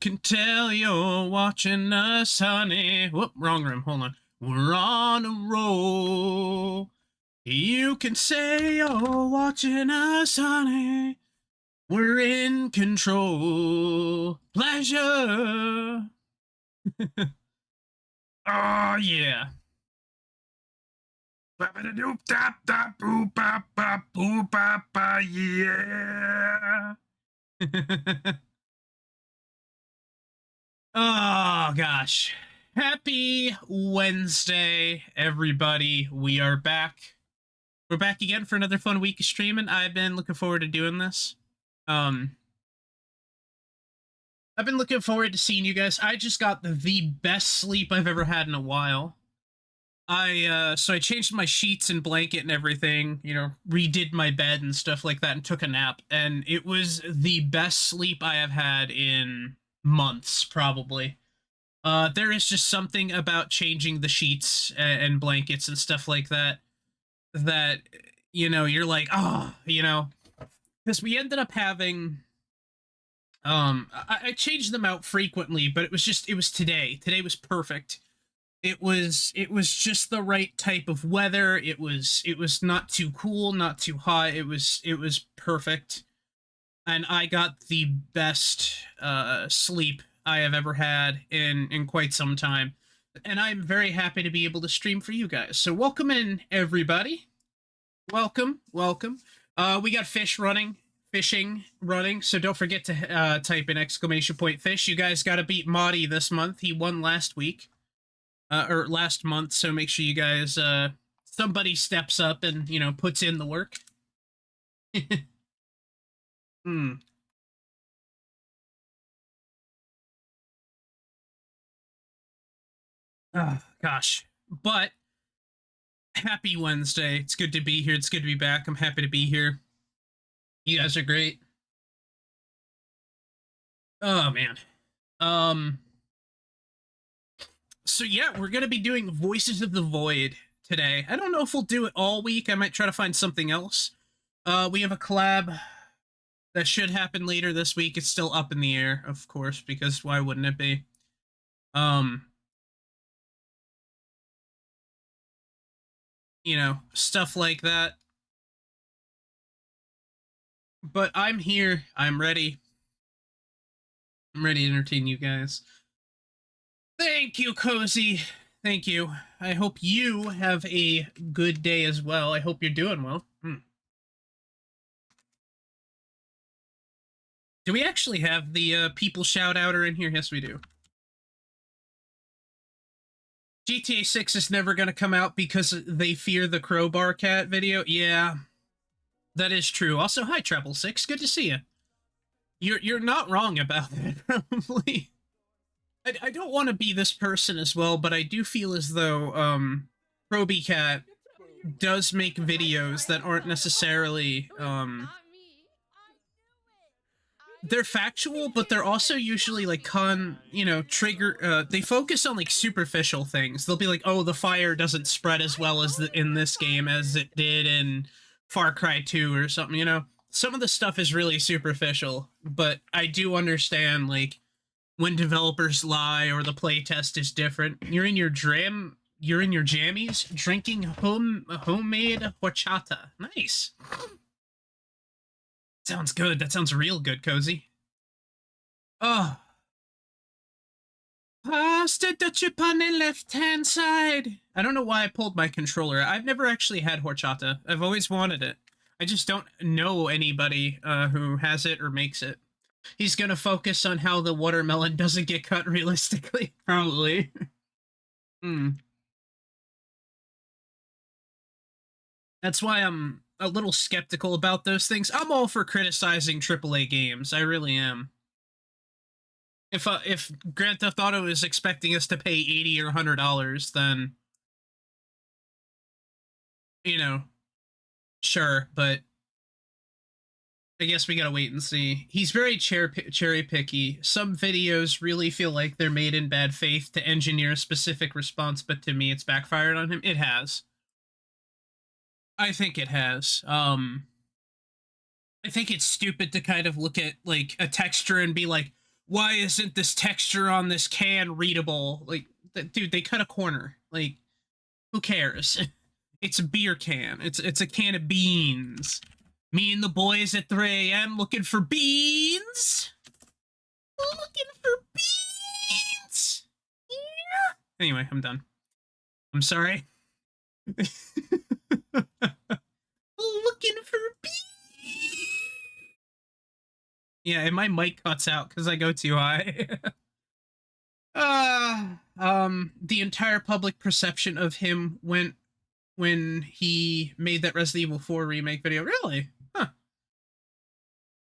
can tell you're watching us, honey. Whoop, wrong room. Hold on. We're on a roll. You can say you're watching us, honey. We're in control. Pleasure. Oh, yeah. Yeah. Oh, gosh. Happy Wednesday, everybody. We are back. We're back again for another fun week of streaming. I've been looking forward to doing this. I've been looking forward to seeing you guys. I just got the best sleep I've ever had in a while. So I changed my sheets and blanket and everything, redid my bed and stuff like that and took a nap. And it was the best sleep I have had in months, probably. There is just something about changing the sheets and blankets and stuff like that, you're like, oh, because we ended up having, I changed them out frequently, but it was today. Today was perfect. It was just the right type of weather. It was not too cool, not too hot. It was perfect. And I got the best sleep I have ever had in quite some time. And I'm very happy to be able to stream for you guys. So welcome in, everybody. Welcome. We got fishing running. So don't forget to type in !fish. You guys got to beat Marty this month. He won last week. Or last month, so make sure you guys, somebody steps up and, puts in the work. Oh, gosh. But, happy Wednesday. It's good to be here. It's good to be back. I'm happy to be here. You guys are great. Oh, man. So yeah, we're gonna be doing Voices of the Void today. I don't know if we'll do it all week. I might try to find something else. We have a collab that should happen later this week. It's still up in the air, of course, because why wouldn't it be? Stuff like that. But I'm here. I'm ready. I'm ready to entertain you guys. Thank you, Cozy. Thank you. I hope you have a good day as well. I hope you're doing well. Do we actually have the people shout-outer in here? Yes, we do. GTA 6 is never going to come out because they fear the Crowbar Cat video? Yeah, that is true. Also, hi, Treble 6. Good to see you. You're not wrong about that, probably. I don't want to be this person as well, but I do feel as though Proby Cat does make videos that aren't necessarily they're factual, but they're also usually like trigger they focus on like superficial things. They'll be like, oh, the fire doesn't spread as well as in this game as it did in Far Cry 2 or something, Some of the stuff is really superficial, but I do understand like when developers lie or the playtest is different. You're in your jammies drinking homemade horchata. Nice. Sounds good. That sounds real good, Cozy. Oh. Pasta the chip on the left-hand side. I don't know why I pulled my controller. I've never actually had horchata. I've always wanted it. I just don't know anybody who has it or makes it. He's gonna focus on how the watermelon doesn't get cut realistically, probably. That's why I'm a little skeptical about those things. I'm all for criticizing AAA games. I really am. If Grand Theft Auto is expecting us to pay $80 or $100, then sure, but I guess we gotta wait and see. He's very cherry picky. Some videos really feel like they're made in bad faith to engineer a specific response, but to me it's backfired on him. It has. I think it has. I think it's stupid to kind of look at like a texture and be like, why isn't this texture on this can readable? Like, dude, they cut a corner. Like, who cares? It's a beer can. It's a can of beans. Me and the boys at 3 a.m. looking for beans. Looking for beans. Yeah. Anyway, I'm done. I'm sorry. Looking for beans. Yeah, and my mic cuts out because I go too high. The entire public perception of him went when he made that Resident Evil 4 remake video. Really? Huh.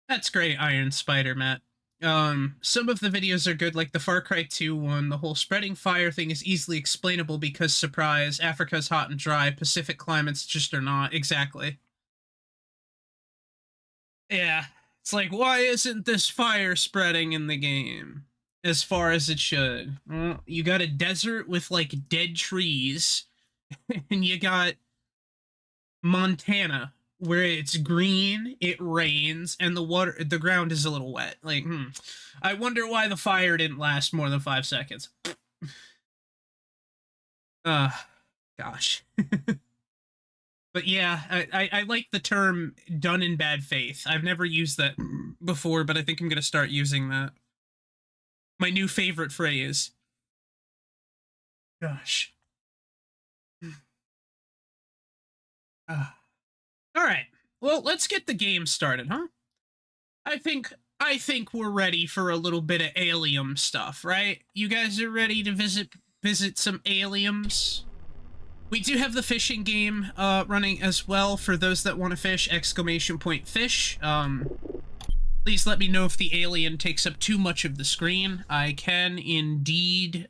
That's great, Iron Spider, Matt. Some of the videos are good, like the Far Cry 2 one. The whole spreading fire thing is easily explainable because, surprise, Africa's hot and dry, Pacific climates just are not. Exactly. Yeah. It's like, why isn't this fire spreading in the game as far as it should? Well, you got a desert with, like, dead trees, and you got Montana, where it's green, it rains, and the ground is a little wet. Like, I wonder why the fire didn't last more than 5 seconds. Gosh. But yeah, I like the term done in bad faith. I've never used that before, but I think I'm going to start using that. My new favorite phrase. Gosh. All right. Well, let's get the game started, huh? I think we're ready for a little bit of alien stuff, right? You guys are ready to visit some aliens? We do have the fishing game running as well for those that want to fish, ! Fish. Please let me know if the alien takes up too much of the screen. I can indeed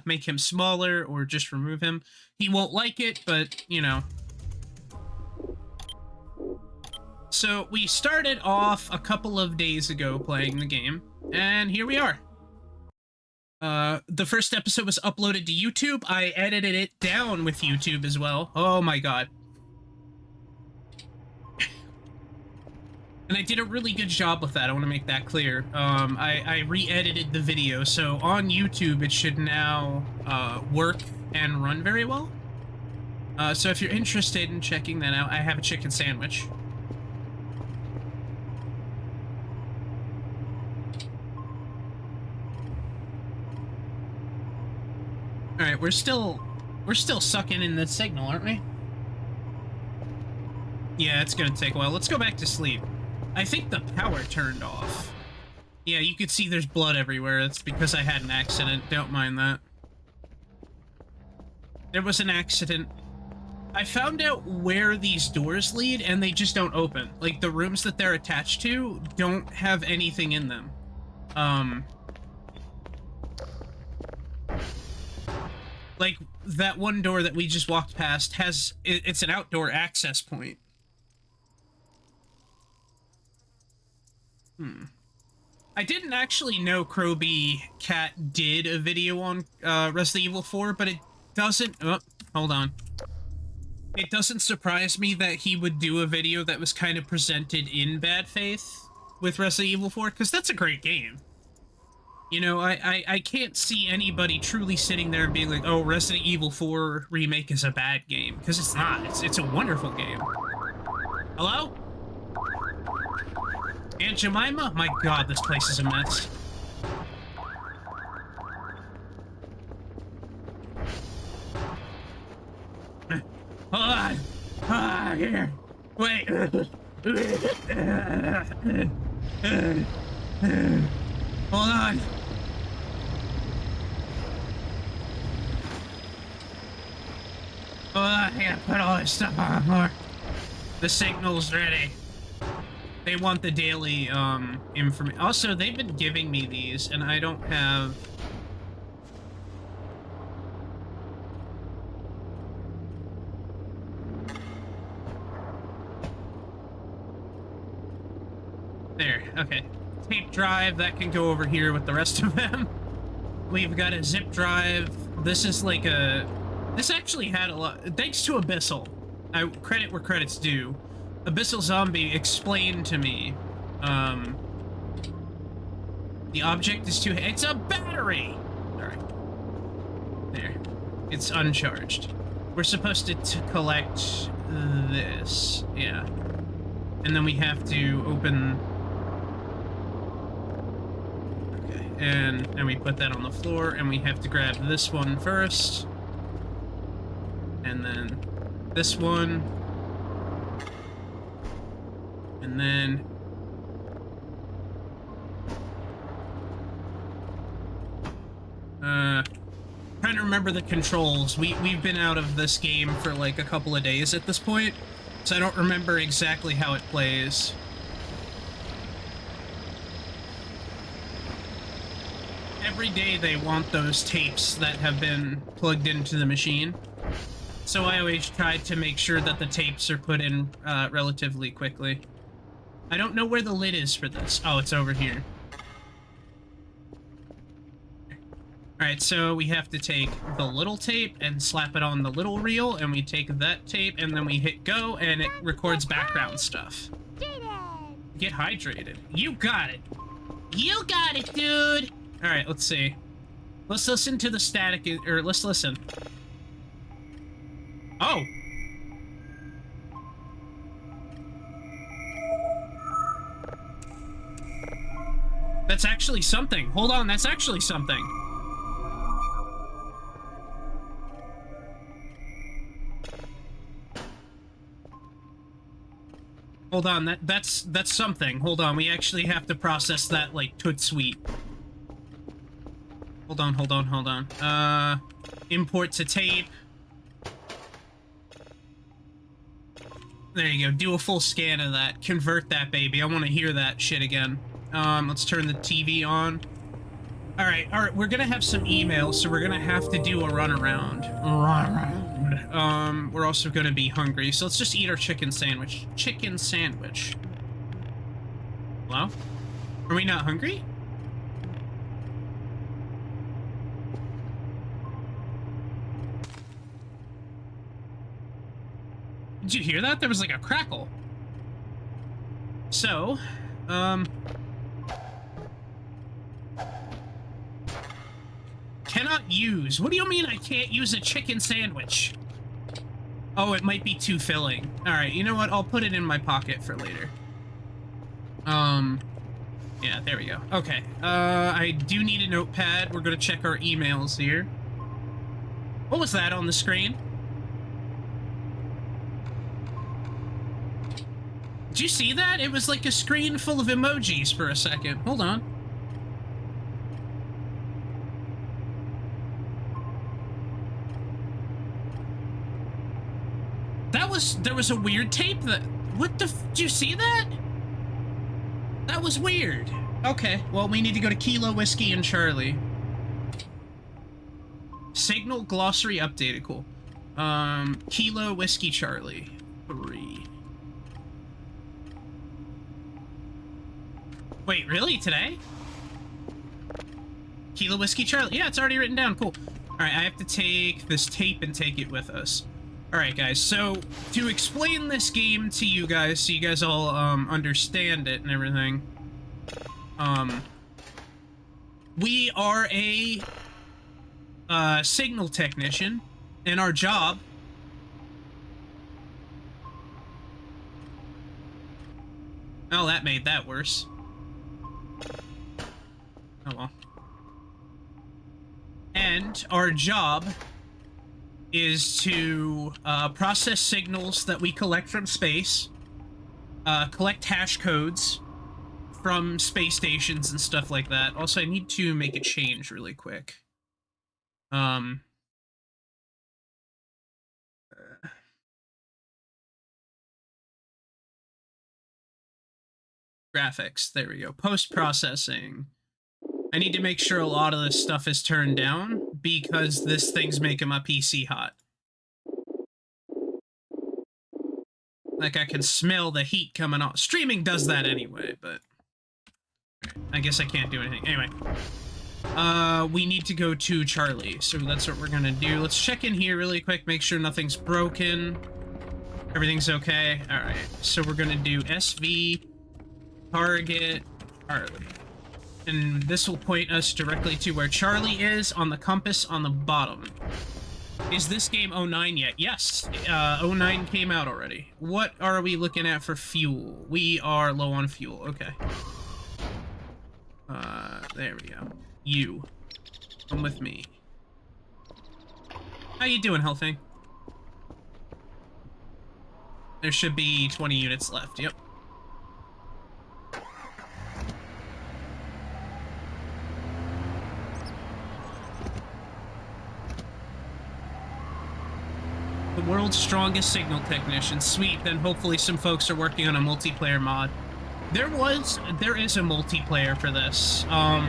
make him smaller or just remove him. He won't like it, but, you know. So we started off a couple of days ago playing the game, and here we are. The first episode was uploaded to YouTube. I edited it down with YouTube as well. Oh my god. And I did a really good job with that, I want to make that clear. I re-edited the video, so on YouTube it should now work and run very well. So if you're interested in checking that out, I have a chicken sandwich. Alright, we're still sucking in the signal, aren't we? Yeah, it's gonna take a while. Let's go back to sleep. I think the power turned off. Yeah, you can see there's blood everywhere. That's because I had an accident. Don't mind that. There was an accident. I found out where these doors lead, and they just don't open. Like, the rooms that they're attached to don't have anything in them. Like, that one door that we just walked past has... It's an outdoor access point. I didn't actually know Kroby Cat did a video on Resident Evil 4, but it doesn't... Oh, hold on. It doesn't surprise me that he would do a video that was kind of presented in bad faith with Resident Evil 4, because that's a great game. You know, I can't see anybody truly sitting there and being like, oh, Resident Evil 4 Remake is a bad game, because it's not. It's a wonderful game. Hello? Aunt Jemima? My god, this place is a mess. Hold on! Ah, here! Wait! Hold on! Hold on, I gotta put all this stuff on more. The signal's ready. They want the daily, information. Also, they've been giving me these, and I don't have... There, okay. Tape drive, that can go over here with the rest of them. We've got a zip drive. This is like a... This actually had a lot... Thanks to Abyssal. I credit where credit's due. Abyssal Zombie explained to me, The object is too... It's a battery! Alright. There. It's uncharged. We're supposed to collect this. Yeah. And then we have to open... Okay. And we put that on the floor, and we have to grab this one first. And then this one. And then... trying to remember the controls. We've been out of this game for like a couple of days at this point, so I don't remember exactly how it plays. Every day they want those tapes that have been plugged into the machine, so I always try to make sure that the tapes are put in relatively quickly. I don't know where the lid is for this. Oh, it's over here. Alright, so we have to take the little tape and slap it on the little reel, and we take that tape, and then we hit go, and it records background stuff. Get hydrated. You got it. You got it, dude! Alright, let's see. Let's listen to the static, or let's listen. Oh! That's actually something. Hold on, that's actually something. Hold on, that's something. Hold on, we actually have to process that like toot sweet. Hold on. Import to tape. There you go. Do a full scan of that. Convert that baby. I want to hear that shit again. Let's turn the TV on. Alright, we're gonna have some emails, so we're gonna have to do a runaround. We're also gonna be hungry, so let's just eat our chicken sandwich. Chicken sandwich. Hello? Are we not hungry? Did you hear that? There was like a crackle. So, cannot use. What do you mean I can't use a chicken sandwich? Oh, it might be too filling. Alright, you know what? I'll put it in my pocket for later. Yeah, there we go. Okay. I do need a notepad. We're gonna check our emails here. What was that on the screen? Did you see that? It was like a screen full of emojis for a second. Hold on. There was a weird tape that... What the did you see that? That was weird. Okay, well, we need to go to Kilo Whiskey and Charlie. Signal glossary updated, cool. Kilo Whiskey Charlie. 3. Wait, really? Today? Kilo Whiskey Charlie. Yeah, it's already written down. Cool. Alright, I have to take this tape and take it with us. Alright, guys, so to explain this game to you guys, so you guys all understand it and everything, we are a signal technician, and our job oh, that made that worse. Oh well. And our job is to process signals that we collect from space, collect hash codes from space stations and stuff like that. Also, I need to make a change really quick. Graphics, there we go. Post-processing. I need to make sure a lot of this stuff is turned down because this thing's making my PC hot. Like, I can smell the heat coming off. Streaming does that anyway, but I guess I can't do anything. Anyway, we need to go to Charlie, so that's what we're gonna do. Let's check in here really quick, make sure nothing's broken. Everything's okay. All right, so we're gonna do SV, target, Charlie. And this will point us directly to where Charlie is on the compass on the bottom. Is this game 09 yet? Yes, 09 came out already. What are we looking at for fuel? We are low on fuel, okay. There we go. You. Come with me. How you doing, Hellfang? There should be 20 units left, yep. The world's strongest signal technician. Sweet, then hopefully some folks are working on a multiplayer mod. There is a multiplayer for this. A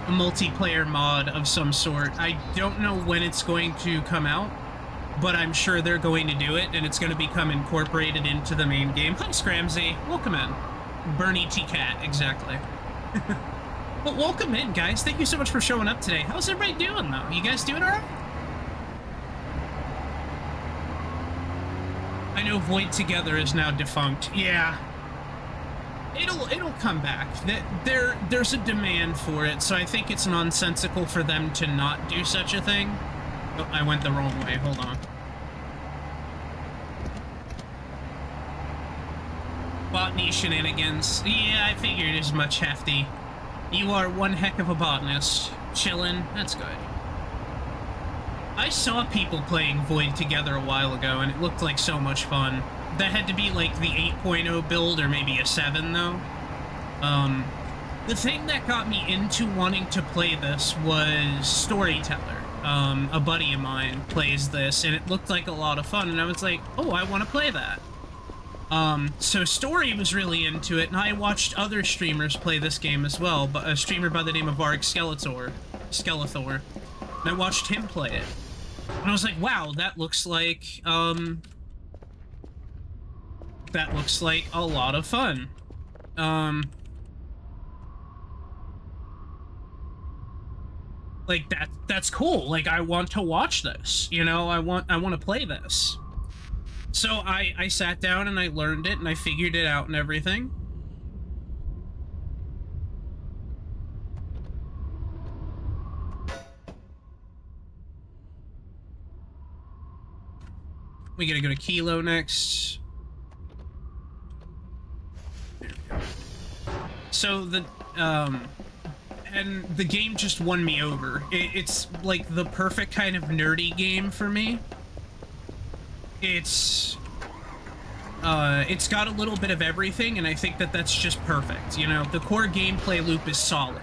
multiplayer mod of some sort. I don't know when it's going to come out, but I'm sure they're going to do it, and it's going to become incorporated into the main game. Hi, Scramsy. Welcome in. Bernie T. Cat, exactly. Well, welcome in, guys. Thank you so much for showing up today. How's everybody doing, though? You guys doing all right? I know Void Together is now defunct. Yeah. It'll come back. There's a demand for it, so I think it's nonsensical for them to not do such a thing. Oh, I went the wrong way. Hold on. Botany shenanigans. Yeah, I figured as much, Hefty. You are one heck of a botanist. Chillin'. That's good. I saw people playing Void Together a while ago, and it looked like so much fun. That had to be like the 8.0 build, or maybe a 7, though. The thing that got me into wanting to play this was Storyteller. A buddy of mine plays this, and it looked like a lot of fun, and I was like, oh, I want to play that. So Story was really into it, and I watched other streamers play this game as well, but a streamer by the name of Varg Skeletor, and I watched him play it. And I was like, wow, that looks like a lot of fun. Like that's cool. Like, I want to watch this, you know, I want to play this. So I sat down and I learned it and I figured it out and everything. We gotta go to Kilo next. There we go. So and the game just won me over. It's like the perfect kind of nerdy game for me. It's got a little bit of everything, and I think that that's just perfect. You know, the core gameplay loop is solid.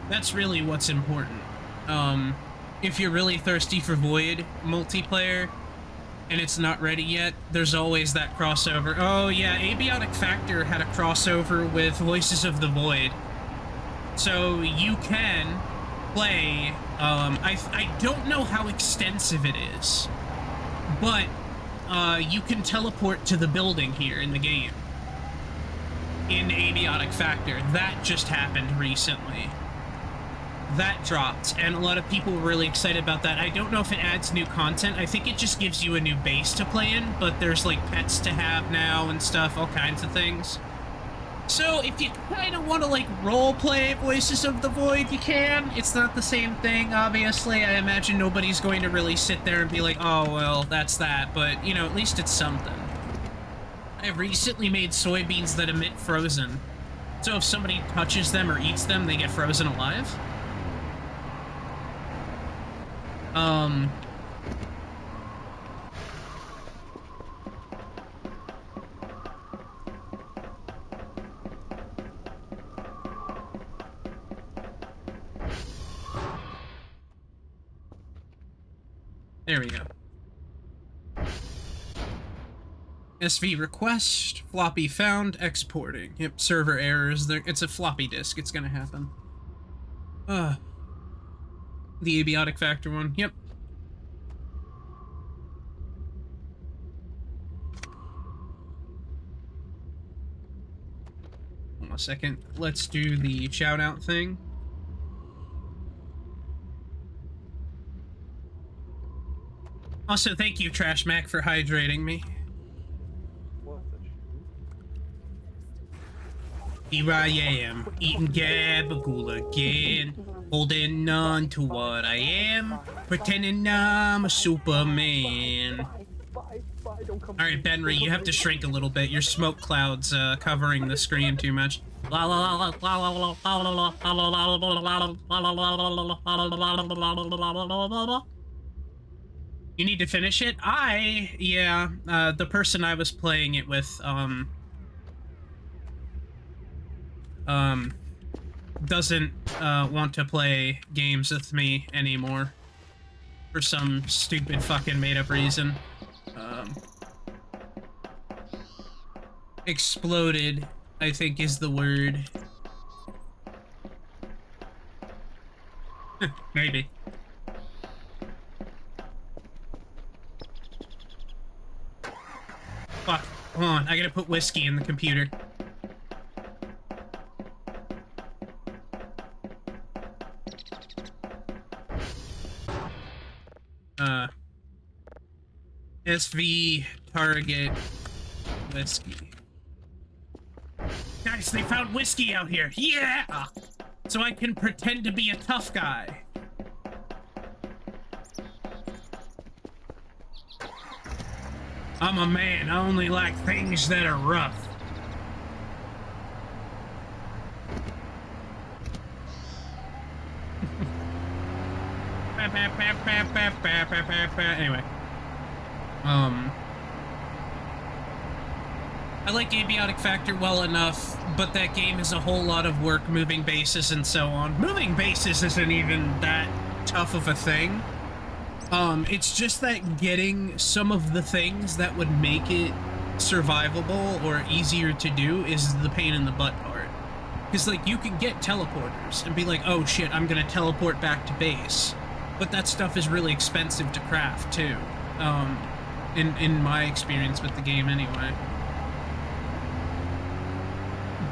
That's really what's important. If you're really thirsty for Void multiplayer, and it's not ready yet, there's always that crossover. Oh yeah, Abiotic Factor had a crossover with Voices of the Void. So you can play, I don't know how extensive it is, but you can teleport to the building here in the game. In Abiotic Factor. That just happened recently. That dropped, and a lot of people were really excited about that. I don't know if it adds new content. I think it just gives you a new base to play in, but there's like pets to have now and stuff, all kinds of things. So if you kind of want to like roleplay Voices of the Void, you can. It's not the same thing, obviously. I imagine nobody's going to really sit there and be like, oh, well, that's that. But, you know, at least it's something. I recently made soybeans that emit frozen. So if somebody touches them or eats them, they get frozen alive. There we go. SV request, floppy found, exporting. Yep, server errors. It's a floppy disk. It's gonna happen. The Abiotic Factor one. Yep. Hold on a second. Let's do the shout out thing. Also, thank you, Trash Mac, for hydrating me. Here I am, eating gabagool again, holding on to what I am, pretending I'm a Superman. Alright, Benry, you have to shrink a little bit. Your smoke cloud's covering the screen too much. You need to finish it? Yeah, the person I was playing it with, doesn't, want to play games with me anymore. For some stupid fucking made-up reason. Exploded, I think is the word. Maybe. Fuck. Hold on, I gotta put whiskey in the computer. SV target whiskey. Guys, they found whiskey out here. Yeah! So I can pretend to be a tough guy. I'm a man. I only like things that are rough. Anyway. I like Abiotic Factor well enough, but that game is a whole lot of work moving bases and so on. Moving bases isn't even that tough of a thing. It's just that getting some of the things that would make it survivable or easier to do is the pain in the butt part. Because, like, you can get teleporters and be like, oh shit, I'm gonna teleport back to base. But that stuff is really expensive to craft, too. In my experience with the game, anyway.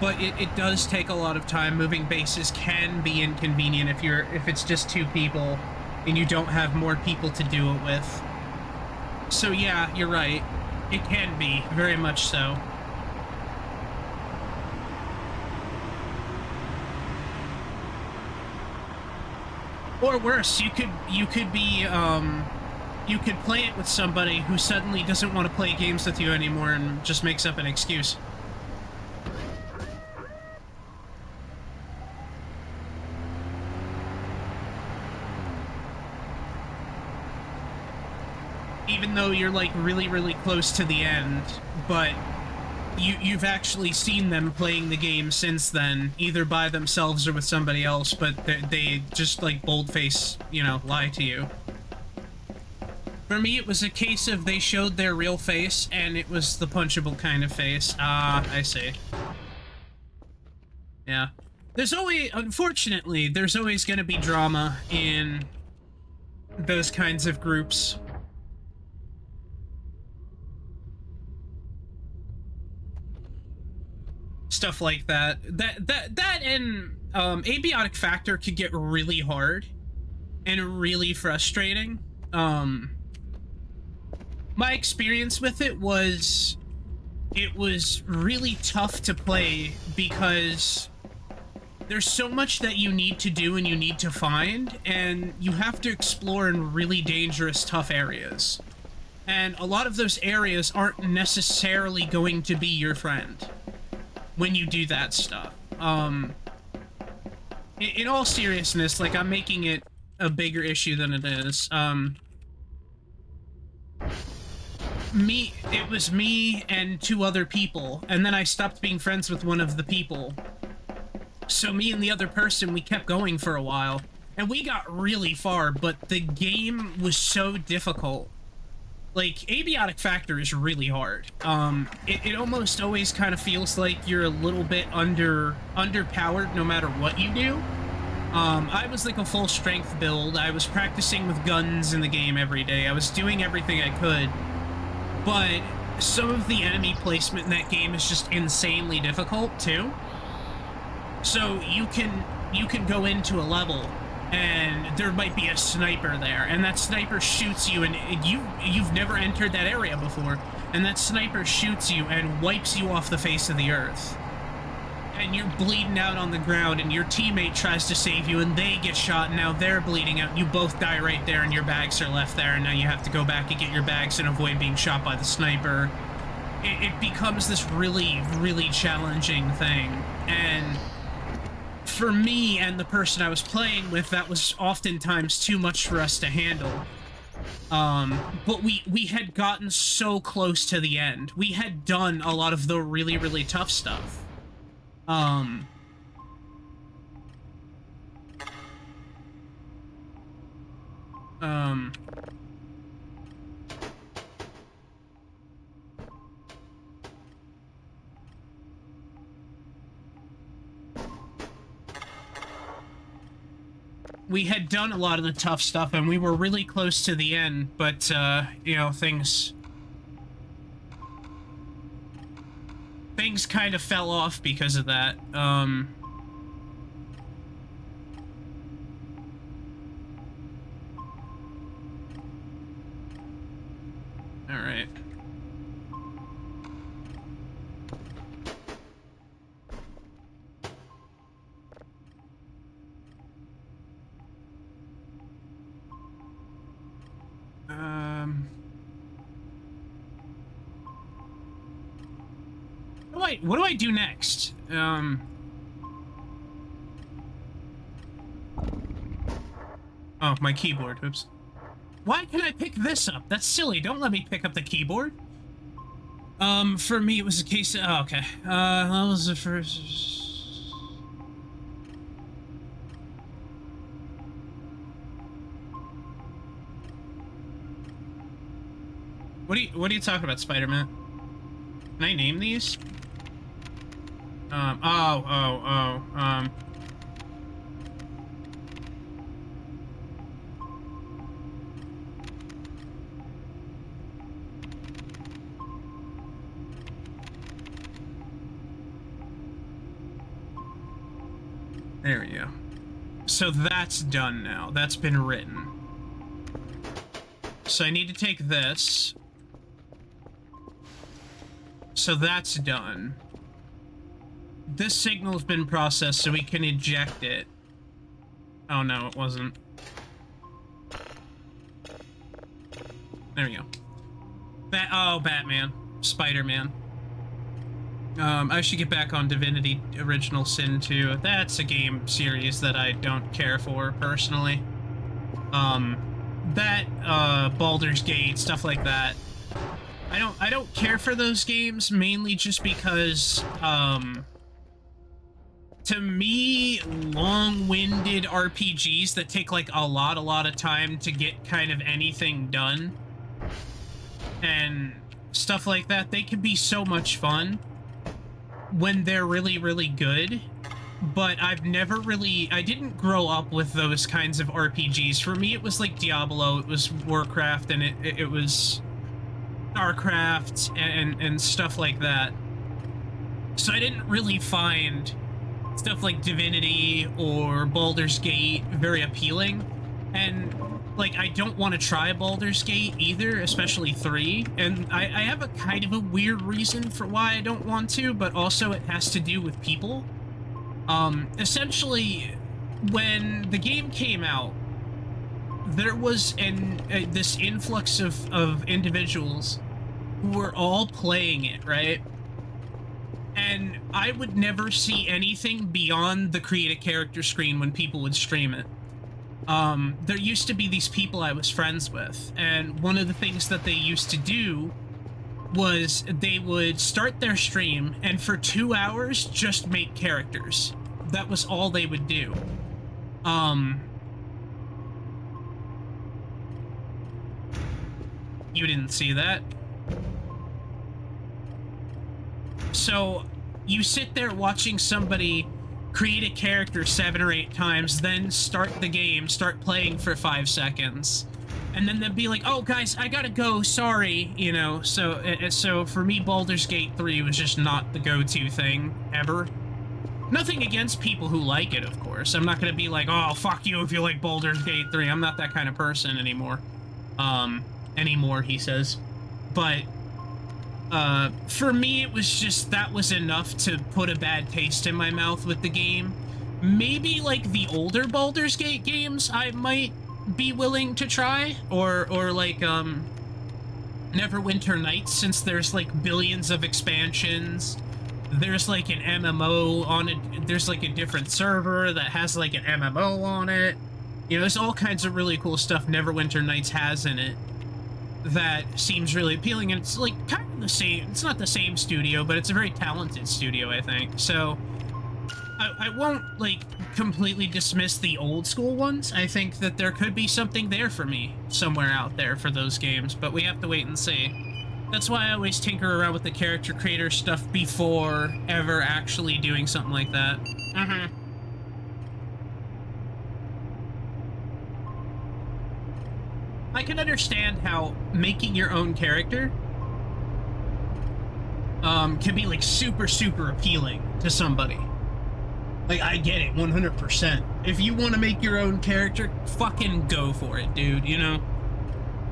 But it does take a lot of time. Moving bases can be inconvenient if it's just two people and you don't have more people to do it with. So yeah, you're right. It can be, very much so. Or worse, you could be you could play it with somebody who suddenly doesn't want to play games with you anymore and just makes up an excuse. Even though you're like really, really close to the end, but you've actually seen them playing the game since then, either by themselves or with somebody else, but they just like boldface, you know, lie to you. For me, it was a case of they showed their real face, and it was the punchable kind of face. Ah, I see. Yeah. There's always, unfortunately, there's always gonna be drama in those kinds of groups. Stuff like that. That and Abiotic Factor could get really hard and really frustrating. My experience with it was really tough to play because there's so much that you need to do and you need to find, and you have to explore in really dangerous, tough areas. And a lot of those areas aren't necessarily going to be your friend when you do that stuff. In all seriousness, like, I'm making it a bigger issue than it is. It was me and two other people, and then I stopped being friends with one of the people. So me and the other person, we kept going for a while, and we got really far, but the game was so difficult. Like, Abiotic Factor is really hard. It almost always kind of feels like you're a little bit underpowered no matter what you do. I was like a full strength build. I was practicing with guns in the game every day. I was doing everything I could. But some of the enemy placement in that game is just insanely difficult, too. So you can go into a level and there might be a sniper there, and that sniper shoots you, and you've never entered that area before, and that sniper shoots you and wipes you off the face of the earth. and you're bleeding out on the ground, and your teammate tries to save you, and they get shot, and now they're bleeding out. You both die right there, and your bags are left there, and now you have to go back and get your bags and avoid being shot by the sniper. It becomes this really, really challenging thing, and for me and the person I was playing with, that was oftentimes too much for us to handle. But we had gotten so close to the end. We had done a lot of the really, really tough stuff. We had done a lot of the tough stuff, and we were really close to the end, but, you know, things kind of fell off because of that. Alright. What do I do next? Oh, my keyboard. Oops. Why can I pick this up? That's silly. Don't let me pick up the keyboard. For me, it was a case of... Oh, okay. That was the first... What are you talking about, Spider-Man? Can I name these? There we go. So that's done now. That's been written. So I need to take this. So that's done. This signal's been processed, so we can eject it. Oh no, it wasn't. There we go. Batman. Spider-Man. I should get back on Divinity Original Sin 2. That's a game series that I don't care for, personally. Baldur's Gate, stuff like that. I don't care for those games, mainly just because, to me, long-winded RPGs that take, like, a lot of time to get kind of anything done, and stuff like that, they can be so much fun when they're really, really good, but I didn't grow up with those kinds of RPGs. For me, it was like Diablo, it was Warcraft, and it was StarCraft, and stuff like that. So I didn't really find stuff like Divinity or Baldur's Gate very appealing, and like, I don't want to try Baldur's Gate either, especially 3, and I have a kind of a weird reason for why I don't want to, but also it has to do with people. Essentially, when the game came out, there was this influx of individuals who were all playing it, right? And I would never see anything beyond the create a character screen when people would stream it. There used to be these people I was friends with, and one of the things that they used to do was they would start their stream, and for 2 hours, just make characters. That was all they would do. You didn't see that? So, you sit there watching somebody create a character 7 or 8 times, then start the game, start playing for 5 seconds, and then they'd be like, oh, guys, I gotta go, sorry, you know, so for me, Baldur's Gate 3 was just not the go-to thing, ever. Nothing against people who like it, of course. I'm not gonna be like, oh, fuck you if you like Baldur's Gate 3. I'm not that kind of person anymore. Anymore, he says. But, For me, it was just, that was enough to put a bad taste in my mouth with the game. Maybe, like, the older Baldur's Gate games I might be willing to try, or like, Neverwinter Nights, since there's, like, billions of expansions. There's, like, an MMO on it. There's, like, a different server that has, like, an MMO on it. You know, there's all kinds of really cool stuff Neverwinter Nights has in it that seems really appealing, and it's, like, kind of the same. It's not the same studio, but it's a very talented studio, I think. So I won't, like, completely dismiss the old school ones. I think that there could be something there for me somewhere out there for those games, but we have to wait and see. That's why I always tinker around with the character creator stuff before ever actually doing something like that. I can understand how making your own character can be, like, super, super appealing to somebody. Like, I get it, 100%. If you want to make your own character, fucking go for it, dude, you know?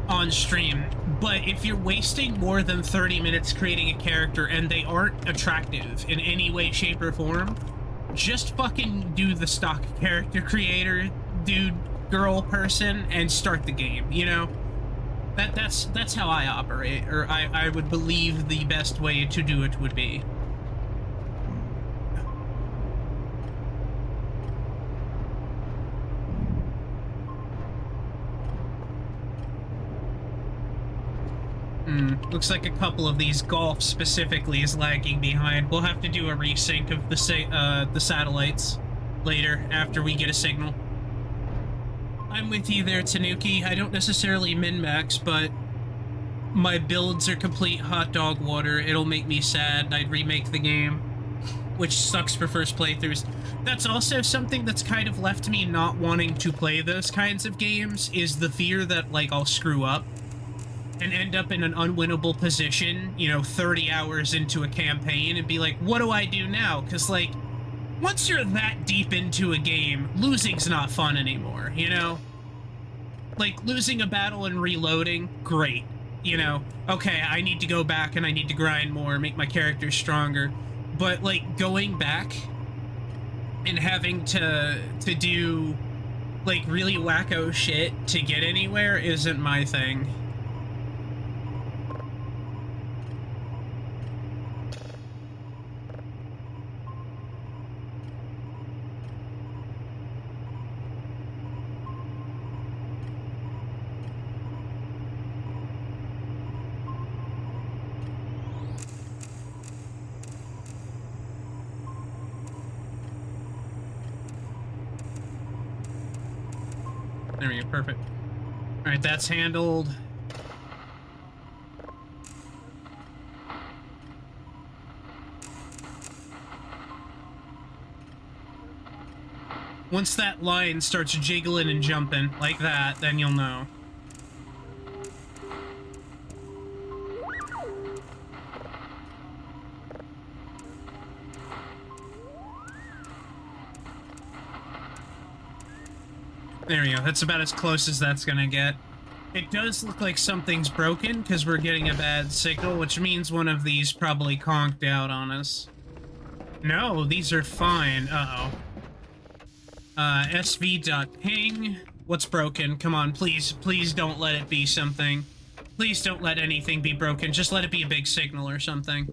On stream. But if you're wasting more than 30 minutes creating a character and they aren't attractive in any way, shape, or form, just fucking do the stock character creator, dude, girl, person, and start the game, you know? That's how I operate, or I would believe the best way to do it would be. Looks like a couple of these, golf specifically, is lagging behind. We'll have to do a resync of the satellites later after we get a signal. I'm with you there, Tanuki. I don't necessarily min-max, but my builds are complete hot dog water. It'll make me sad, and I'd remake the game, which sucks for first playthroughs. That's also something that's kind of left me not wanting to play those kinds of games, is the fear that, like, I'll screw up and end up in an unwinnable position, you know, 30 hours into a campaign and be like, what do I do now? Because, like, once you're that deep into a game, losing's not fun anymore, you know? Like, losing a battle and reloading, great. You know, okay, I need to go back and I need to grind more, make my character stronger. But, like, going back and having to do, like, really wacko shit to get anywhere isn't my thing. There we go, perfect. Alright, that's handled. Once that line starts jiggling and jumping like that, then you'll know. There we go. That's about as close as that's gonna get. It does look like something's broken because we're getting a bad signal, which means one of these probably conked out on us. No, these are fine. Uh-oh. SV.ping. What's broken? Come on, please. Please don't let it be something. Please don't let anything be broken. Just let it be a big signal or something.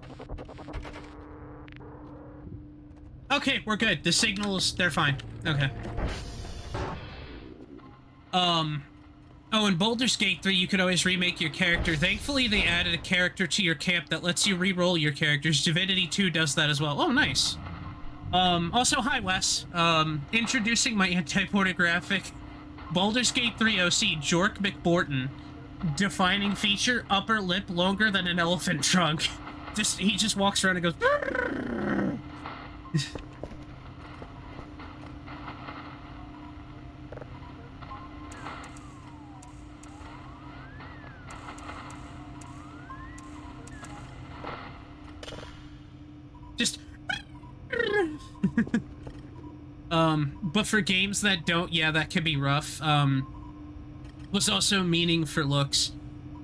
Okay, we're good. The signals, they're fine. Okay. Oh, in Baldur's Gate 3, you could always remake your character. Thankfully, they added a character to your camp that lets you re-roll your characters. Divinity 2 does that as well. Oh, nice. Also, hi, Wes. Introducing my anti-pornographic Baldur's Gate 3 OC, Jork McBorton. Defining feature, upper lip longer than an elephant trunk. He just walks around and goes... Just... but for games that don't, yeah, that could be rough. Was also meaning for looks.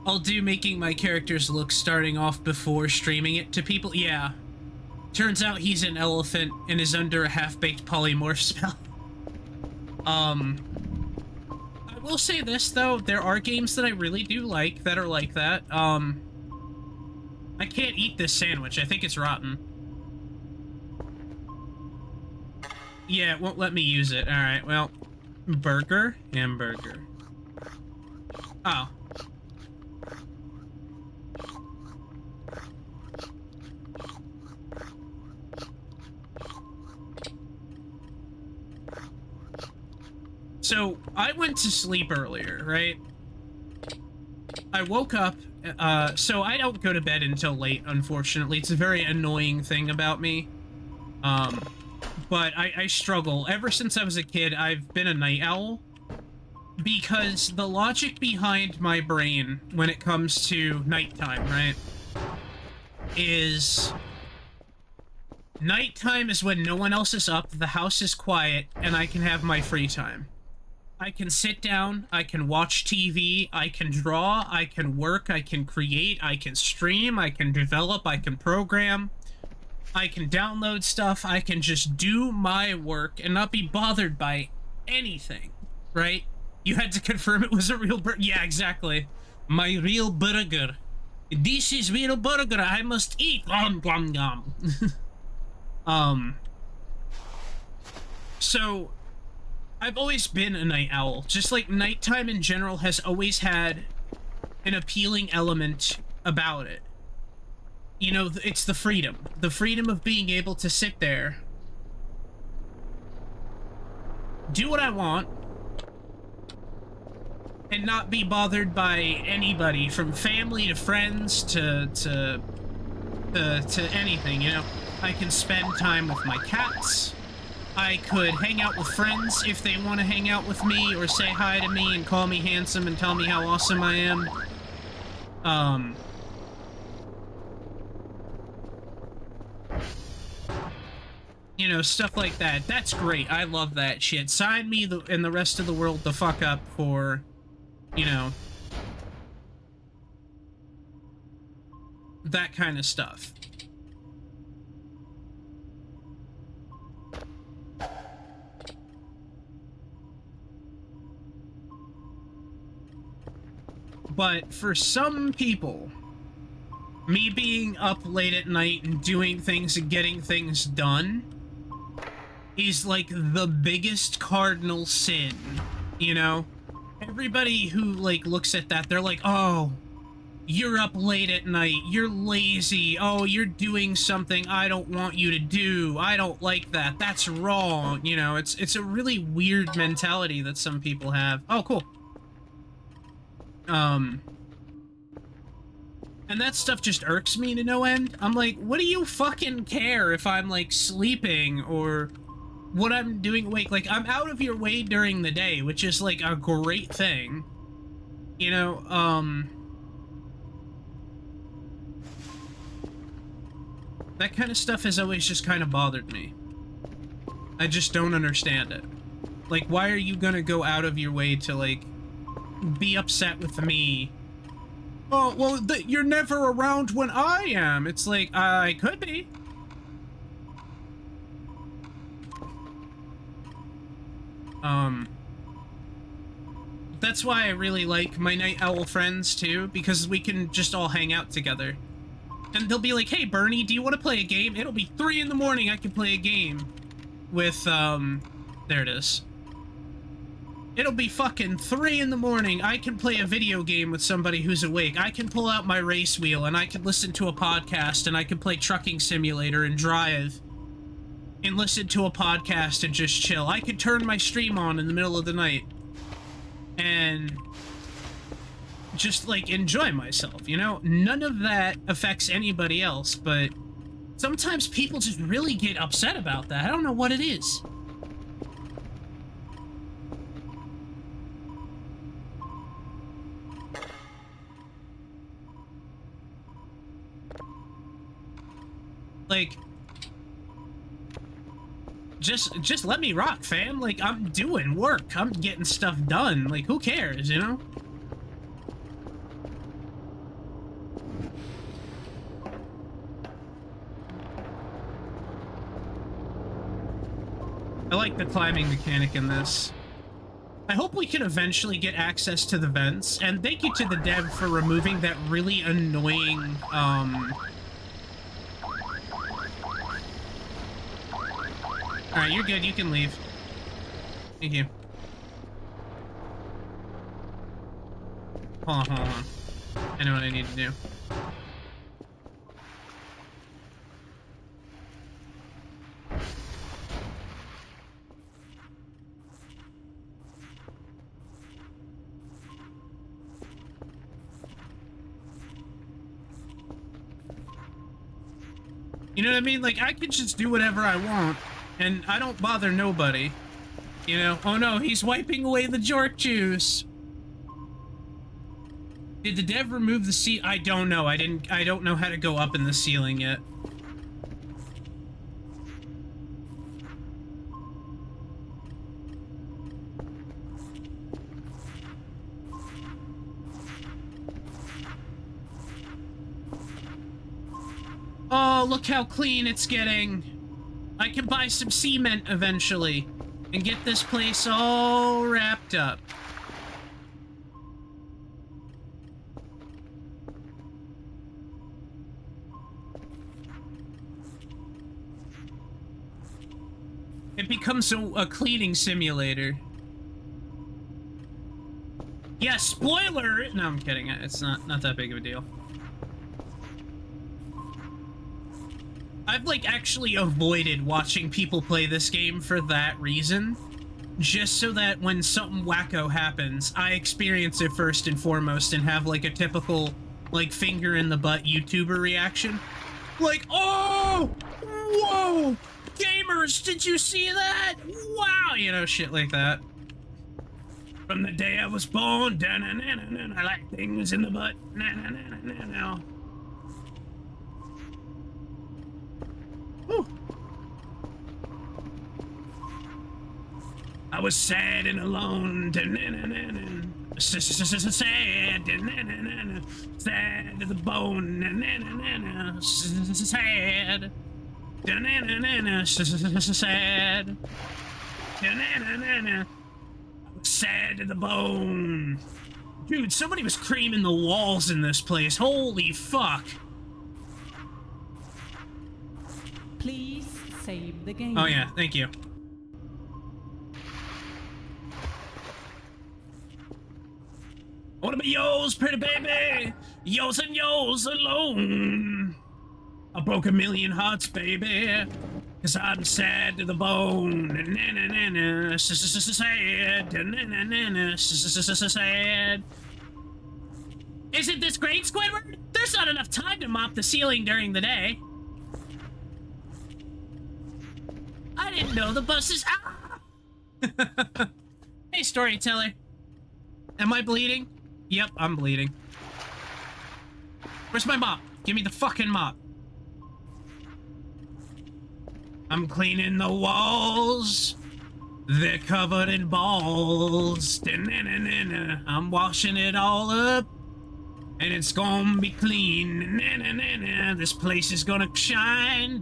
I'll do making my characters look starting off before streaming it to people. Yeah. Turns out he's an elephant and is under a half-baked polymorph spell. I will say this, though. There are games that I really do like that are like that. I can't eat this sandwich. I think it's rotten. Yeah, it won't let me use it. Alright, well. Burger? Hamburger. Oh. So, I went to sleep earlier, right? I woke up, so I don't go to bed until late, unfortunately. It's a very annoying thing about me. But I struggle. Ever since I was a kid, I've been a night owl. Because the logic behind my brain when it comes to nighttime, right, is nighttime is when no one else is up, the house is quiet, and I can have my free time. I can sit down, I can watch TV, I can draw, I can work, I can create, I can stream, I can develop, I can program, I can download stuff, I can just do my work and not be bothered by anything, right? You had to confirm it was a real burger. Yeah, exactly. My real burger. This is real burger, I must eat. Glom, glom, glom. So, I've always been a night owl. Just like nighttime in general has always had an appealing element about it. You know, it's the freedom. The freedom of being able to sit there, do what I want, and not be bothered by anybody, from family to friends to anything, you know? I can spend time with my cats. I could hang out with friends if they want to hang out with me or say hi to me and call me handsome and tell me how awesome I am. You know, stuff like that. That's great. I love that shit. Sign me and the rest of the world the fuck up for, you know, that kind of stuff. But for some people, me being up late at night and doing things and getting things done is like the biggest cardinal sin, you know? Everybody who, like, looks at that, they're like, oh, you're up late at night, you're lazy, oh, you're doing something I don't want you to do, I don't like that, that's wrong, you know? It's a really weird mentality that some people have. Oh, cool. And that stuff just irks me to no end. I'm like, what do you fucking care if I'm, like, sleeping or what I'm doing awake? Like, I'm out of your way during the day, which is, like, a great thing. You know, that kind of stuff has always just kind of bothered me. I just don't understand it. Like, why are you gonna go out of your way to, like, be upset with me? Oh, well, you're never around when I am. It's like, I could be. That's why I really like my night owl friends, too, because we can just all hang out together. And they'll be like, hey, Bernie, do you want to play a game? It'll be 3 in the morning, I can play a game with, there it is. It'll be fucking 3 in the morning. I can play a video game with somebody who's awake. I can pull out my race wheel and I can listen to a podcast and I can play Trucking Simulator and drive and listen to a podcast and just chill. I could turn my stream on in the middle of the night and just, like, enjoy myself, you know? None of that affects anybody else, but sometimes people just really get upset about that. I don't know what it is. Like, just let me rock, fam. Like, I'm doing work. I'm getting stuff done. Like, who cares, you know? I like the climbing mechanic in this. I hope we can eventually get access to the vents, and thank you to the dev for removing that really annoying, Alright, you're good, you can leave. Thank you. Hold on. I know what I need to do. You know what I mean? Like, I could just do whatever I want, and I don't bother nobody. You know? Oh no, he's wiping away the jork juice. Did the dev remove the seat? I don't know. I don't know how to go up in the ceiling yet. Oh, look how clean it's getting. I can buy some cement eventually and get this place all wrapped up. It becomes a cleaning simulator. Yeah, spoiler! No, I'm kidding. It's not that big of a deal. I've, like, actually avoided watching people play this game for that reason. Just so that when something wacko happens, I experience it first and foremost and have, like, a typical, like, finger-in-the-butt YouTuber reaction. Like, oh! Whoa! Gamers, did you see that? Wow! You know, shit like that. From the day I was born, I like things in the butt, Whew. I was sad and alone. Sad. Sad to the bone. Sad. Sad. Sad to the bone. Dude, somebody was creaming the walls in this place. Holy fuck. Please save the game. Oh yeah, thank you. I wanna be yours, pretty baby. Yours and yours alone. I broke 1,000,000 hearts, baby. Cause I'm sad to the bone. Sad. Isn't this great, Squidward? There's not enough time to mop the ceiling during the day. I didn't know the buses. Ah! Hey, storyteller. Am I bleeding? Yep, I'm bleeding. Where's my mop? Give me the fucking mop. I'm cleaning the walls. They're covered in balls. I'm washing it all up. And it's gonna be clean. This place is gonna shine.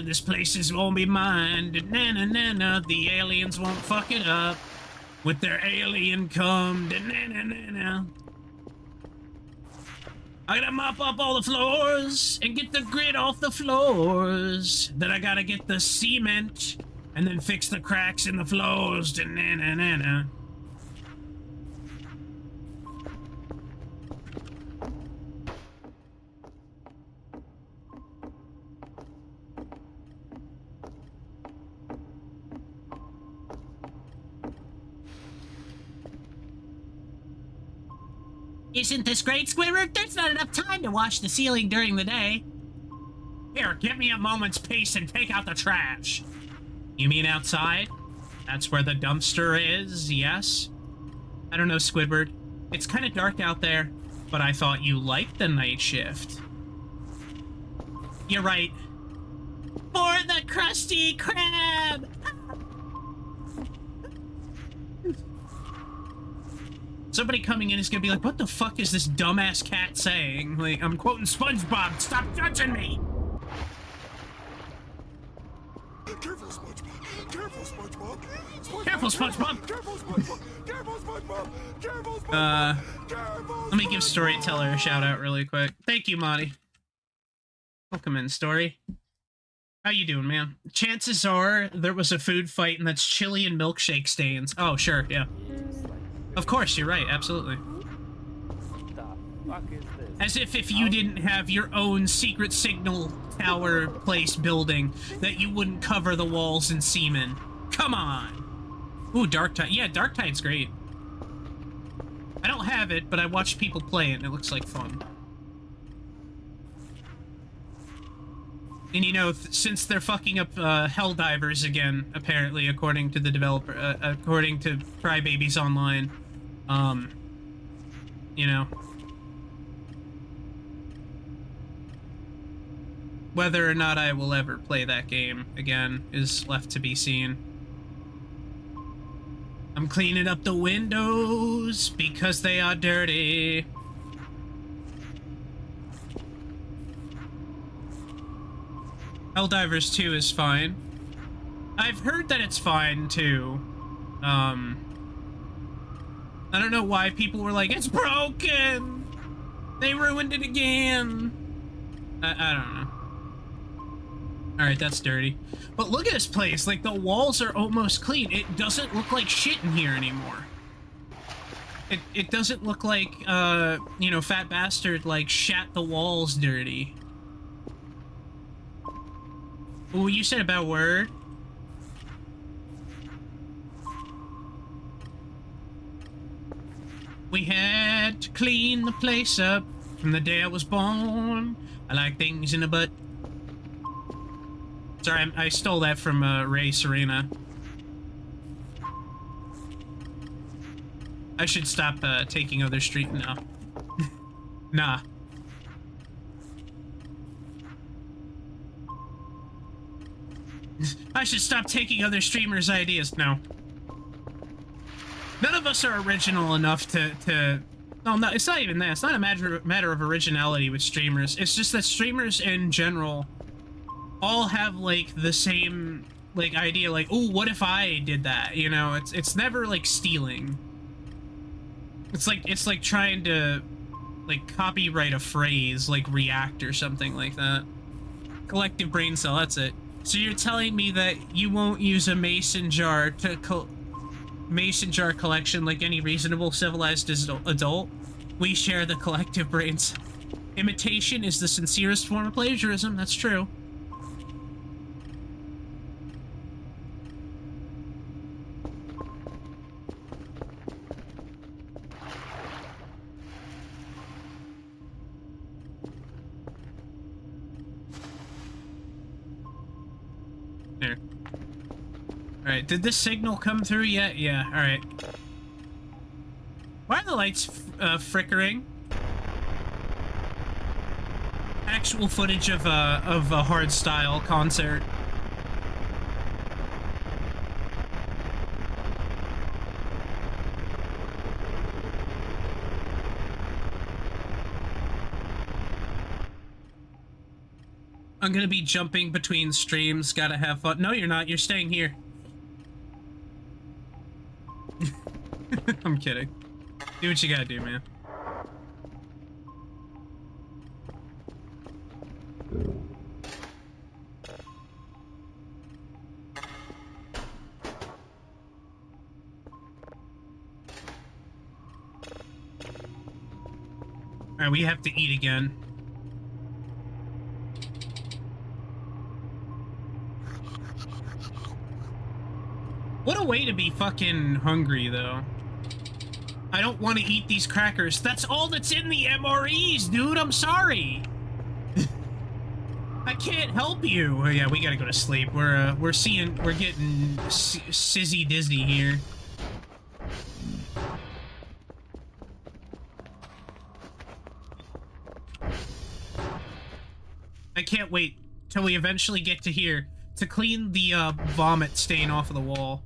This place is gonna be mine. The aliens won't fuck it up with their alien cum. I gotta mop up all the floors and get the grit off the floors. Then I gotta get the cement and then fix the cracks in the floors. Isn't this great, Squidward? There's not enough time to wash the ceiling during the day. Here, give me a moment's peace and take out the trash. You mean outside? That's where the dumpster is, yes? I don't know, Squidward. It's kind of dark out there, but I thought you liked the night shift. You're right. For the Krusty Krab! Somebody coming in is gonna be like, what the fuck is this dumbass cat saying? Like, I'm quoting SpongeBob, stop judging me! Careful, SpongeBob, careful! Careful, SpongeBob! Careful, SpongeBob! Careful, SpongeBob! Careful, SpongeBob! Careful, Let me give Storyteller a shout out really quick. Thank you, Monty. Welcome in, Story. How you doing, man? Chances are there was a food fight and that's chili and milkshake stains. Oh, sure, yeah. Of course, you're right, absolutely. The fuck is this? As if you didn't have your own secret signal tower place building, that you wouldn't cover the walls in semen. Come on! Ooh, Dark Tide. Yeah, Dark Tide's great. I don't have it, but I watched people play it and it looks like fun. And you know, since they're fucking up Helldivers again, apparently, according to the developer, according to Crybabies Online, you know, whether or not I will ever play that game again is left to be seen. I'm cleaning up the windows because they are dirty. Helldivers 2 is fine. I've heard that it's fine, too. I don't know why people were like, it's broken! They ruined it again! I don't know. Alright, that's dirty. But look at this place, like, the walls are almost clean. It doesn't look like shit in here anymore. It doesn't look like, you know, Fat Bastard, like, shat the walls dirty. Ooh, you said about word? We had to clean the place up from the day I was born. I like things in the butt. Sorry, I stole that from Ray Serena. I should stop taking other street. No. Nah. I should stop taking other streamers' ideas. No. None of us are original enough to... No, no, it's not even that. It's not a matter of originality with streamers. It's just that streamers in general all have, like, the same, like, idea. Like, oh, what if I did that? You know, it's never, like, stealing. It's like trying to, like, copyright a phrase, like React or something like that. Collective brain cell, that's it. So you're telling me that you won't use a mason jar to mason jar collection like any reasonable civilized adult? We share the collective brains. Imitation is the sincerest form of plagiarism, that's true. There. Alright, did this signal come through yet? Yeah, alright. Why are the lights flickering? Actual footage of a hardstyle concert. I'm gonna be jumping between streams, gotta have fun. No, you're not. You're staying here. I'm kidding. Do what you gotta do, man. Alright, we have to eat again. What a way to be fucking hungry, though. I don't want to eat these crackers. That's all that's in the MREs, dude. I'm sorry. I can't help you. Oh, yeah, we gotta go to sleep. We're getting sizzy dizzy here. I can't wait till we eventually get to here to clean the vomit stain off of the wall.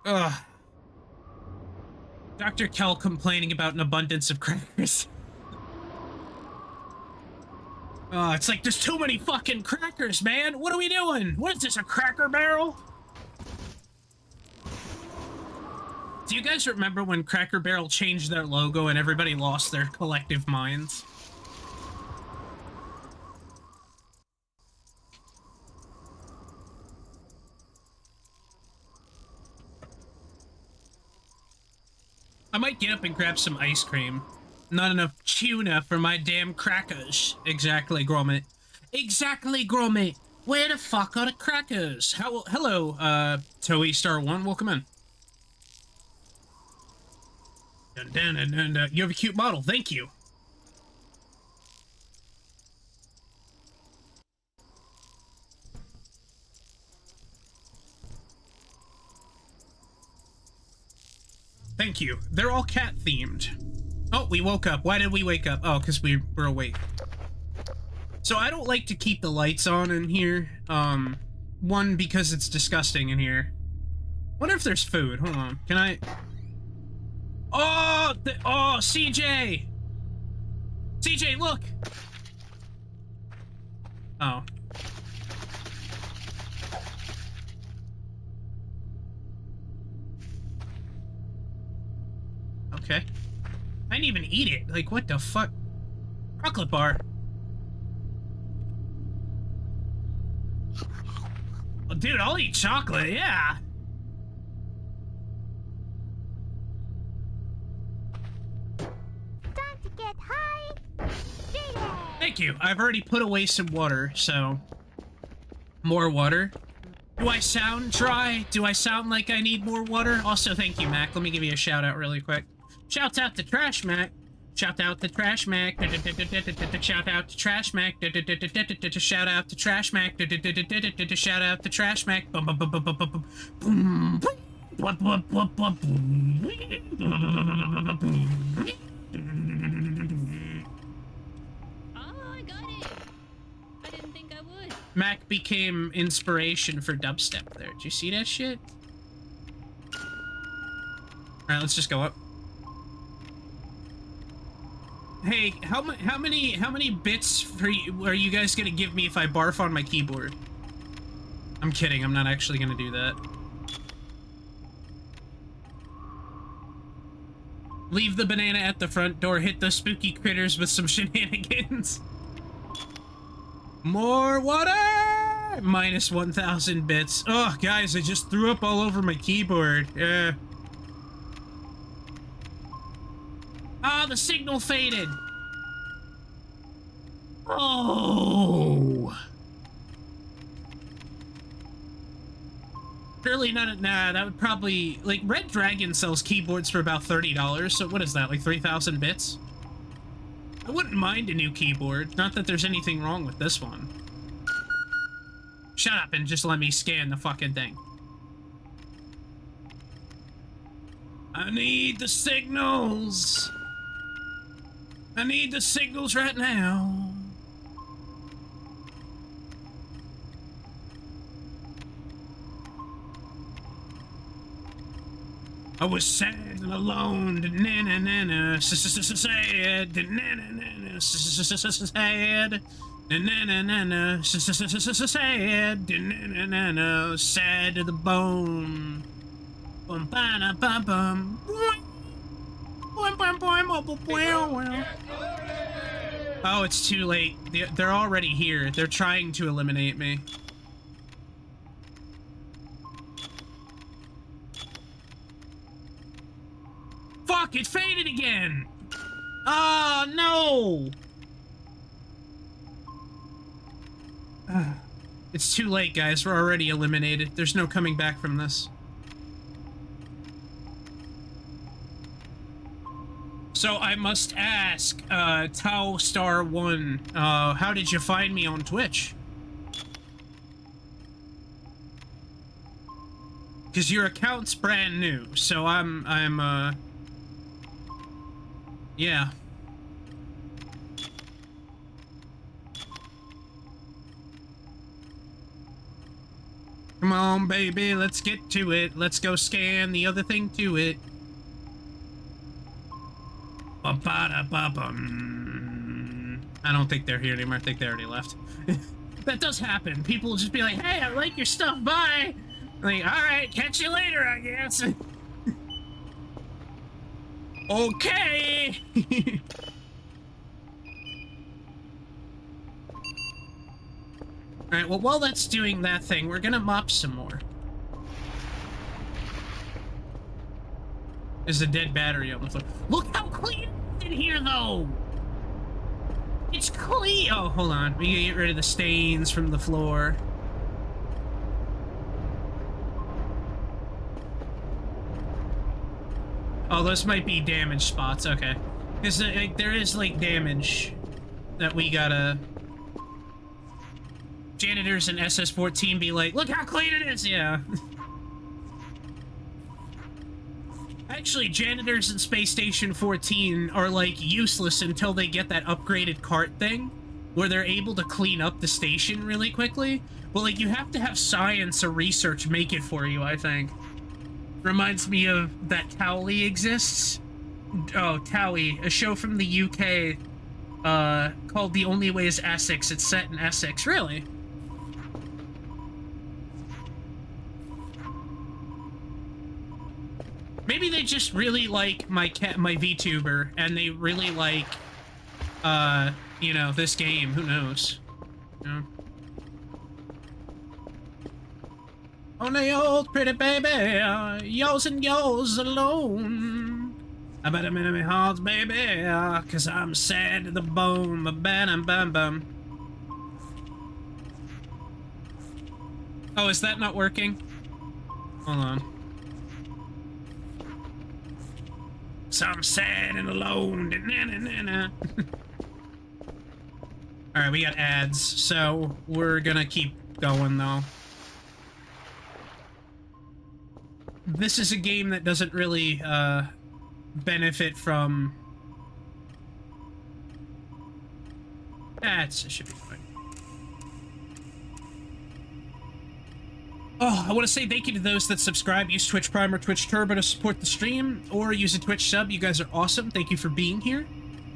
Ugh. Dr. Kell complaining about an abundance of crackers. It's like, there's too many fucking crackers, man! What are we doing? What is this, a Cracker Barrel? Do you guys remember when Cracker Barrel changed their logo and everybody lost their collective minds? I might get up and grab some ice cream. Not enough tuna for my damn crackers. Exactly, Gromit. Exactly, Gromit. Where the fuck are the crackers? Hello, Toei Star 1. Welcome in. Dun, dun, dun, dun, dun. You have a cute model. Thank you. Thank you. They're all cat-themed. Oh, we woke up. Why did we wake up? Oh, because we were awake. So I don't like to keep the lights on in here. One, because it's disgusting in here. Wonder if there's food. Hold on. Can I... Oh! Oh, CJ! CJ, look! Oh. Okay. I didn't even eat it. Like, what the fuck? Chocolate bar. Oh, dude, I'll eat chocolate, yeah. Time to get high. Thank you. I've already put away some water, so... More water. Do I sound dry? Do I sound like I need more water? Also, thank you, Mac. Let me give you a shout out really quick. Shout out to Trash Mac. Shout out to Trash Mac. Shout out to Trash Mac. Shout out to Trash Mac. Shout out to Trash Mac. I got it. I didn't think I would. Mac became inspiration for dubstep there. Did you see that shit? Alright, let's just go up. Hey, how many bits for you, are you guys gonna give me if I barf on my keyboard? I'm kidding, I'm not actually gonna do that. Leave the banana at the front door, hit the spooky critters with some shenanigans. More water! Minus 1,000 bits. Oh, guys, I just threw up all over my keyboard. Ah, the signal faded. Oh. Surely not. Nah, that would probably like Red Dragon sells keyboards for about $30. So what is that? Like 3,000 bits? I wouldn't mind a new keyboard. Not that there's anything wrong with this one. Shut up and just let me scan the fucking thing. I need the signals. I need the signals right now. I was sad and alone. Na-na-na-na. Sad. Na-na-na-na. Sad. Na-na-na-na. Sad. Na-na-na-na. Sad to the bone. Bum ba bum bum. Oh, it's too late. They're already here. They're trying to eliminate me. Fuck, it faded again! Oh, no! It's too late, guys. We're already eliminated. There's no coming back from this. So I must ask, Tau Star 1, how did you find me on Twitch? Because your account's brand new, so yeah. Come on, baby, let's get to it. Let's go scan the other thing to it. Ba-ba-da-ba-bum. I don't think they're here anymore. I think they already left. That does happen. People will just be like, hey, I like your stuff, bye! Like, alright, catch you later, I guess. Okay. Alright, well, while that's doing that thing, we're gonna mop some more. There's a dead battery on the floor. Look how clean it's in here, though! It's clean! Oh, hold on. We gotta get rid of the stains from the floor. Oh, those might be damage spots. Okay. Because like, there is, like, damage that we gotta... Janitors in SS-14 be like, look how clean it is! Yeah. Actually, janitors in Space Station 14 are, like, useless until they get that upgraded cart thing, where they're able to clean up the station really quickly. But, like, you have to have science or research make it for you, I think. Reminds me of that Towelie exists. Oh, Towie, a show from the UK, called The Only Way is Essex. It's set in Essex. Really? Maybe they just really like my VTuber, and they really like, you know, this game. Who knows? You know? Only old pretty baby, yours and yours alone. I bet I'm in my heart, baby, cause I'm sad to the bone. Bam, bam, bam. Oh, is that not working? Hold on. So I'm sad and alone. Na, na, na, na. Alright, we got ads, so we're gonna keep going, though. This is a game that doesn't really, benefit from... it should be fine. Oh, I want to say thank you to those that subscribe, use Twitch Prime or Twitch Turbo to support the stream, or use a Twitch sub. You guys are awesome. Thank you for being here.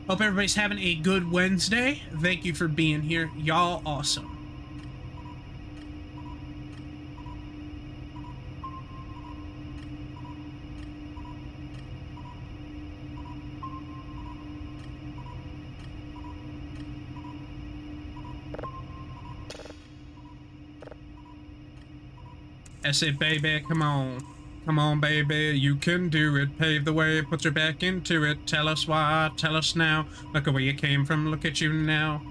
Hope everybody's having a good Wednesday. Thank you for being here. Y'all awesome. I say, baby, come on. Come on, baby, you can do it. Pave the way, put your back into it. Tell us why, tell us now. Look at where you came from, look at you now.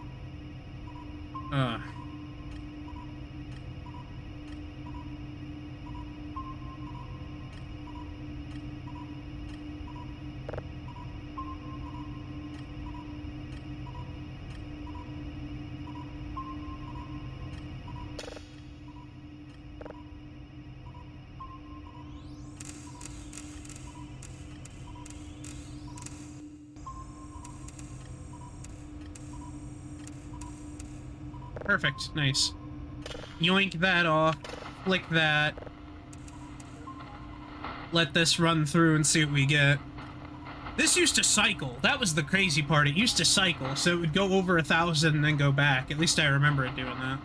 Perfect, nice. Yoink that off, flick that. Let this run through and see what we get. This used to cycle. That was the crazy part. It used to cycle, so it would go over 1,000 and then go back. At least I remember it doing that.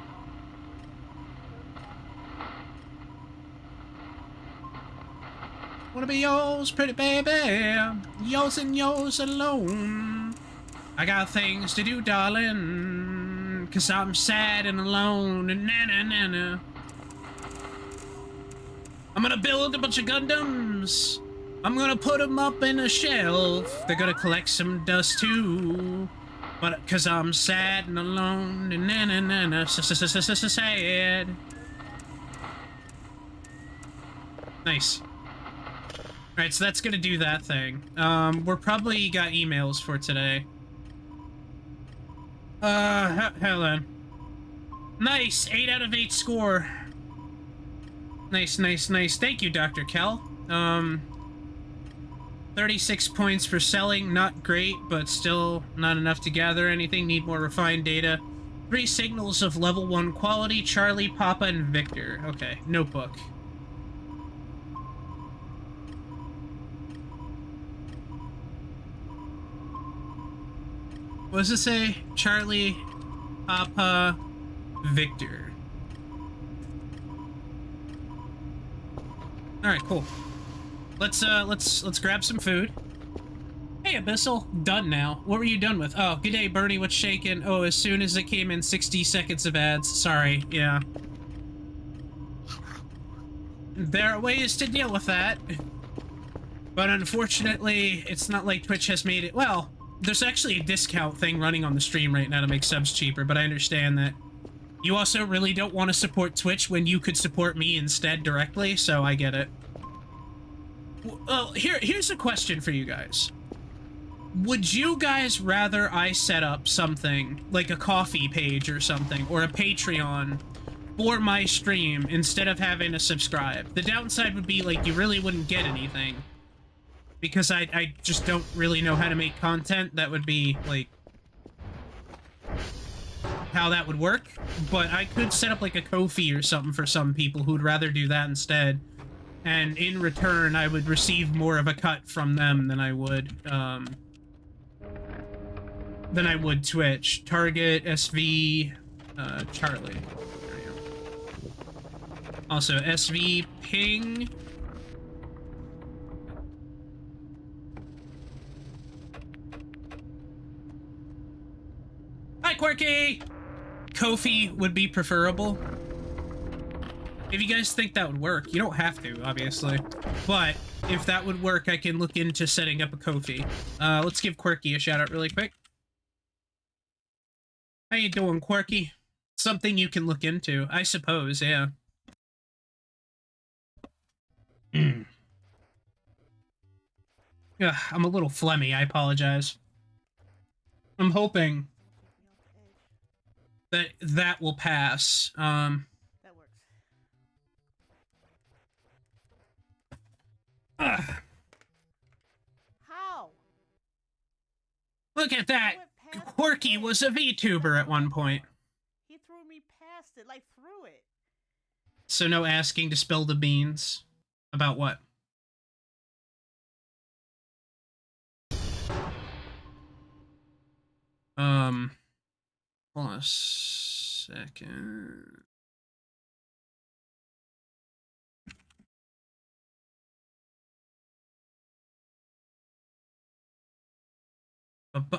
Wanna be yours, pretty baby. Yours and yours alone. I got things to do, darling. 'Cause I'm sad and alone and na-na-na-na. I'm gonna build a bunch of Gundams. I'm gonna put them up in a shelf. They're gonna collect some dust too. But 'cause I'm sad and alone and na-na-na-na. Sad. Nice. Alright, so that's gonna do that thing. We're probably got emails for today. Hold on. Nice! 8 out of 8 score. Nice, nice, nice. Thank you, Dr. Kell. 36 points for selling. Not great, but still not enough to gather anything. Need more refined data. 3 signals of level 1 quality. Charlie, Papa, and Victor. Okay, notebook. What does it say? Charlie, Papa, Victor. All right, cool. Let's grab some food. Hey, Abyssal. Done now. What were you done with? Oh, good day, Bernie. What's shaking? Oh, as soon as it came in, 60 seconds of ads. Sorry. Yeah. There are ways to deal with that. But unfortunately, it's not like Twitch has made it... Well, there's actually a discount thing running on the stream right now to make subs cheaper, but I understand that you also really don't want to support Twitch when you could support me instead directly, so I get it. Well, here's a question for you guys. Would you guys rather I set up something, like a coffee page or something, or a Patreon for my stream instead of having to subscribe? The downside would be, like, you really wouldn't get anything. Because I just don't really know how to make content that would be, like, how that would work. But I could set up, like, a Ko-fi or something for some people who'd rather do that instead. And in return, I would receive more of a cut from them than I would Twitch. Target, SV, Charlie. There we go. Also, SV, ping... Hi, Quirky! Ko-fi would be preferable. If you guys think that would work, you don't have to, obviously. But if that would work, I can look into setting up a Ko-fi. Let's give Quirky a shout-out really quick. How you doing, Quirky? Something you can look into, I suppose, yeah. Ugh, I'm a little phlegmy, I apologize. I'm hoping that will pass. That works. How? Look at that! Quirky was a VTuber at one point. He threw me past it, like threw it. So no asking to spill the beans. About what? Hold on a second.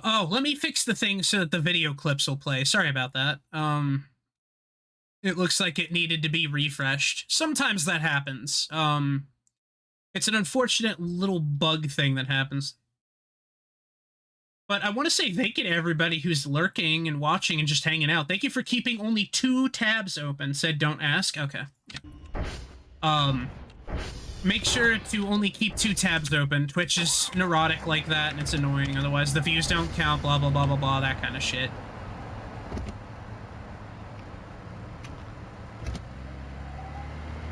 Oh, let me fix the thing so that the video clips will play. Sorry about that. It looks like it needed to be refreshed. Sometimes that happens. It's an unfortunate little bug thing that happens. But I want to say thank you to everybody who's lurking and watching and just hanging out. Thank you for keeping only 2 tabs open. Said don't ask. Okay. Make sure to only keep 2 tabs open. Twitch is neurotic like that, and it's annoying. Otherwise, the views don't count, blah, blah, blah, blah, blah, that kind of shit.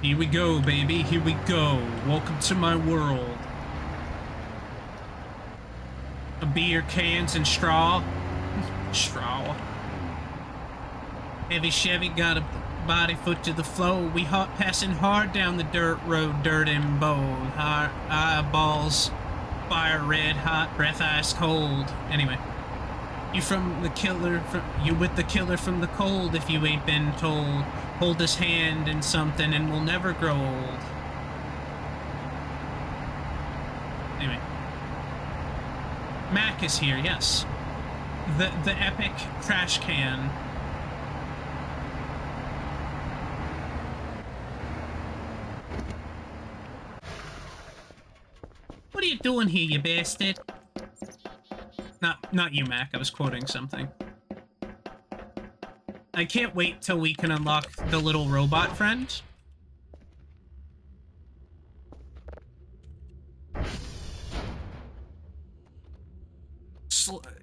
Here we go, baby. Here we go. Welcome to my world. A beer, cans, and straw. Straw. Heavy Chevy got a body foot to the floor. We hot passing hard down the dirt road, dirt and bold. Eyeballs, fire red hot, breath ice cold. Anyway, you from the killer, you with the killer from the cold. If you ain't been told, hold his hand in something and we'll never grow old. Anyway. Mac is here, yes. The epic trash can. What are you doing here, you bastard? Not you, Mac. I was quoting something. I can't wait till we can unlock the little robot friend.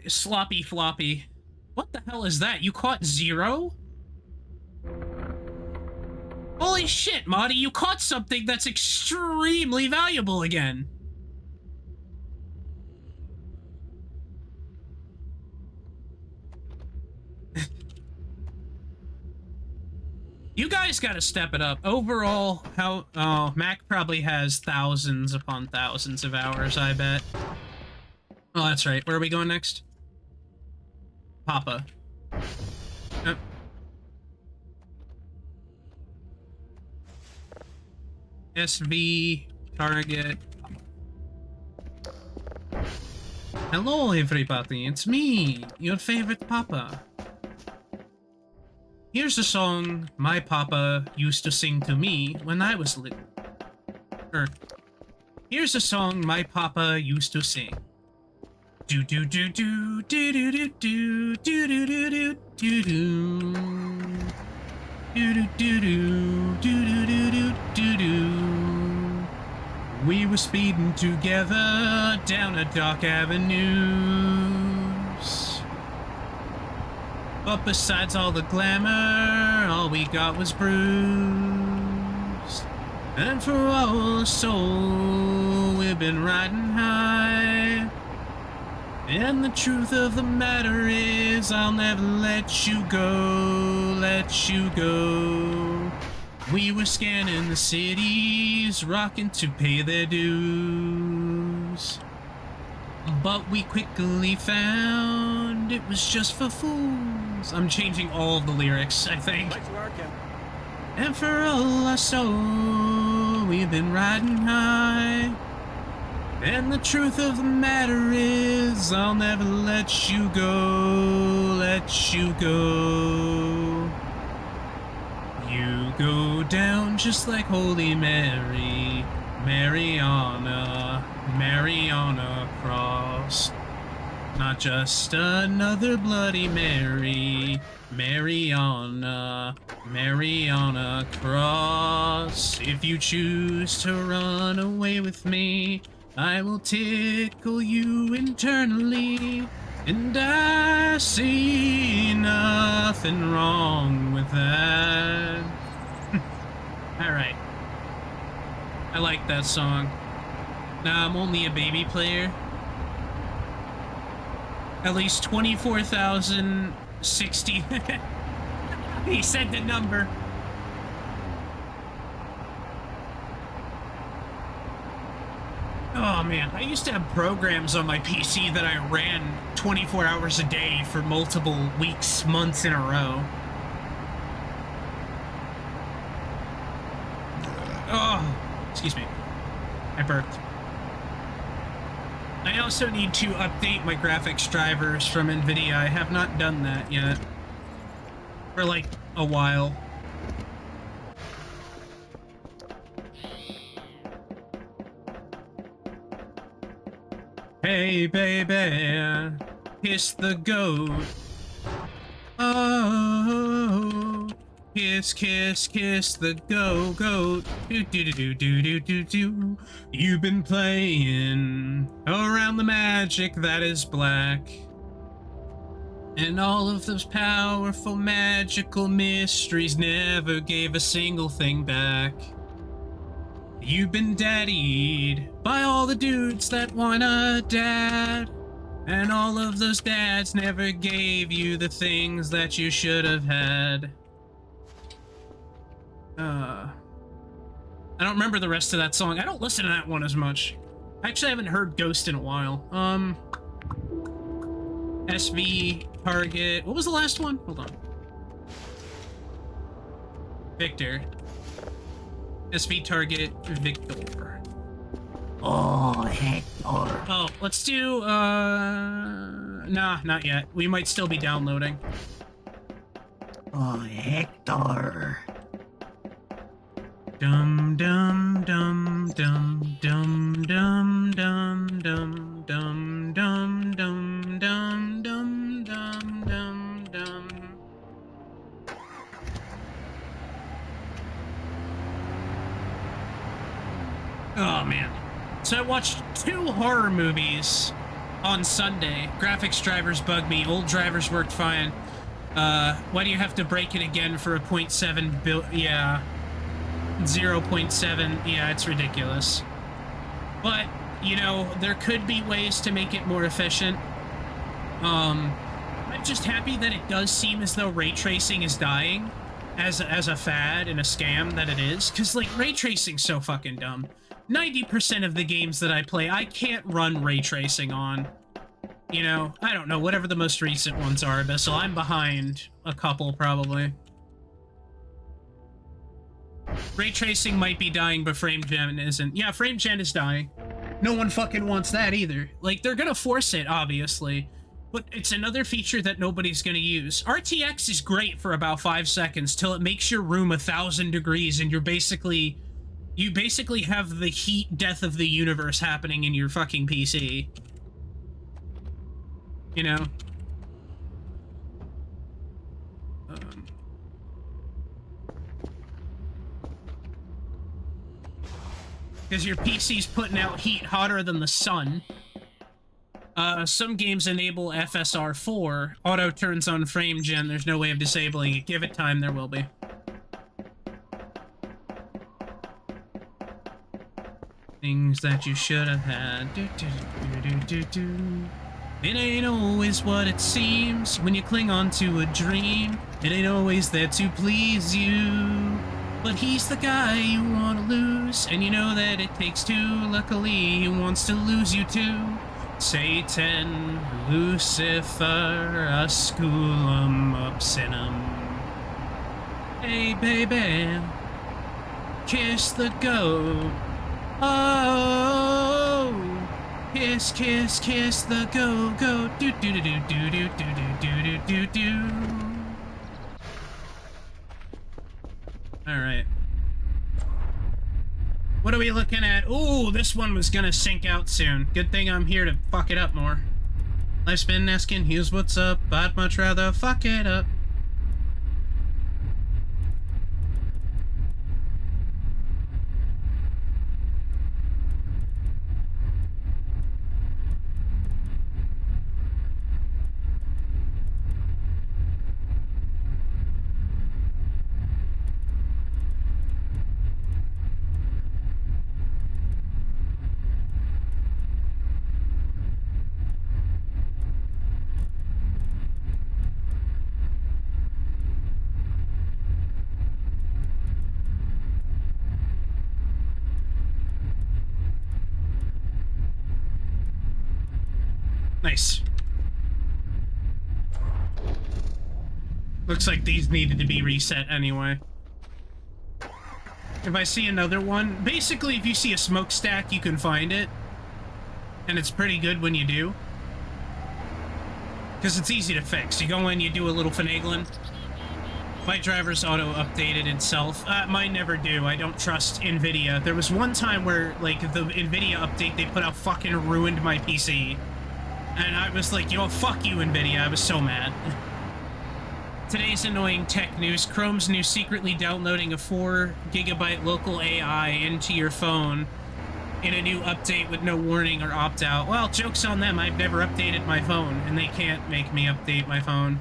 Sloppy floppy. What the hell is that? You caught 0? Holy shit, Marty, you caught something that's extremely valuable again. You guys gotta step it up. Overall, oh, Mac probably has thousands upon thousands of hours, I bet. Oh, that's right. Where are we going next? Papa. SV, target. Hello, everybody. It's me, your favorite papa. Here's a song my papa used to sing to me when I was little. Here's a song my papa used to sing. Do do do do do do do do do do do do do do do do do do do do. We were speeding together down a dark avenues. But besides all the glamour, all we got was bruised. And for all the soul, we've been riding high. And the truth of the matter is, I'll never let you go, let you go. We were scanning the cities, rocking to pay their dues. But we quickly found it was just for fools. I'm changing all of the lyrics, I think. And for all our soul, we've been riding high. And the truth of the matter is, I'll never let you go, let you go. You go down just like Holy Mary, Mary on a cross. Not just another Bloody Mary, Mary on a cross. If you choose to run away with me, I will tickle you internally, and I see nothing wrong with that. Alright. I like that song. Nah, I'm only a baby player. At least 24,060. He said the number. Oh man, I used to have programs on my PC that I ran 24 hours a day for multiple weeks, months in a row. Oh, excuse me. I burped. I also need to update my graphics drivers from NVIDIA. I have not done that yet. For like a while. Hey baby, kiss the goat. Oh, kiss, kiss, kiss the goat. Do do do do do do do. You've been playing around the magic that is black, and all of those powerful magical mysteries never gave a single thing back. You've been daddied by all the dudes that want a dad, and all of those dads never gave you the things that you should have had. I don't remember the rest of that song. I don't listen to that one as much. Actually, I haven't heard Ghost in a while. SV, Target. What was the last one? Hold on. Victor. SV, Target, Victor. Oh, Hector. Oh, let's do, nah, not yet. We might still be downloading. Oh, Hector. Dum dum dum dum dum dum dum dum dum dum dum dum dum dum dum dum. Oh man. So I watched 2 horror movies on Sunday. Graphics drivers bug me. Old drivers worked fine. Why do you have to break it again for a 0.7 bill? Yeah. 0.7. Yeah, it's ridiculous. But, you know, there could be ways to make it more efficient. I'm just happy that it does seem as though ray tracing is dying as a fad and a scam that it is. Because, like, ray tracing's so fucking dumb. 90% of the games that I play, I can't run ray tracing on. You know, I don't know, whatever the most recent ones are, Abyssal. I'm behind a couple, probably. Ray tracing might be dying, but frame gen isn't. Yeah, frame gen is dying. No one fucking wants that either. Like, they're gonna force it, obviously, but it's another feature that nobody's gonna use. RTX is great for about 5 seconds till it makes your room 1,000 degrees and you basically have the heat death of the universe happening in your fucking PC. You know? Because your PC's putting out heat hotter than the sun. Some games enable FSR 4. Auto turns on frame gen. There's no way of disabling it. Give it time, there will be. Things that you should have had. It ain't always what it seems when you cling on to a dream. It ain't always there to please you. But he's the guy you want to lose, and you know that it takes two. Luckily, he wants to lose you too. Satan, Lucifer, Asculum, Obscenum. Hey, baby, kiss the goat. Oh, kiss, kiss, kiss the goat. Do do do do do do do do do do. Alright. What are we looking at? Ooh, this one was gonna sink out soon. Good thing I'm here to fuck it up more. Life's been asking, here's what's up. I'd much rather fuck it up. Nice. Looks like these needed to be reset anyway. If I see another one, basically if you see a smokestack, you can find it. And it's pretty good when you do. Because it's easy to fix. You go in, you do a little finagling. My driver's auto-updated itself. Mine never do. I don't trust NVIDIA. There was one time where, like, the NVIDIA update they put out fucking ruined my PC. And I was like, yo, fuck you, NVIDIA. I was so mad. Today's annoying tech news. Chrome's new secretly downloading a 4 GB local AI into your phone in a new update with no warning or opt-out. Well, joke's on them. I've never updated my phone, and they can't make me update my phone.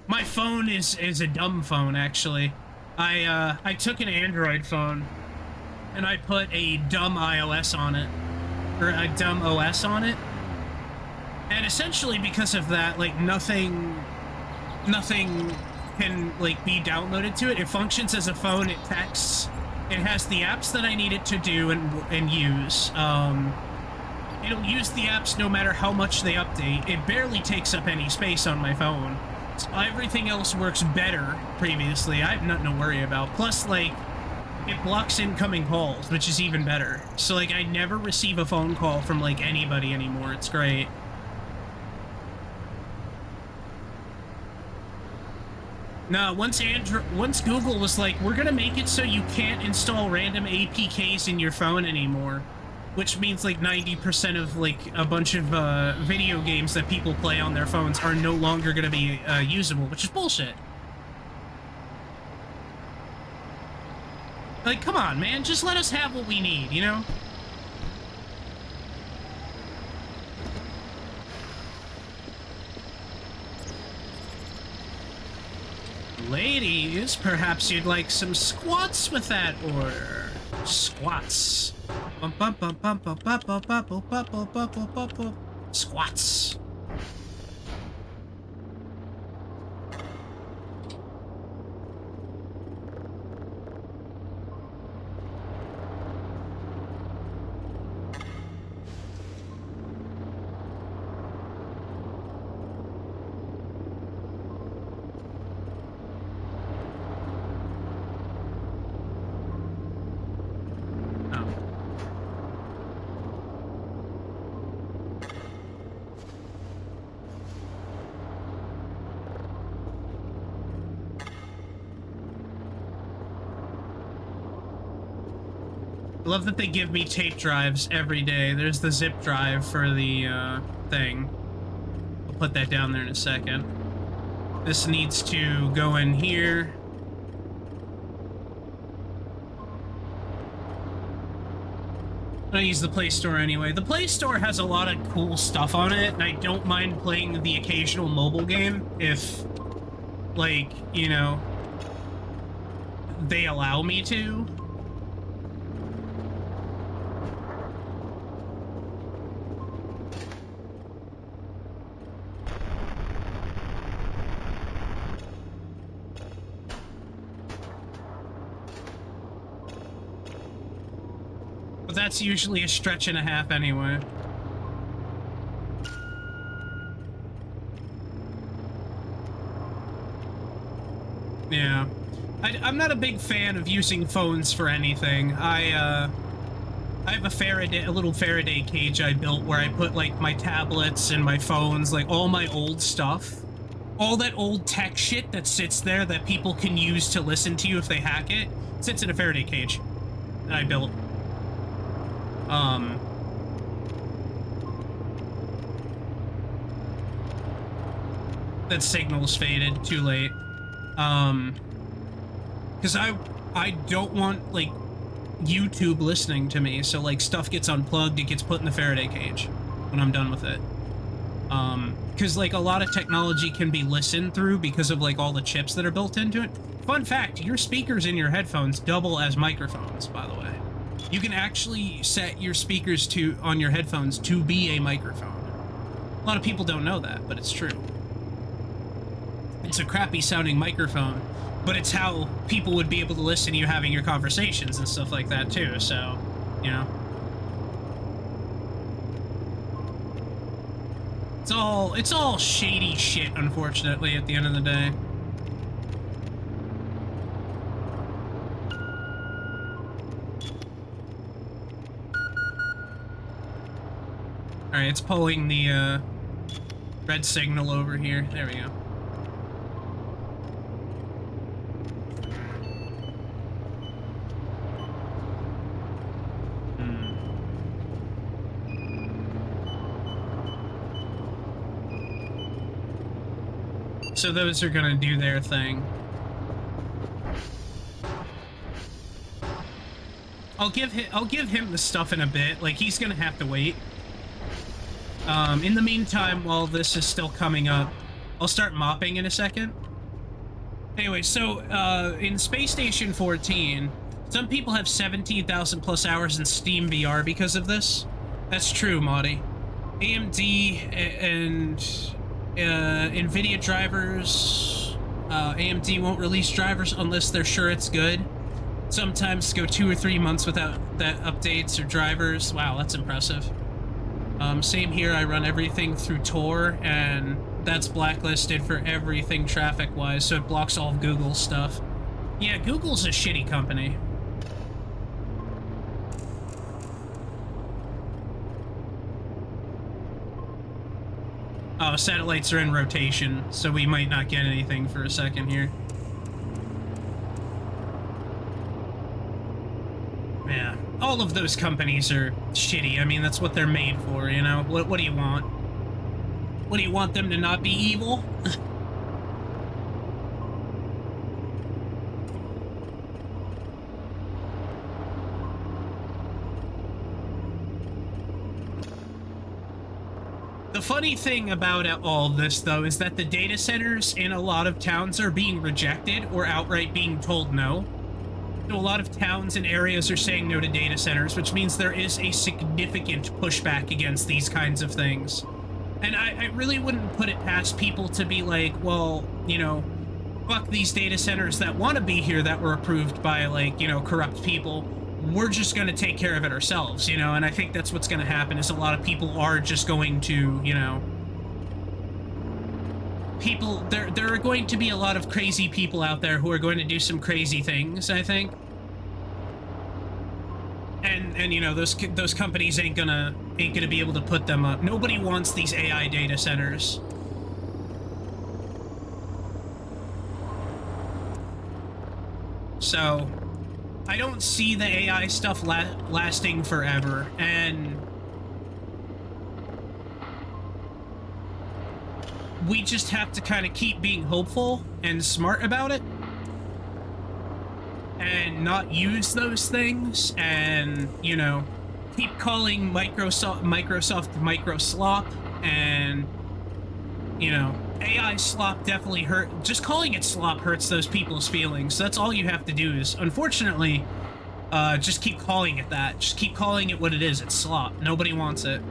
My phone is a dumb phone, actually. I took an Android phone, and I put a dumb iOS on it. Or a dumb OS on it. And essentially because of that, like, nothing can, like, be downloaded to it. It functions as a phone, it texts, it has the apps that I need it to do and use. It'll use the apps no matter how much they update. It barely takes up any space on my phone. So everything else works better previously. I have nothing to worry about. Plus, like, it blocks incoming calls, which is even better. So, like, I never receive a phone call from, like, anybody anymore. It's great. No, once Google was like, we're gonna make it so you can't install random APKs in your phone anymore. Which means, like, 90% of, like, a bunch of, video games that people play on their phones are no longer gonna be, usable, which is bullshit. Like, come on, man. Just let us have what we need, you know? Ladies, perhaps you'd like some squats with that order. Squats. Squats. I love that they give me tape drives every day. There's the zip drive for the thing. I'll put that down there in a second. This needs to go in here. I'm gonna use the Play Store anyway. The Play Store has a lot of cool stuff on it, and I don't mind playing the occasional mobile game if, like, you know, they allow me to. But that's usually a stretch and a half anyway. Yeah. I'm not a big fan of using phones for anything. I have a little Faraday cage I built where I put, like, my tablets and my phones, like, all my old stuff. All that old tech shit that sits there that people can use to listen to you if they hack it, sits in a Faraday cage that I built. That signal's faded. Too late. Because I don't want, like, YouTube listening to me, so, like, stuff gets unplugged, it gets put in the Faraday cage when I'm done with it. Because, like, a lot of technology can be listened through because of, like, all the chips that are built into it. Fun fact, your speakers in your headphones double as microphones, by the way. You can actually set your speakers on your headphones to be a microphone. A lot of people don't know that, but it's true. It's a crappy sounding microphone, but it's how people would be able to listen to you having your conversations and stuff like that too, so, you know. It's all shady shit, unfortunately, at the end of the day. Alright, it's pulling the, red signal over here. There we go. So those are gonna do their thing. I'll give him the stuff in a bit. Like, he's gonna have to wait. In the meantime, while this is still coming up, I'll start mopping in a second. Anyway, so, in Space Station 14, some people have 17,000 plus hours in Steam VR because of this. That's true, Maudie. AMD and NVIDIA drivers, AMD won't release drivers unless they're sure it's good. Sometimes go 2 or 3 months without that updates or drivers. Wow, that's impressive. Same here, I run everything through Tor, and that's blacklisted for everything traffic-wise, so it blocks all of Google's stuff. Yeah, Google's a shitty company. Oh, satellites are in rotation, so we might not get anything for a second here. Yeah, all of those companies are shitty. I mean, that's what they're made for, you know? What do you want? What do you want them to not be evil? The funny thing about all this, though, is that the data centers in a lot of towns are being rejected or outright being told no. So a lot of towns and areas are saying no to data centers, which means there is a significant pushback against these kinds of things. And I really wouldn't put it past people to be like, well, you know, fuck these data centers that want to be here that were approved by, like, you know, corrupt people. We're just going to take care of it ourselves, you know, and I think that's what's going to happen is a lot of people are just going to, you know, there are going to be a lot of crazy people out there who are going to do some crazy things, I think. And you know, those companies ain't gonna be able to put them up. Nobody wants these AI data centers. So, I don't see the AI stuff lasting forever, and we just have to kind of keep being hopeful and smart about it and not use those things, and, you know, keep calling Microsoft microslop, and, you know, AI slop definitely just calling it slop hurts those people's feelings. That's all you have to do is, unfortunately, just keep calling it that. Just keep calling it what it is. It's slop. Nobody wants it.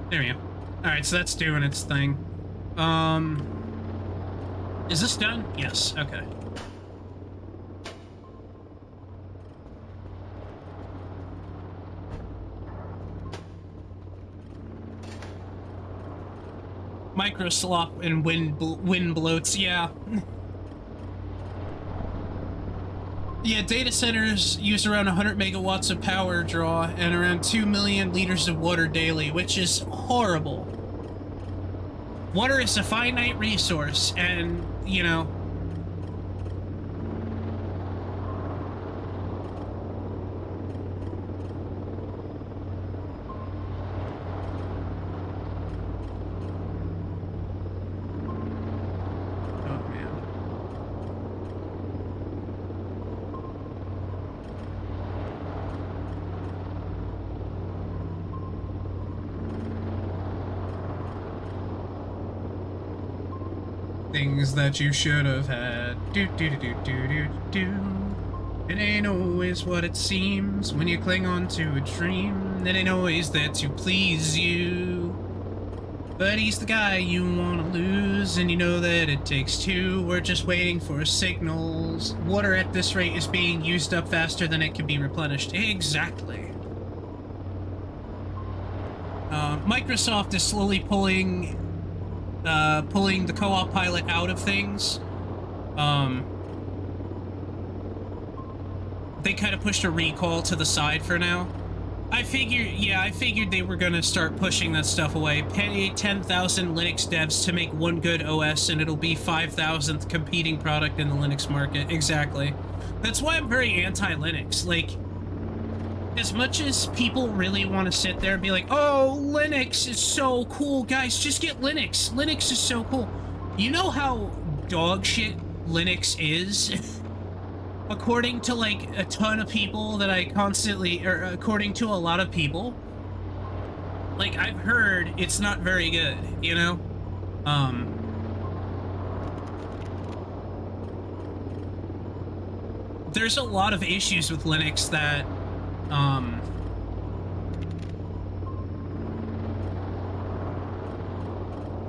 There we go. Alright, so that's doing its thing. Is this done? Yes, okay. Microslop and wind bloats, yeah. Yeah, data centers use around 100 megawatts of power draw and around 2 million liters of water daily, which is horrible. Water is a finite resource, and, you know... Oh, man. Things that you should have had. Do do do do do do do. It ain't always what it seems when you cling on to a dream. It ain't always there to please you. But he's the guy you want to lose, and you know that it takes two. We're just waiting for signals. Water at this rate is being used up faster than it can be replenished. Exactly. Microsoft is slowly pulling the co-op pilot out of things. They kind of pushed a recall to the side for now. I figured they were gonna start pushing that stuff away. Pay 10,000 Linux devs to make one good OS, and it'll be 5,000th competing product in the Linux market. Exactly. That's why I'm very anti-Linux. Like, as much as people really want to sit there and be like, oh, Linux is so cool, guys, just get Linux. Linux is so cool. You know how dog shit Linux is? According to, like, a ton of people that I constantly, or according to a lot of people, like, I've heard it's not very good, you know? There's a lot of issues with Linux that,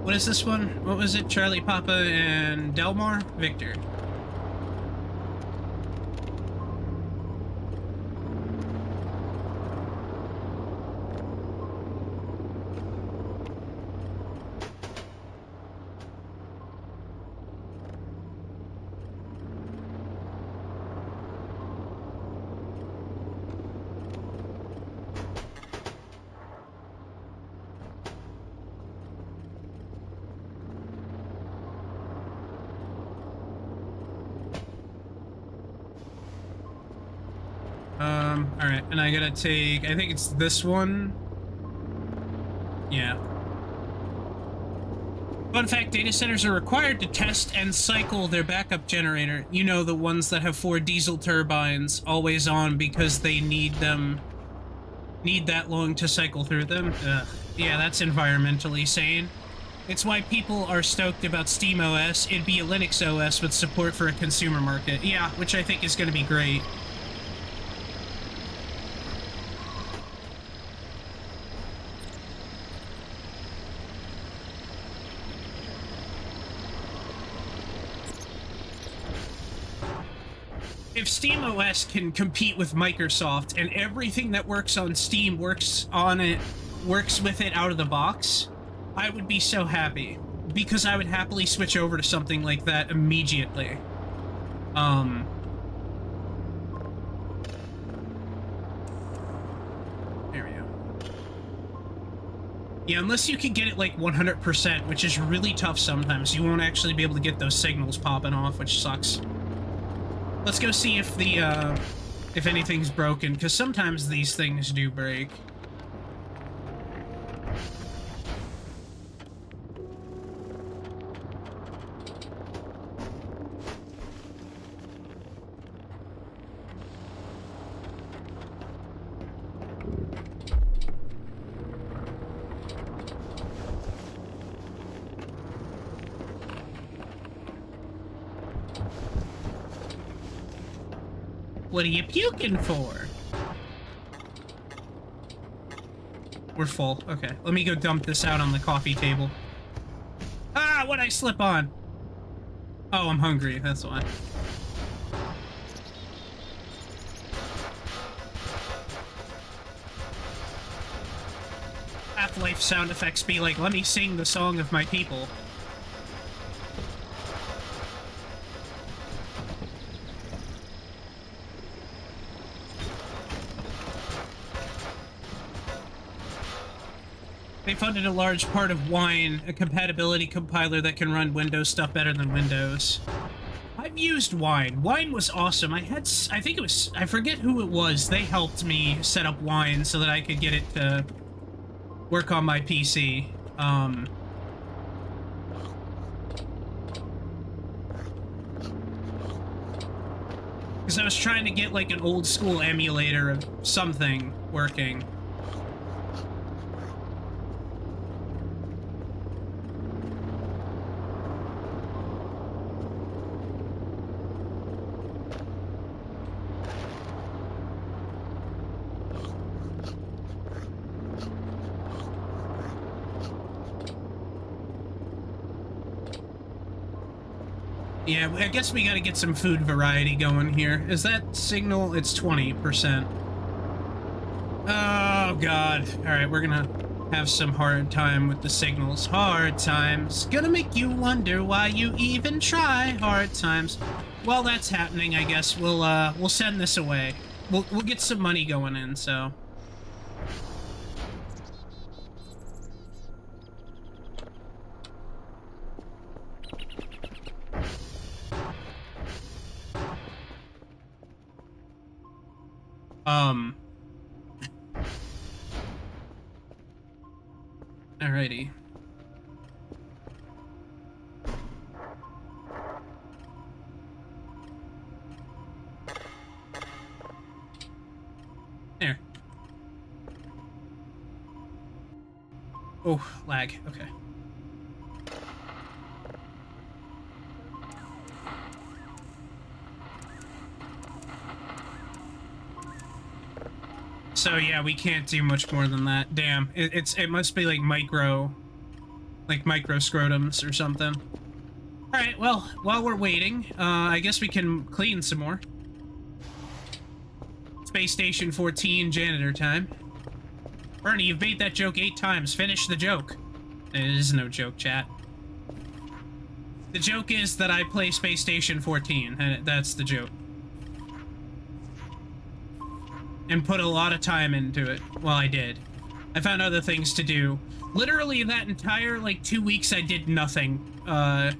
what is this one? What was it? Charlie, Papa, and Delmar? Victor. Alright, and I gotta take, I think it's this one. Yeah. Fun fact, data centers are required to test and cycle their backup generator. You know, the ones that have 4 diesel turbines always on because they need that long to cycle through them. Ugh. Yeah, that's environmentally sane. It's why people are stoked about SteamOS. It'd be a Linux OS with support for a consumer market. Yeah, which I think is gonna be great. If SteamOS can compete with Microsoft and everything that works on Steam works with it out of the box, I would be so happy, because I would happily switch over to something like that immediately. Um, there we go. Yeah, unless you can get it like 100%, which is really tough sometimes, you won't actually be able to get those signals popping off, which sucks. Let's go see if the, if anything's broken, because sometimes these things do break. What are you puking for? We're full. Okay, let me go dump this out on the coffee table. Ah, what'd I slip on? Oh, I'm hungry, that's why. Half-Life sound effects be like, let me sing the song of my people. They funded a large part of Wine, a compatibility compiler that can run Windows stuff better than Windows. I've used Wine. Wine was awesome. I think it was, I forget who it was. They helped me set up Wine so that I could get it to work on my PC. Because I was trying to get like an old school emulator of something working. Yeah, I guess we gotta get some food variety going here. Is that signal? It's 20%. Oh, God. Alright, we're gonna have some hard time with the signals. Hard times. Gonna make you wonder why you even try. Hard times. While that's happening, I guess we'll send this away. We'll get some money going in, so... Alrighty. There. Oh, lag. Okay. So yeah, we can't do much more than that. Damn, it must be like micro scrotums or something. All right, well, while we're waiting, I guess we can clean some more. Space Station 14 janitor time. Bernie, you've made that joke 8 times. Finish the joke. It is no joke, chat. The joke is that I play Space Station 14, and that's the joke. And put a lot of time into it. Well, I did. I found other things to do. Literally that entire, like, 2 weeks I did nothing. I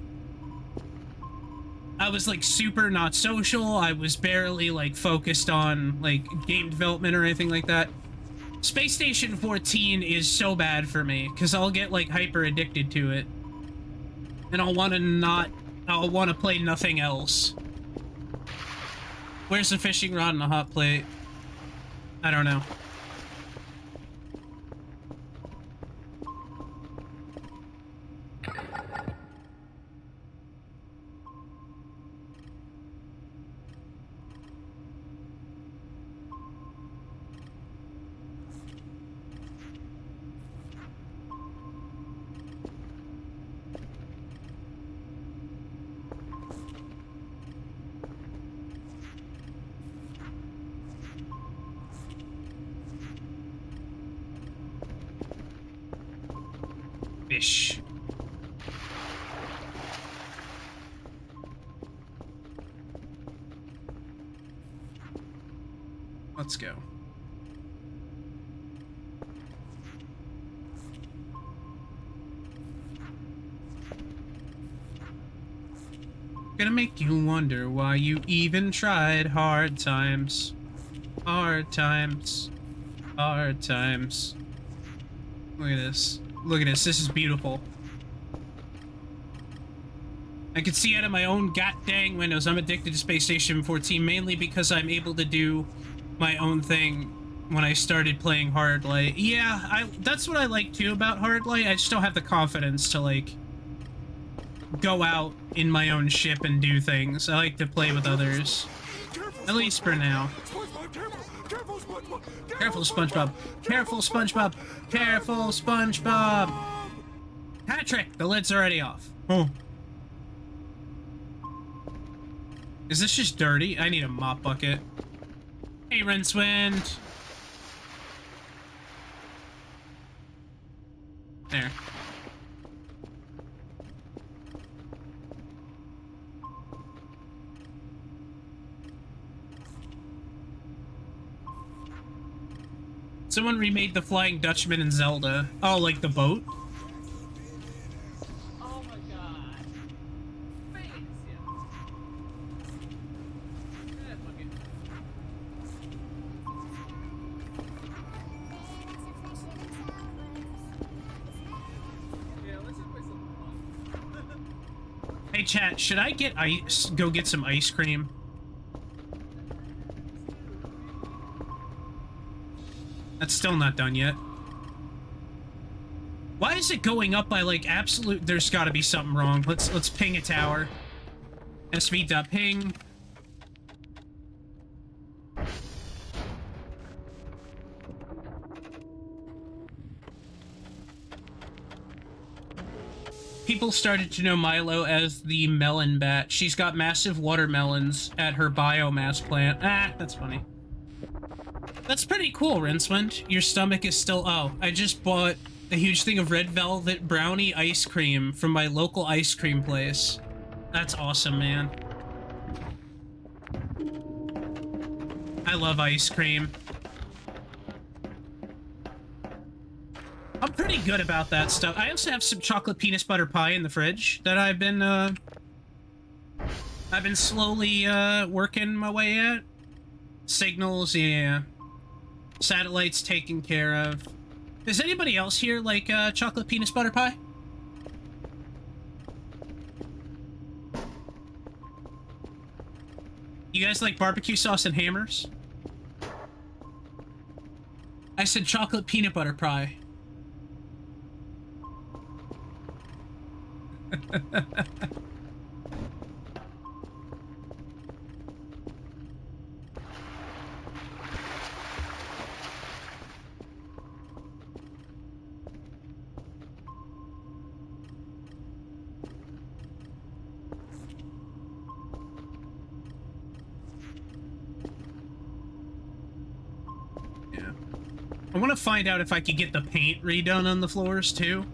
was, like, super not social. I was barely, like, focused on, like, game development or anything like that. Space Station 14 is so bad for me, because I'll get, like, hyper addicted to it. And I'll want to play nothing else. Where's the fishing rod and the hot plate? I don't know. Fish. Let's go. Gonna make you wonder why you even tried. Hard times. Hard times. Hard times. Look at this. Look at this. This is beautiful. I can see out of my own god-dang windows. I'm addicted to Space Station 14 mainly because I'm able to do my own thing when I started playing Hard Light. Yeah, that's what I like too about Hard Light. I just don't have the confidence to, like, go out in my own ship and do things. I like to play with others. At least for now. Careful, SpongeBob. Careful, SpongeBob. Careful, SpongeBob. Patrick, the lid's already off. Oh. Is this just dirty? I need a mop bucket. Hey, Rincewind. There. Someone remade the Flying Dutchman in Zelda. Oh, like the boat? Oh my god. Thanks, yeah. Fuck it. Yeah, let's just play something fun. Hey, chat, should I get ice? Go get some ice cream? That's still not done yet. Why is it going up by, like, absolute... There's gotta be something wrong. Let's ping a tower. SV.ping. People started to know Milo as the melon bat. She's got massive watermelons at her biomass plant. Ah, that's funny. That's pretty cool, Rincewind. Your stomach is still... Oh, I just bought a huge thing of red velvet brownie ice cream from my local ice cream place. That's awesome, man. I love ice cream. I'm pretty good about that stuff. I also have some chocolate peanut butter pie in the fridge that I've been slowly working my way at. Signals, yeah. Satellites taken care of. Does anybody else here like chocolate peanut butter pie? You guys like barbecue sauce and hammers? I said chocolate peanut butter pie. I want to find out if I could get the paint redone on the floors, too.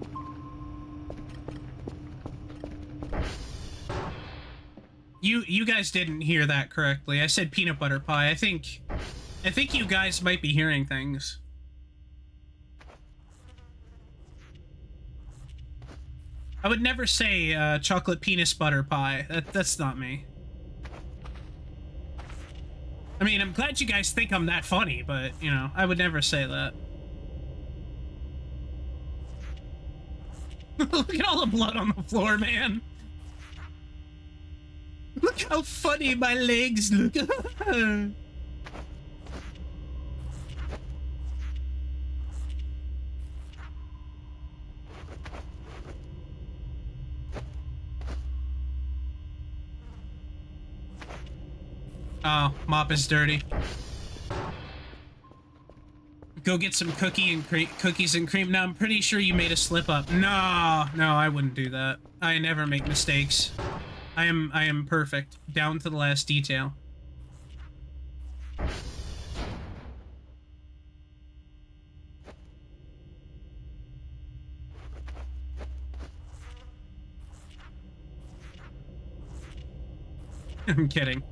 You guys didn't hear that correctly. I said peanut butter pie. I think you guys might be hearing things. I would never say chocolate peanut butter pie. That's not me. I mean, I'm glad you guys think I'm that funny, but, you know, I would never say that. Look at all the blood on the floor, man. Look how funny my legs look. Oh, mop is dirty. Go get some cookies and cream. Now, I'm pretty sure you made a slip up. No, I wouldn't do that. I never make mistakes. I am perfect, down to the last detail. I'm kidding.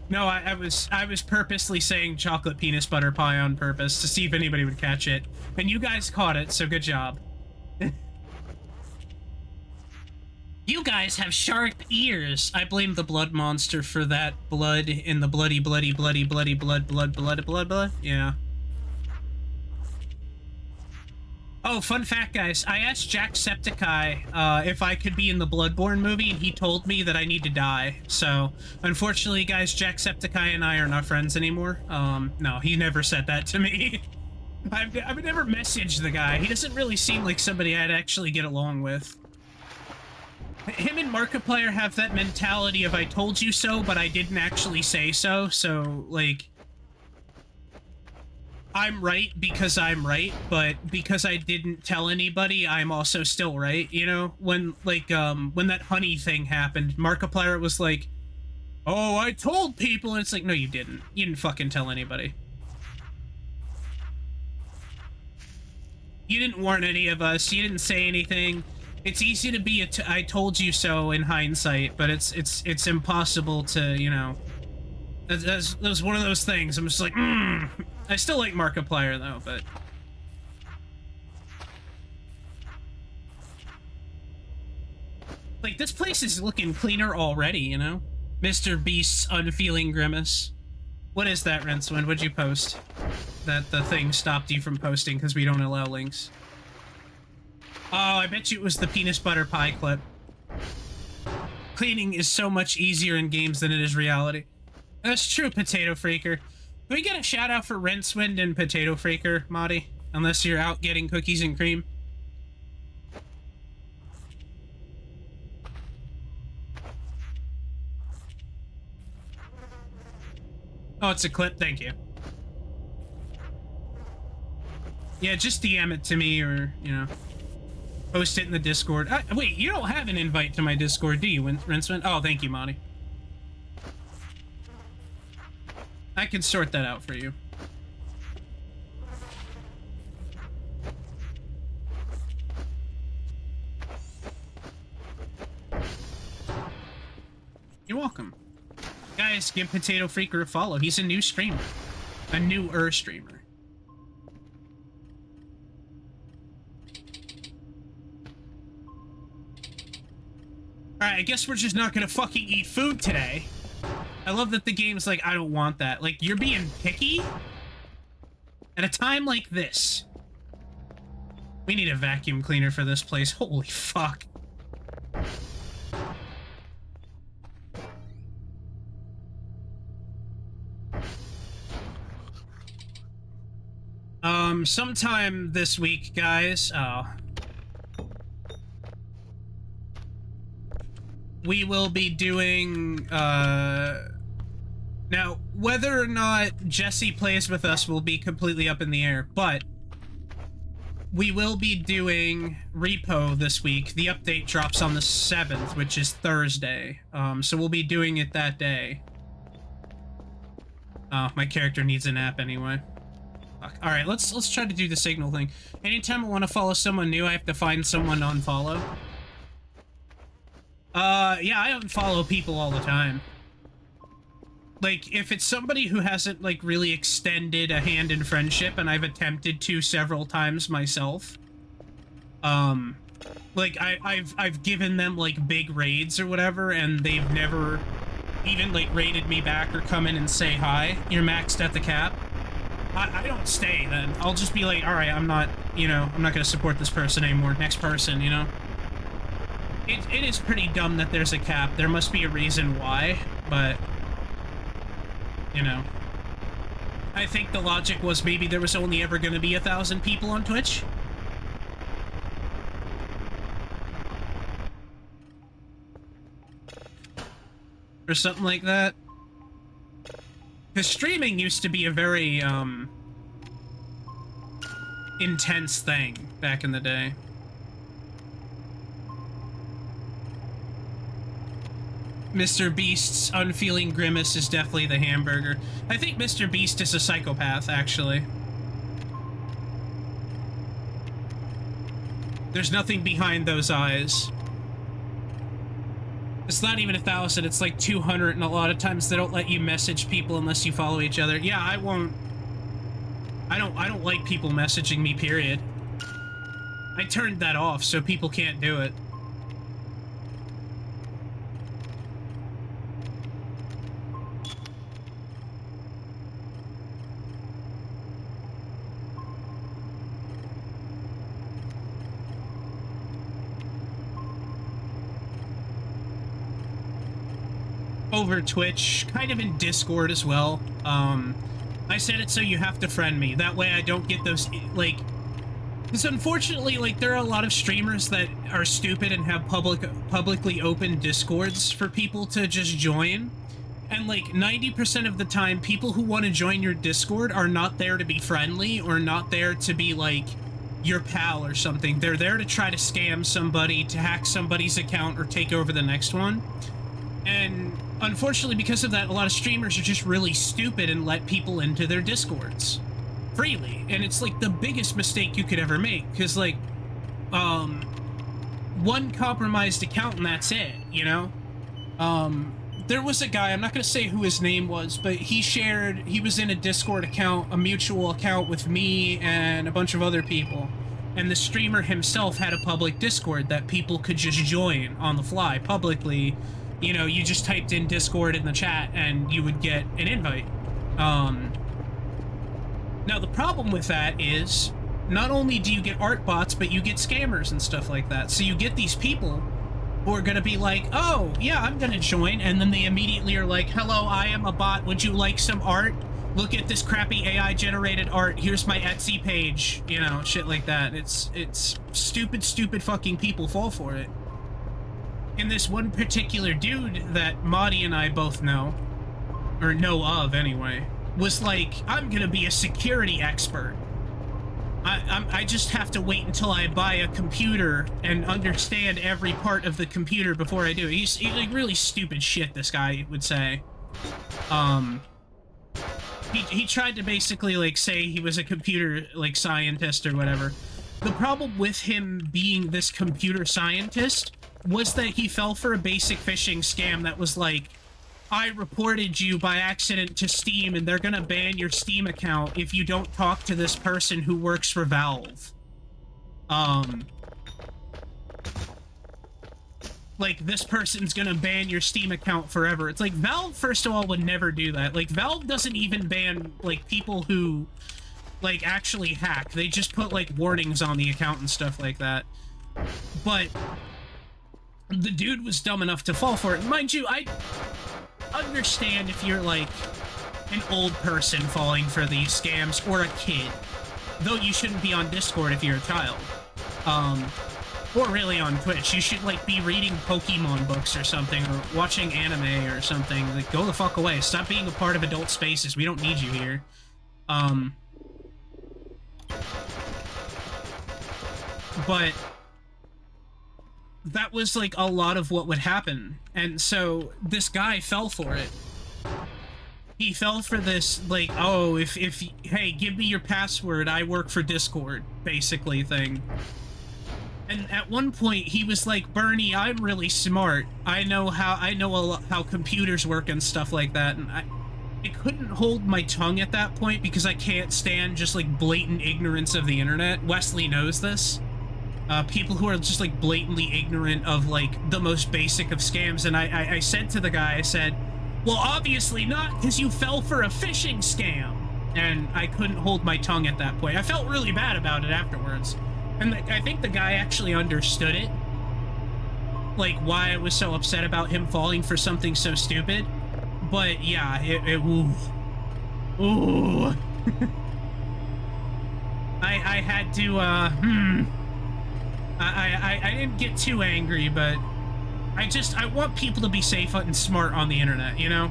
No, I was purposely saying chocolate penis butter pie on purpose to see if anybody would catch it. And you guys caught it, so good job. You guys have sharp ears. I blame the blood monster for that blood in the bloody blood. Yeah. Oh, fun fact, guys. I asked Jacksepticeye if I could be in the Bloodborne movie, and he told me that I need to die. So, unfortunately, guys, Jacksepticeye and I are not friends anymore. No, he never said that to me. I've never messaged the guy. He doesn't really seem like somebody I'd actually get along with. Him and Markiplier have that mentality of I told you so, but I didn't actually say so. So, like, I'm right because I'm right, but because I didn't tell anybody, I'm also still right, you know? When, like, when that honey thing happened, Markiplier was like, oh, I told people, and it's like, no, you didn't. You didn't fucking tell anybody. You didn't warn any of us, you didn't say anything. It's easy to be I told you so in hindsight, but it's impossible to, you know... That's one of those things. I'm just like, I still like Markiplier, though, but... Like, this place is looking cleaner already, you know? Mr. Beast's unfeeling grimace. What is that, Rincewind? What'd you post? That the thing stopped you from posting because we don't allow links. Oh, I bet you it was the penis butter pie clip. Cleaning is so much easier in games than it is reality. That's true, Potato Freaker. Can we get a shout out for Rincewind and Potato Freaker, Marty? Unless you're out getting cookies and cream. Oh, it's a clip, thank you. Yeah, just DM it to me or, you know, post it in the Discord. Wait, you don't have an invite to my Discord, do you, Rincewind? Oh, thank you, Monty. I can sort that out for you. You're welcome. Guys, give Potato Freaker a follow. He's a new streamer. A newer streamer. Alright, I guess we're just not gonna fucking eat food today. I love that the game's like, I don't want that. Like, you're being picky? At a time like this. We need a vacuum cleaner for this place. Holy fuck. Sometime this week, guys, we will be doing, now, whether or not Jesse plays with us will be completely up in the air, but we will be doing Repo this week. The update drops on the 7th, which is Thursday, so we'll be doing it that day. Oh, my character needs a nap anyway. All right, let's try to do the signal thing. Anytime I want to follow someone new, I have to find someone to unfollow. Yeah, I unfollow people all the time. Like, if it's somebody who hasn't, like, really extended a hand in friendship, and I've attempted to several times myself, like, I've given them, like, big raids or whatever, and they've never even, like, raided me back or come in and say hi. You're maxed at the cap. I don't stay, then. I'll just be like, alright, I'm not, you know, I'm not gonna support this person anymore. Next person, you know? It is pretty dumb that there's a cap. There must be a reason why, but, you know. I think the logic was maybe there was only ever gonna be 1,000 people on Twitch. Or something like that. Because streaming used to be a very, intense thing back in the day. Mr. Beast's unfeeling grimace is definitely the hamburger. I think Mr. Beast is a psychopath, actually. There's nothing behind those eyes. It's not even 1,000, it's like 200, and a lot of times they don't let you message people unless you follow each other. Yeah, I won't... I don't like people messaging me, period. I turned that off so people can't do it. Over Twitch, kind of in Discord as well. I set it so you have to friend me. That way I don't get those, like... Because unfortunately, like, there are a lot of streamers that are stupid and have publicly open Discords for people to just join. And, like, 90% of the time, people who want to join your Discord are not there to be friendly or not there to be, like, your pal or something. They're there to try to scam somebody, to hack somebody's account, or take over the next one. And unfortunately, because of that, a lot of streamers are just really stupid and let people into their Discords freely. And it's like the biggest mistake you could ever make, because like one compromised account and that's it, you know. There was a guy, I'm not going to say who his name was, but he was in a Discord account, a mutual account with me and a bunch of other people, and the streamer himself had a public Discord that people could just join on the fly publicly. You know, you just typed in Discord in the chat and you would get an invite. Now, the problem with that is, not only do you get art bots, but you get scammers and stuff like that. So you get these people who are going to be like, oh, yeah, I'm going to join. And then they immediately are like, hello, I am a bot. Would you like some art? Look at this crappy AI-generated art. Here's my Etsy page. You know, shit like that. It's stupid, stupid fucking people fall for it. And this one particular dude that Maudie and I both know, or know of anyway, was like, I'm gonna be a security expert. I just have to wait until I buy a computer and understand every part of the computer before I do it. He's like really stupid shit, this guy would say. He tried to basically like say he was a computer like scientist or whatever. The problem with him being this computer scientist was that he fell for a basic phishing scam that was like, I reported you by accident to Steam and they're gonna ban your Steam account if you don't talk to this person who works for Valve. Like, this person's gonna ban your Steam account forever. It's like, Valve, first of all, would never do that. Like, Valve doesn't even ban, like, people who, like, actually hack. They just put, like, warnings on the account and stuff like that. But the dude was dumb enough to fall for it. Mind you, I understand if you're, like, an old person falling for these scams, or a kid. Though you shouldn't be on Discord if you're a child. Or really on Twitch. You should, like, be reading Pokemon books or something, or watching anime or something. Like, go the fuck away. Stop being a part of adult spaces. We don't need you here. But that was, like, a lot of what would happen. And so, this guy fell for it. He fell for this, like, oh, hey, give me your password, I work for Discord, basically thing. And at one point, he was like, Bernie, I'm really smart. I know how computers work and stuff like that. And I couldn't hold my tongue at that point because I can't stand just, like, blatant ignorance of the internet. Wesley knows this. People who are just, like, blatantly ignorant of, like, the most basic of scams. And I said to the guy, I said, well, obviously not, because you fell for a phishing scam. And I couldn't hold my tongue at that point. I felt really bad about it afterwards. And I think the guy actually understood it. Like, why I was so upset about him falling for something so stupid. But, yeah, ooh. Ooh. I had to, I didn't get too angry, but I want people to be safe and smart on the internet, you know?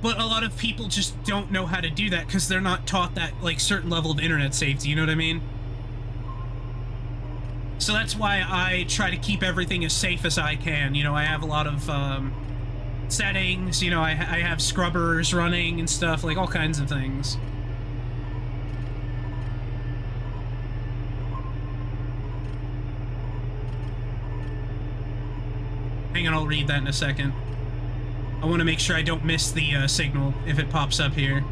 But a lot of people just don't know how to do that because they're not taught that, like, certain level of internet safety, you know what I mean? So that's why I try to keep everything as safe as I can. You know, I have a lot of, settings, you know, I have scrubbers running and stuff, like, all kinds of things. Hang on, I'll read that in a second. I want to make sure I don't miss the signal if it pops up here.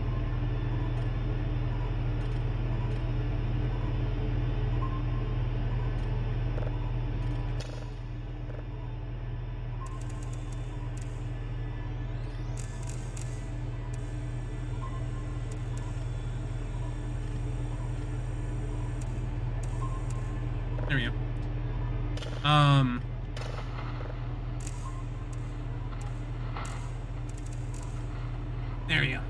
There we go. There we go.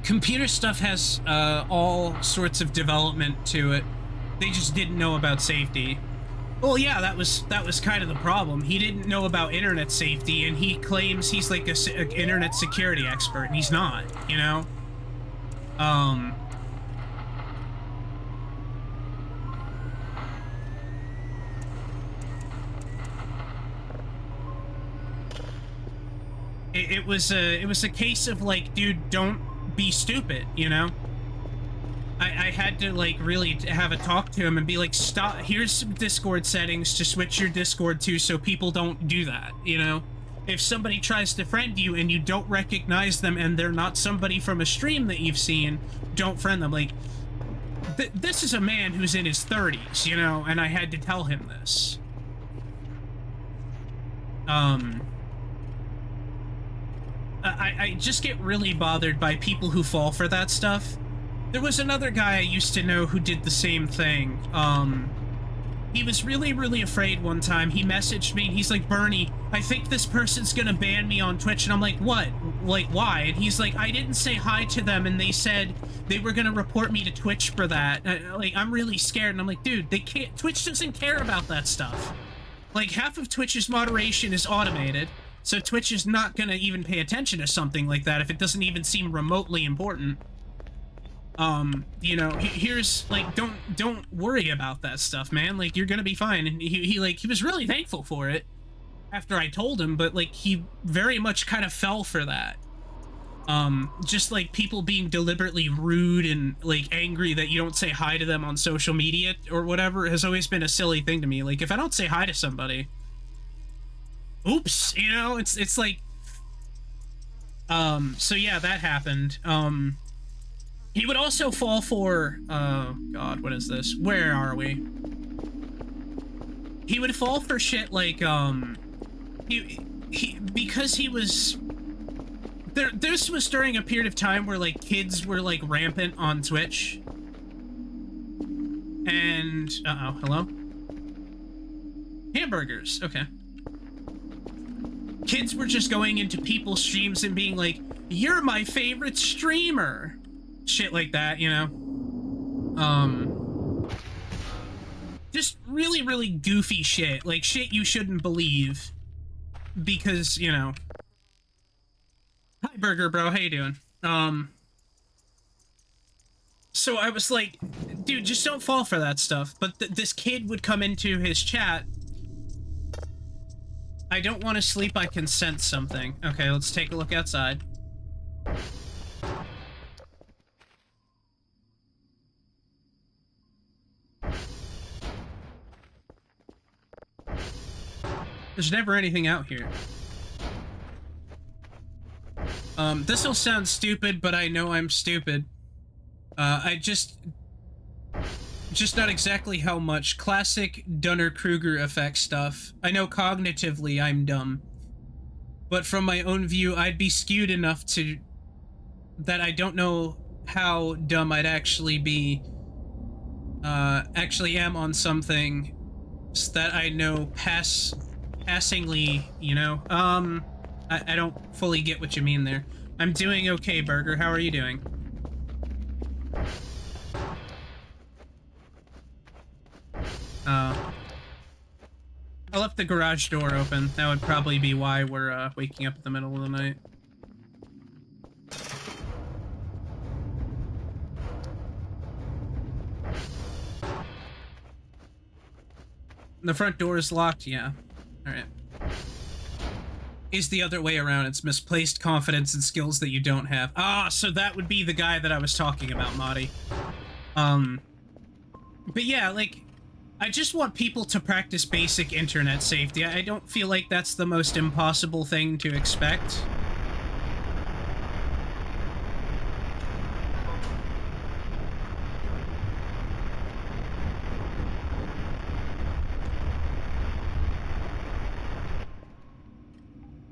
Computer stuff has all sorts of development to it. They just didn't know about safety. Well, yeah, that was kind of the problem. He didn't know about internet safety, and he claims he's like a internet security expert, and he's not, you know? It was a case of like, dude, don't be stupid, you know? I had to like really have a talk to him and be like, stop, here's some Discord settings to switch your Discord to so people don't do that, you know? If somebody tries to friend you and you don't recognize them and they're not somebody from a stream that you've seen, don't friend them. Like, this is a man who's in his 30s, you know, and I had to tell him this. I just get really bothered by people who fall for that stuff. There was another guy I used to know who did the same thing. He was really, really afraid one time. He messaged me and he's like, Bernie, I think this person's gonna ban me on Twitch. And I'm like, what? Like, why? And he's like, I didn't say hi to them and they said they were gonna report me to Twitch for that. Like, I'm really scared. And I'm like, dude, they can't, Twitch doesn't care about that stuff. Like, half of Twitch's moderation is automated. So Twitch is not gonna even pay attention to something like that if it doesn't even seem remotely important. You know, here's like, don't worry about that stuff, man. Like, you're gonna be fine. And he was really thankful for it after I told him, but like, he very much kind of fell for that. Just like people being deliberately rude and like angry that you don't say hi to them on social media or whatever has always been a silly thing to me. Like, if I don't say hi to somebody, oops, you know, it's like, so yeah, that happened. He would also fall for, oh god, what is this? Where are we? He would fall for shit like, because he was, this was during a period of time where, like, kids were, like, rampant on Twitch. And, uh-oh, hello? Hamburgers, okay. Kids were just going into people's streams and being like, you're my favorite streamer! Shit like that, you know? Just really, really goofy shit. Like, shit you shouldn't believe. Because, you know... Hi, Burger Bro, how you doing? So I was like, dude, just don't fall for that stuff. But this kid would come into his chat. I don't want to sleep, I can sense something. Okay, let's take a look outside. There's never anything out here. This'll sound stupid, but I know I'm stupid. I just not exactly how much. Classic Dunner-Kruger effect stuff. I know cognitively I'm dumb. But from my own view, I'd be skewed enough to... that I don't know how dumb I'd actually be. Actually am on something that I know passingly, you know? I don't fully get what you mean there. I'm doing okay, Burger. How are you doing? I left the garage door open. That would probably be why we're, waking up in the middle of the night. The front door is locked? Yeah. Alright. Is the other way around. It's misplaced confidence and skills that you don't have. Ah, so that would be the guy that I was talking about, Marty. But yeah, like, I just want people to practice basic internet safety. I don't feel like that's the most impossible thing to expect.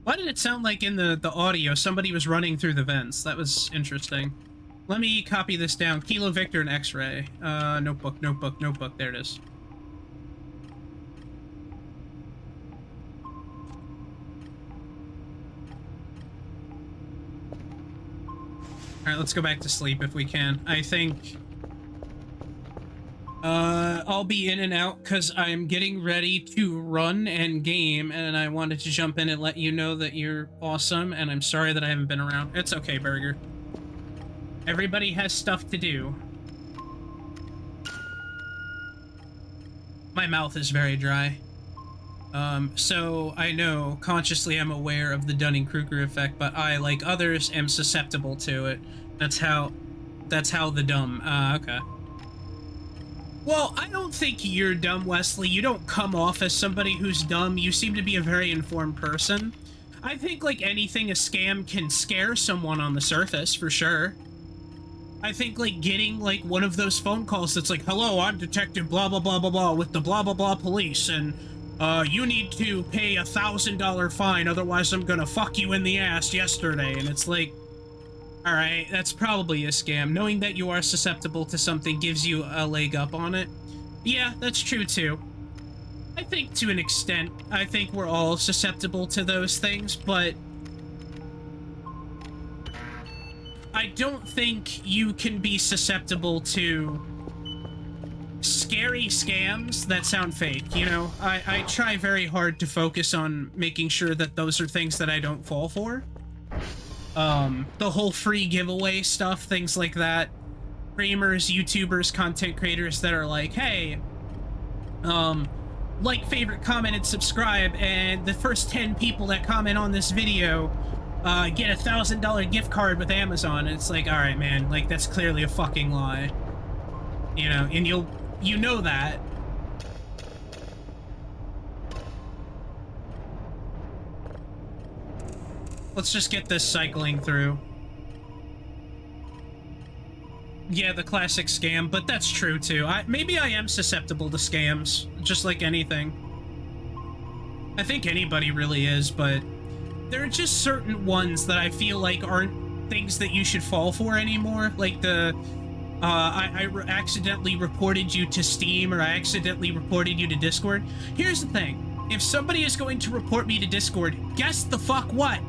Why did it sound like in the audio somebody was running through the vents? That was interesting. Let me copy this down. Kilo Victor and X-Ray. Notebook, notebook, notebook. There it is. Alright, let's go back to sleep if we can. I think... I'll be in and out because I'm getting ready to run and game, and I wanted to jump in and let you know that you're awesome, and I'm sorry that I haven't been around. It's okay, Burger. Everybody has stuff to do. My mouth is very dry. So I know, consciously I'm aware of the Dunning-Kruger effect, but I, like others, am susceptible to it. That's how the dumb, okay. Well, I don't think you're dumb, Wesley. You don't come off as somebody who's dumb. You seem to be a very informed person. I think, like anything, a scam can scare someone on the surface, for sure. I think, like, getting, like, one of those phone calls that's like, hello, I'm Detective blah, blah, blah, blah, blah, with the blah, blah, blah police, and, you need to pay a $1,000 fine, otherwise I'm gonna fuck you in the ass yesterday, and it's like, alright, that's probably a scam. Knowing that you are susceptible to something gives you a leg up on it. Yeah, that's true too. I think to an extent, I think we're all susceptible to those things, but I don't think you can be susceptible to scary scams that sound fake, you know? I try very hard to focus on making sure that those are things that I don't fall for. The whole free giveaway stuff, things like that. Streamers, YouTubers, content creators that are like, hey, like, favorite, comment, and subscribe, and the first 10 people that comment on this video, get a $1,000 gift card with Amazon. And it's like, alright, man, like, that's clearly a fucking lie. You know, and you know that. Let's just get this cycling through. Yeah, the classic scam, but that's true too. Maybe I am susceptible to scams, just like anything. I think anybody really is, but there are just certain ones that I feel like aren't things that you should fall for anymore. Like the, I accidentally reported you to Steam, or I accidentally reported you to Discord. Here's the thing. If somebody is going to report me to Discord, guess the fuck what?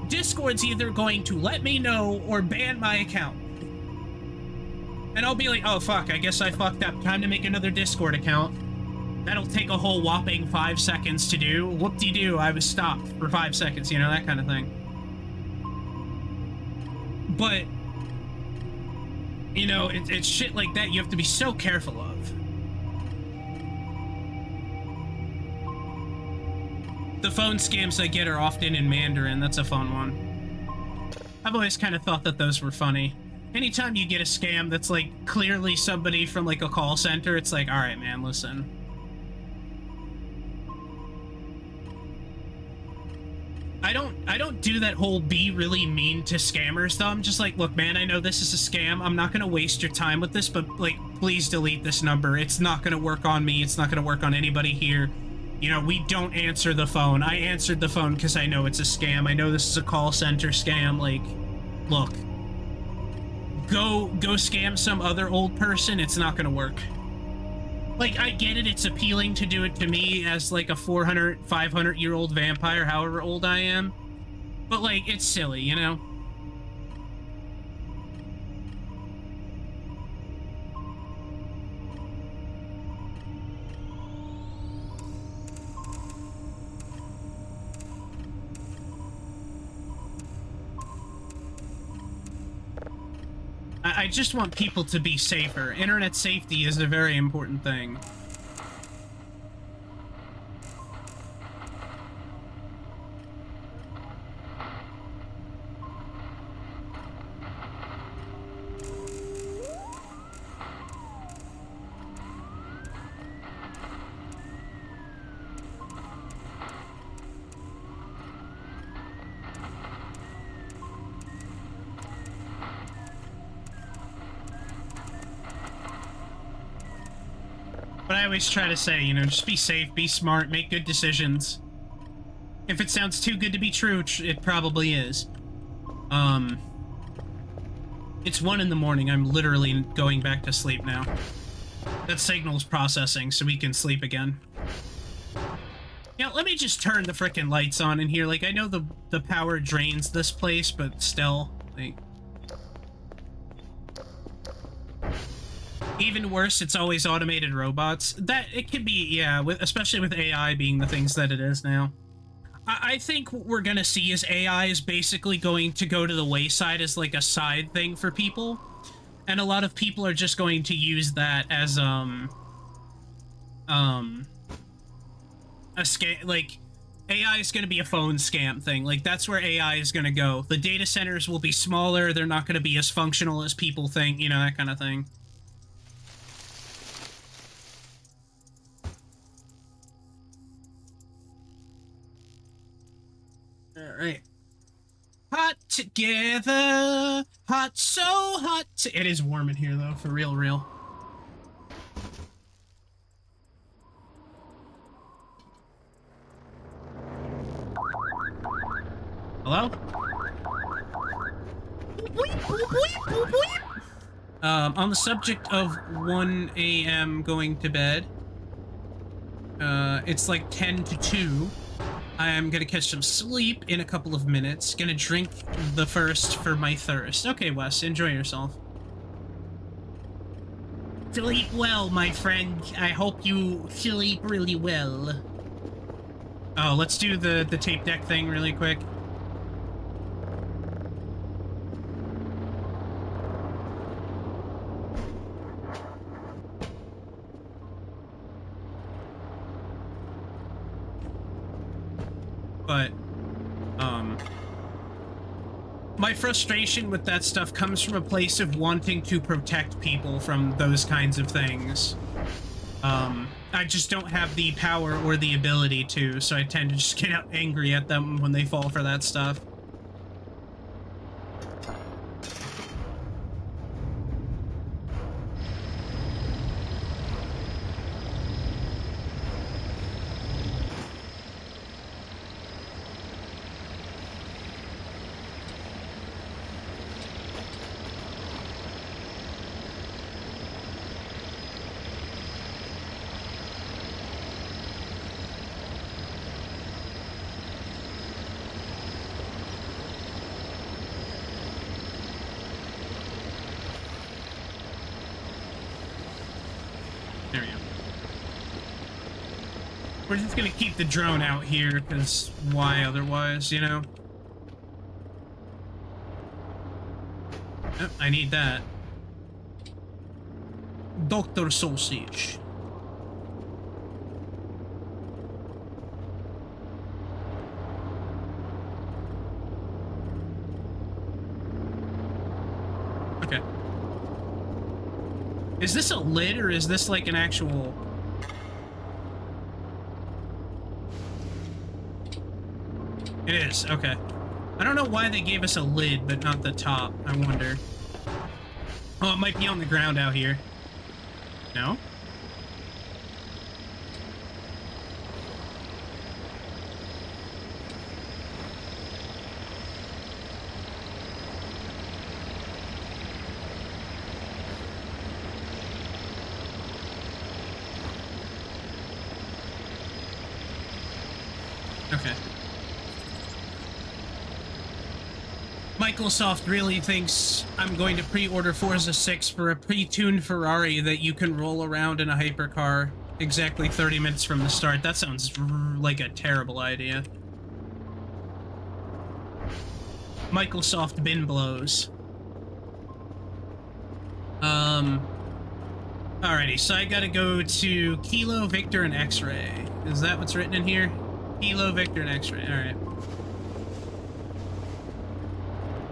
Discord's either going to let me know or ban my account. And I'll be like, oh fuck, I guess I fucked up. Time to make another Discord account. That'll take a whole whopping 5 seconds to do. Whoop-de-doo, I was stopped for 5 seconds, you know, that kind of thing. But, you know, it's shit like that you have to be so careful of. The phone scams I get are often in Mandarin. That's a fun one. I've always kind of thought that those were funny. Anytime you get a scam that's, like, clearly somebody from, like, a call center, it's like, alright, man, listen. I don't do that whole be really mean to scammers, though. I'm just like, look, man, I know this is a scam. I'm not gonna waste your time with this, but, like, please delete this number. It's not gonna work on me. It's not gonna work on anybody here. You know, we don't answer the phone. I answered the phone because I know it's a scam. I know this is a call center scam. Like, look. Go scam some other old person. It's not gonna work. Like, I get it. It's appealing to do it to me as, like, a 400, 500-year-old vampire, however old I am. But, like, it's silly, you know? I just want people to be safer. Internet safety is a very important thing. But I always try to say, you know, just be safe, be smart, make good decisions. If it sounds too good to be true, it probably is. It's 1 in the morning. I'm literally going back to sleep now. That signal's processing, so we can sleep again. Yeah, let me just turn the frickin' lights on in here. Like, I know the power drains this place, but still, like... Even worse, it's always automated robots. That, it could be, yeah, especially with AI being the things that it is now. I think what we're gonna see is AI is basically going to go to the wayside as, like, a side thing for people. And a lot of people are just going to use that as, a scam, like, AI is going to be a phone scam thing. Like, that's where AI is going to go. The data centers will be smaller, they're not going to be as functional as people think, you know, that kind of thing. Alright. Hot together, hot, so hot. It is warm in here, though, for real, real. Hello? On the subject of 1 a.m. going to bed, it's like 10 to 2. I'm gonna catch some sleep in a couple of minutes. Gonna drink the first for my thirst. Okay, Wes, enjoy yourself. Sleep well, my friend. I hope you sleep really well. Oh, let's do the tape deck thing really quick. But, my frustration with that stuff comes from a place of wanting to protect people from those kinds of things. I just don't have the power or the ability to, so I tend to just get angry at them when they fall for that stuff. There we go. We're just gonna keep the drone out here, because why otherwise, you know? Oh, I need that. Dr. Sausage. Okay. Is this a lid, or is this like an actual... It is, okay. I don't know why they gave us a lid, but not the top, I wonder. Oh, it might be on the ground out here. No? Okay. Microsoft really thinks I'm going to pre-order Forza 6 for a pre-tuned Ferrari that you can roll around in a hypercar exactly 30 minutes from the start. That sounds like a terrible idea. Microsoft bin blows. Alrighty, so I gotta go to Kilo, Victor, and X-Ray. Is that what's written in here? Kilo, Victor, and X-Ray. Alright.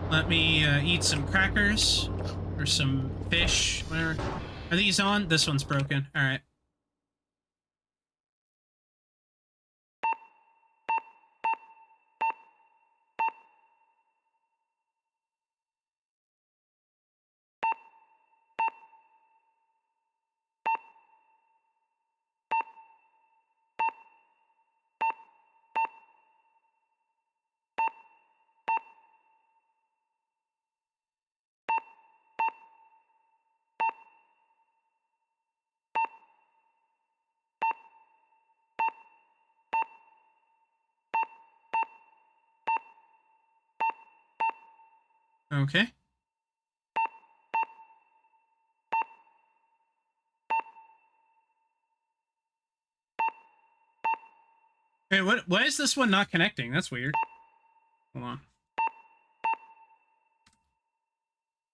Let me eat some crackers or some fish, whatever. Are these on? This one's broken. All right. Okay. Hey, why is this one not connecting? That's weird. Hold on.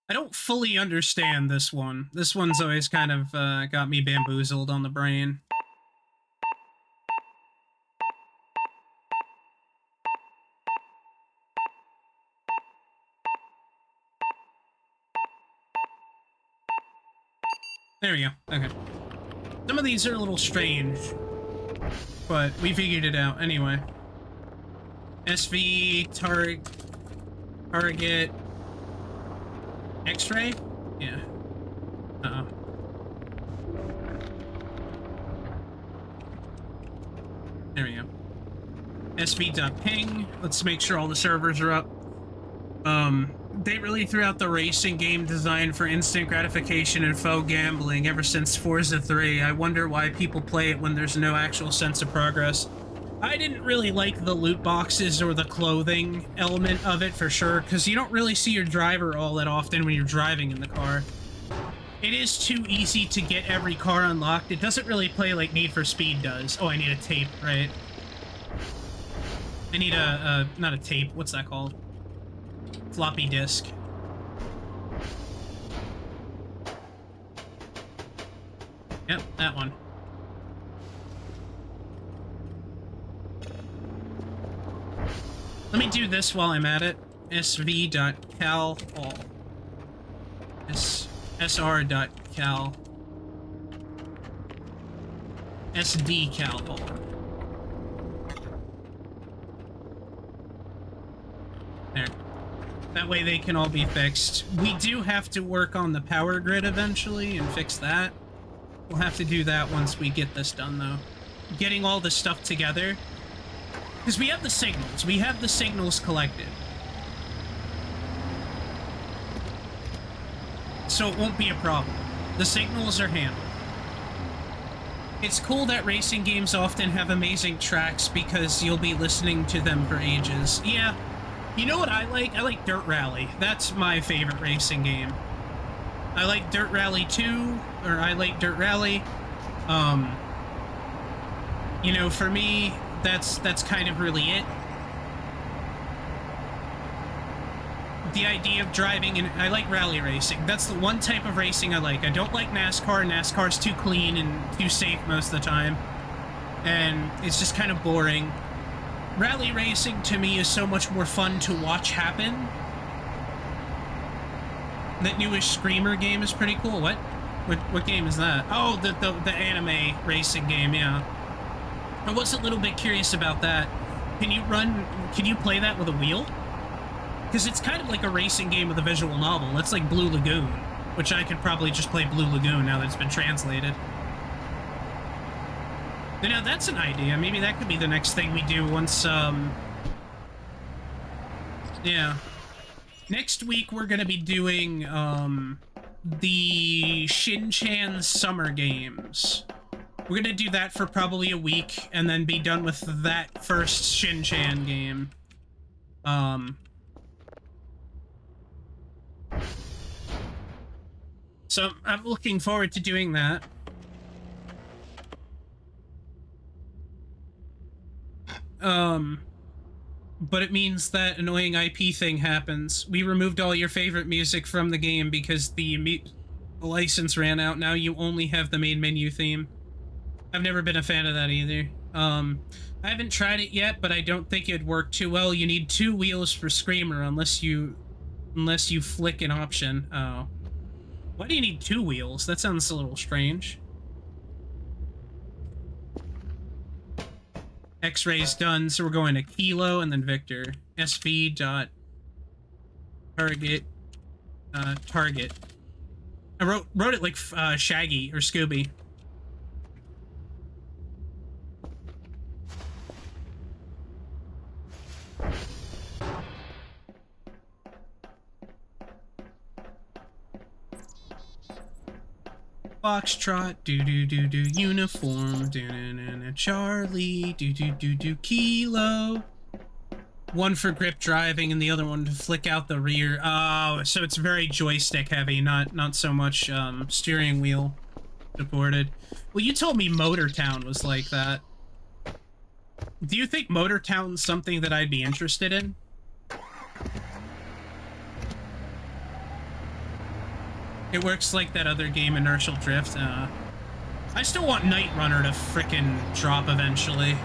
I don't fully understand this one. This one's always kind of got me bamboozled on the brain. There we go. Okay. Some of these are a little strange, but we figured it out anyway. SV, target, X-ray? Yeah. Uh-oh. There we go. SV.ping. Let's make sure all the servers are up. They really threw out the racing game design for instant gratification and faux gambling ever since Forza 3. I wonder why people play it when there's no actual sense of progress. I didn't really like the loot boxes or the clothing element of it for sure, because you don't really see your driver all that often when you're driving in the car. It is too easy to get every car unlocked. It doesn't really play like Need for Speed does. Oh, I need a tape, right? I need not a tape, what's that called? Floppy disk. Yep, that one. Let me do this while I'm at it. sv.cal all. sr.cal. sdcal all. There. That way they can all be fixed. We do have to work on the power grid eventually and fix that. We'll have to do that once we get this done, though. Getting all the stuff together. Because we have the signals. We have the signals collected. So it won't be a problem. The signals are handled. It's cool that racing games often have amazing tracks because you'll be listening to them for ages. Yeah. You know what I like? I like Dirt Rally. That's my favorite racing game. I like Dirt Rally 2, or I like Dirt Rally. You know, for me, that's kind of really it. The idea of driving, and I like rally racing. That's the one type of racing I like. I don't like NASCAR. NASCAR's too clean and too safe most of the time. And it's just kind of boring. Rally racing, to me, is so much more fun to watch happen. That newish Screamer game is pretty cool. What game is that? Oh, the anime racing game, yeah. I was a little bit curious about that. Can you play that with a wheel? Because it's kind of like a racing game with a visual novel. It's like Blue Lagoon, which I could probably just play Blue Lagoon now that it's been translated. You know, that's an idea. Maybe that could be the next thing we do once, yeah. Next week, we're gonna be doing, the Shin-Chan Summer Games. We're gonna do that for probably a week, and then be done with that first Shin-Chan game. So, I'm looking forward to doing that. But it means that annoying IP thing happens. We removed all your favorite music from the game because the license ran out. Now you only have the main menu theme. I've never been a fan of that either. I haven't tried it yet, but I don't think it'd work too well. You need 2 wheels for Screamer unless you flick an option. Oh. Why do you need 2 wheels? That sounds a little strange. X-ray's done, so we're going to Kilo and then Victor. SV dot target target. I wrote it like Shaggy or Scooby. Foxtrot, do uniform, Charlie, do Kilo. One for grip driving and the other one to flick out the rear. Oh, so it's very joystick heavy, not so much steering wheel supported. Well, you told me Motortown was like that. Do you think Motortown's something that I'd be interested in? It works like that other game, Inertial Drift. I still want Night Runner to frickin' drop eventually.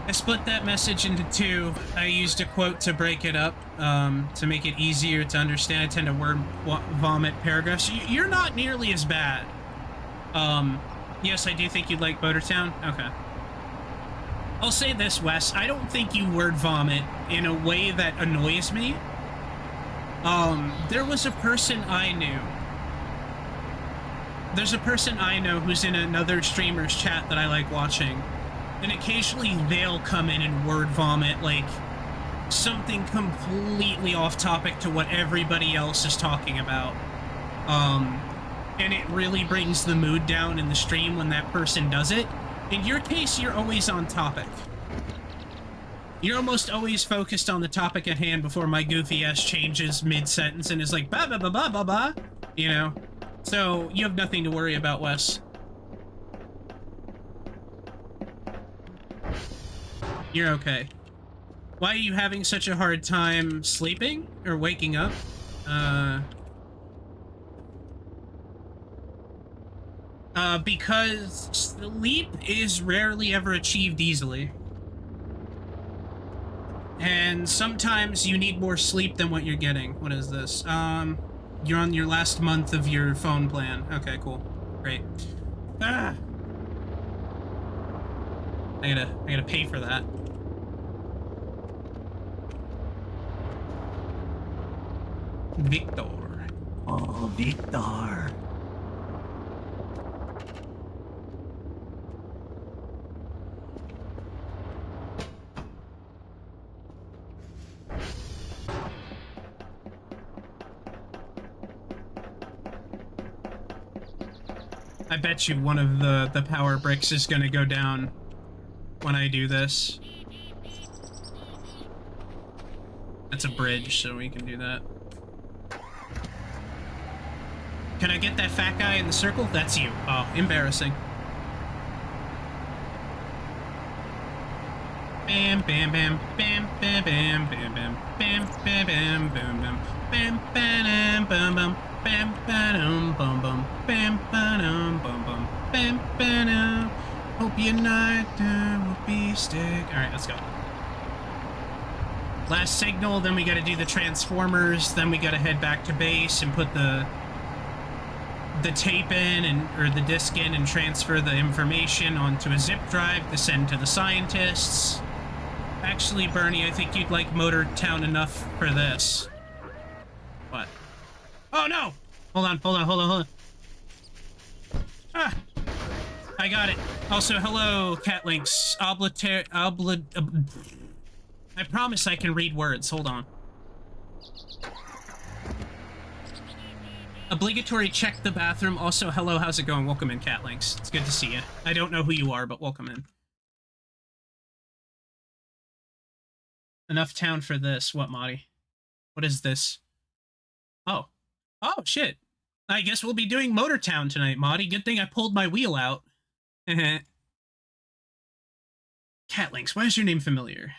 I split that message into two. I used a quote to break it up, to make it easier to understand. I tend to word vomit paragraphs. You're not nearly as bad. Yes, I do think you'd like Motortown. Okay. I'll say this, Wes. I don't think you word vomit in a way that annoys me. There was a person I knew. There's a person I know who's in another streamer's chat that I like watching. And occasionally they'll come in and word vomit, like, something completely off topic to what everybody else is talking about. And it really brings the mood down in the stream when that person does it. In your case, you're always on topic. You're almost always focused on the topic at hand before my goofy ass changes mid-sentence and is like, ba ba ba ba ba ba, you know? So, you have nothing to worry about, Wes. You're okay. Why are you having such a hard time sleeping? Or waking up? Because sleep is rarely ever achieved easily. And sometimes you need more sleep than what you're getting. What is this? You're on your last month of your phone plan. Okay, cool. Great. Ah! I gotta pay for that. Victor. Oh, Victor. I bet you one of the power bricks is gonna go down when I do this. That's a bridge, so we can do that. Can I get that fat guy in the circle? That's you. Oh, embarrassing. Bam, bam, bam, bam, bam, bam, bam, bam, bam, bam, bam, bam, bam, bam, bam, bam, bam, bam, bam, bum, bum, bam, bam, bum, bum, bam, bam. Hope your night will be stick. All right, let's go. Last signal, then we got to do the transformers. Then we got to head back to base and put the tape in or the disc in and transfer the information onto a zip drive to send to the scientists. Actually, Bernie, I think you'd like Motortown enough for this. What? Oh no! Hold on. Ah! I got it. Also, hello, Catlinks. I promise I can read words. Hold on. Obligatory check the bathroom. Also, hello, how's it going? Welcome in, Catlinks. It's good to see you. I don't know who you are, but welcome in. Enough town for this. What, Marty? What is this? Oh. Oh, shit. I guess we'll be doing Motortown tonight, Marty. Good thing I pulled my wheel out. Catlinks, why is your name familiar?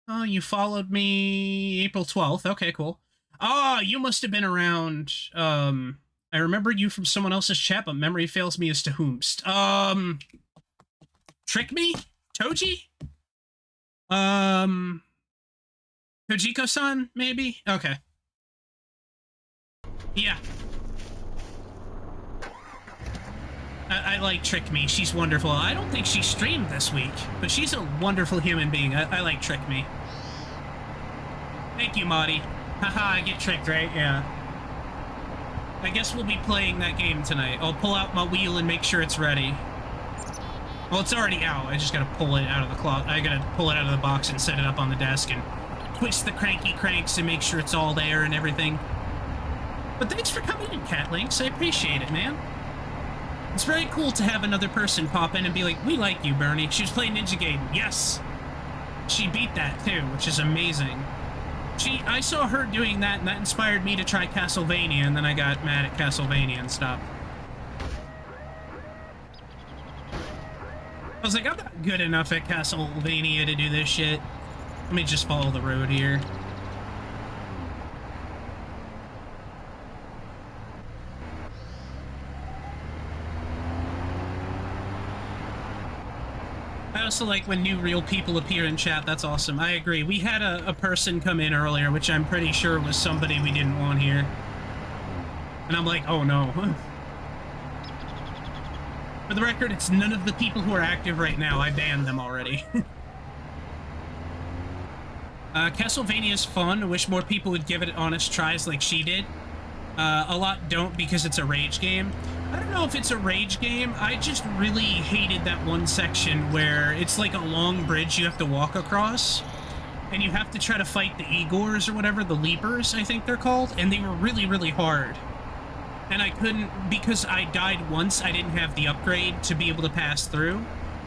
Oh, you followed me April 12th. Okay, cool. Oh, you must have been around, I remember you from someone else's chat, but memory fails me as to whomst. Trick me? Toji? Tojiko-san, maybe? Okay. Yeah. I like Trick Me. She's wonderful. I don't think she streamed this week, but she's a wonderful human being. I like Trick Me. Thank you, Marty. Haha, I get tricked, right? Yeah. I guess we'll be playing that game tonight. I'll pull out my wheel and make sure it's ready. Well, it's already out. I just gotta pull it out of the cloth. I gotta pull it out of the box and set it up on the desk and twist the cranky cranks and make sure it's all there and everything. But thanks for coming in, Catlinks. I appreciate it, man. It's very cool to have another person pop in and be like, we like you, Bernie. She was playing Ninja Gaiden. Yes! She beat that, too, which is amazing. I saw her doing that, and that inspired me to try Castlevania, and then I got mad at Castlevania and stopped. I was like, I'm not good enough at Castlevania to do this shit. Let me just follow the road here. I also like when new real people appear in chat. That's awesome. I agree. We had a person come in earlier, which I'm pretty sure was somebody we didn't want here. And I'm like, oh no. For the record, it's none of the people who are active right now. I banned them already. Castlevania is fun. I wish more people would give it honest tries like she did. A lot don't because it's a rage game. I don't know if it's a rage game. I just really hated that one section where it's like a long bridge you have to walk across. And you have to try to fight the Igors or whatever, the Leapers, I think they're called. And they were really, really hard. And I couldn't, because I died once, I didn't have the upgrade to be able to pass through.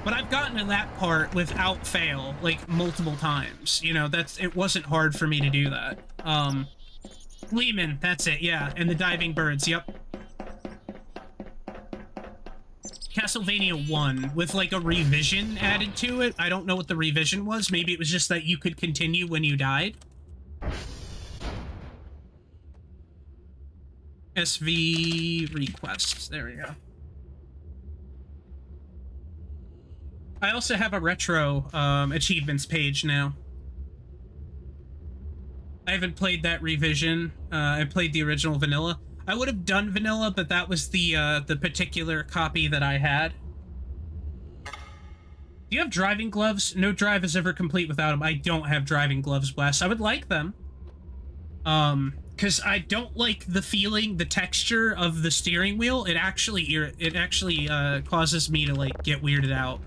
But I've gotten to that part without fail, like, multiple times. You know, it wasn't hard for me to do that. Lehman, that's it, yeah. And the diving birds, yep. Castlevania 1, with, like, a revision added to it. I don't know what the revision was. Maybe it was just that you could continue when you died. SV requests. There we go. I also have a retro achievements page now. I haven't played that revision. I played the original vanilla. I would have done vanilla, but that was the particular copy that I had. Do you have driving gloves? No drive is ever complete without them. I don't have driving gloves, Wes. I would like them. Because I don't like the feeling, the texture of the steering wheel. It actually causes me to, like, get weirded out.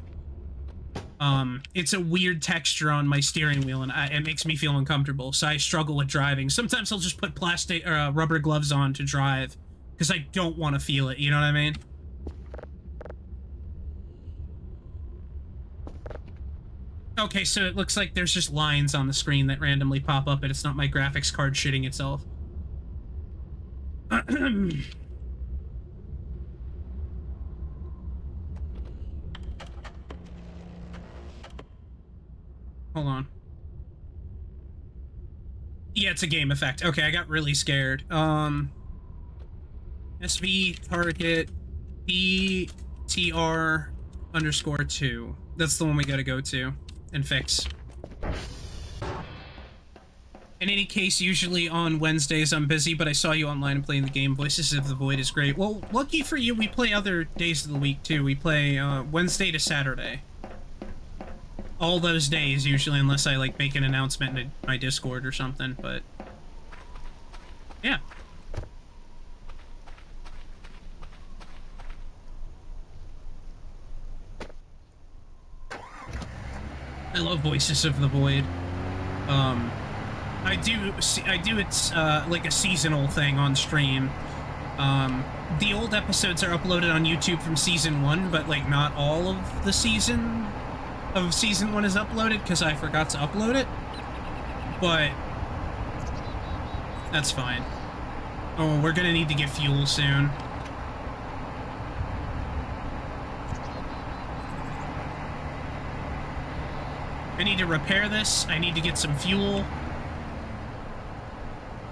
It's a weird texture on my steering wheel, and it makes me feel uncomfortable, so I struggle with driving. Sometimes I'll just put plastic or rubber gloves on to drive, because I don't want to feel it, you know what I mean? Okay, so it looks like there's just lines on the screen that randomly pop up, and it's not my graphics card shitting itself. Hold on. Yeah, it's a game effect. Okay, I got really scared. SV target PTR_2. That's the one we gotta go to and fix. In any case, usually on Wednesdays I'm busy, but I saw you online and playing the game. Voices of the Void is great. Well, lucky for you, we play other days of the week too. We play Wednesday to Saturday. All those days, usually, unless I, like, make an announcement in my Discord or something, but... yeah. I love Voices of the Void. I do it's, like a seasonal thing on stream. The old episodes are uploaded on YouTube from Season 1, but, like, not all of the Season 1 is uploaded, because I forgot to upload it. But... that's fine. Oh, we're gonna need to get fuel soon. I need to repair this. I need to get some fuel.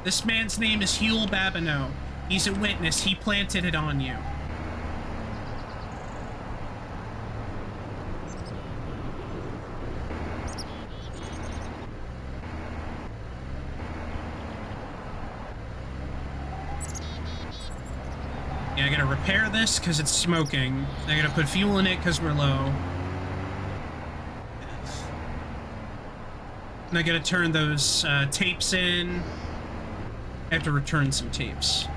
This man's name is Huel Babineau. He's a witness. He planted it on you. Yeah, I gotta repair this because it's smoking. I gotta put fuel in it because we're low. And I gotta turn those tapes in. I have to return some tapes.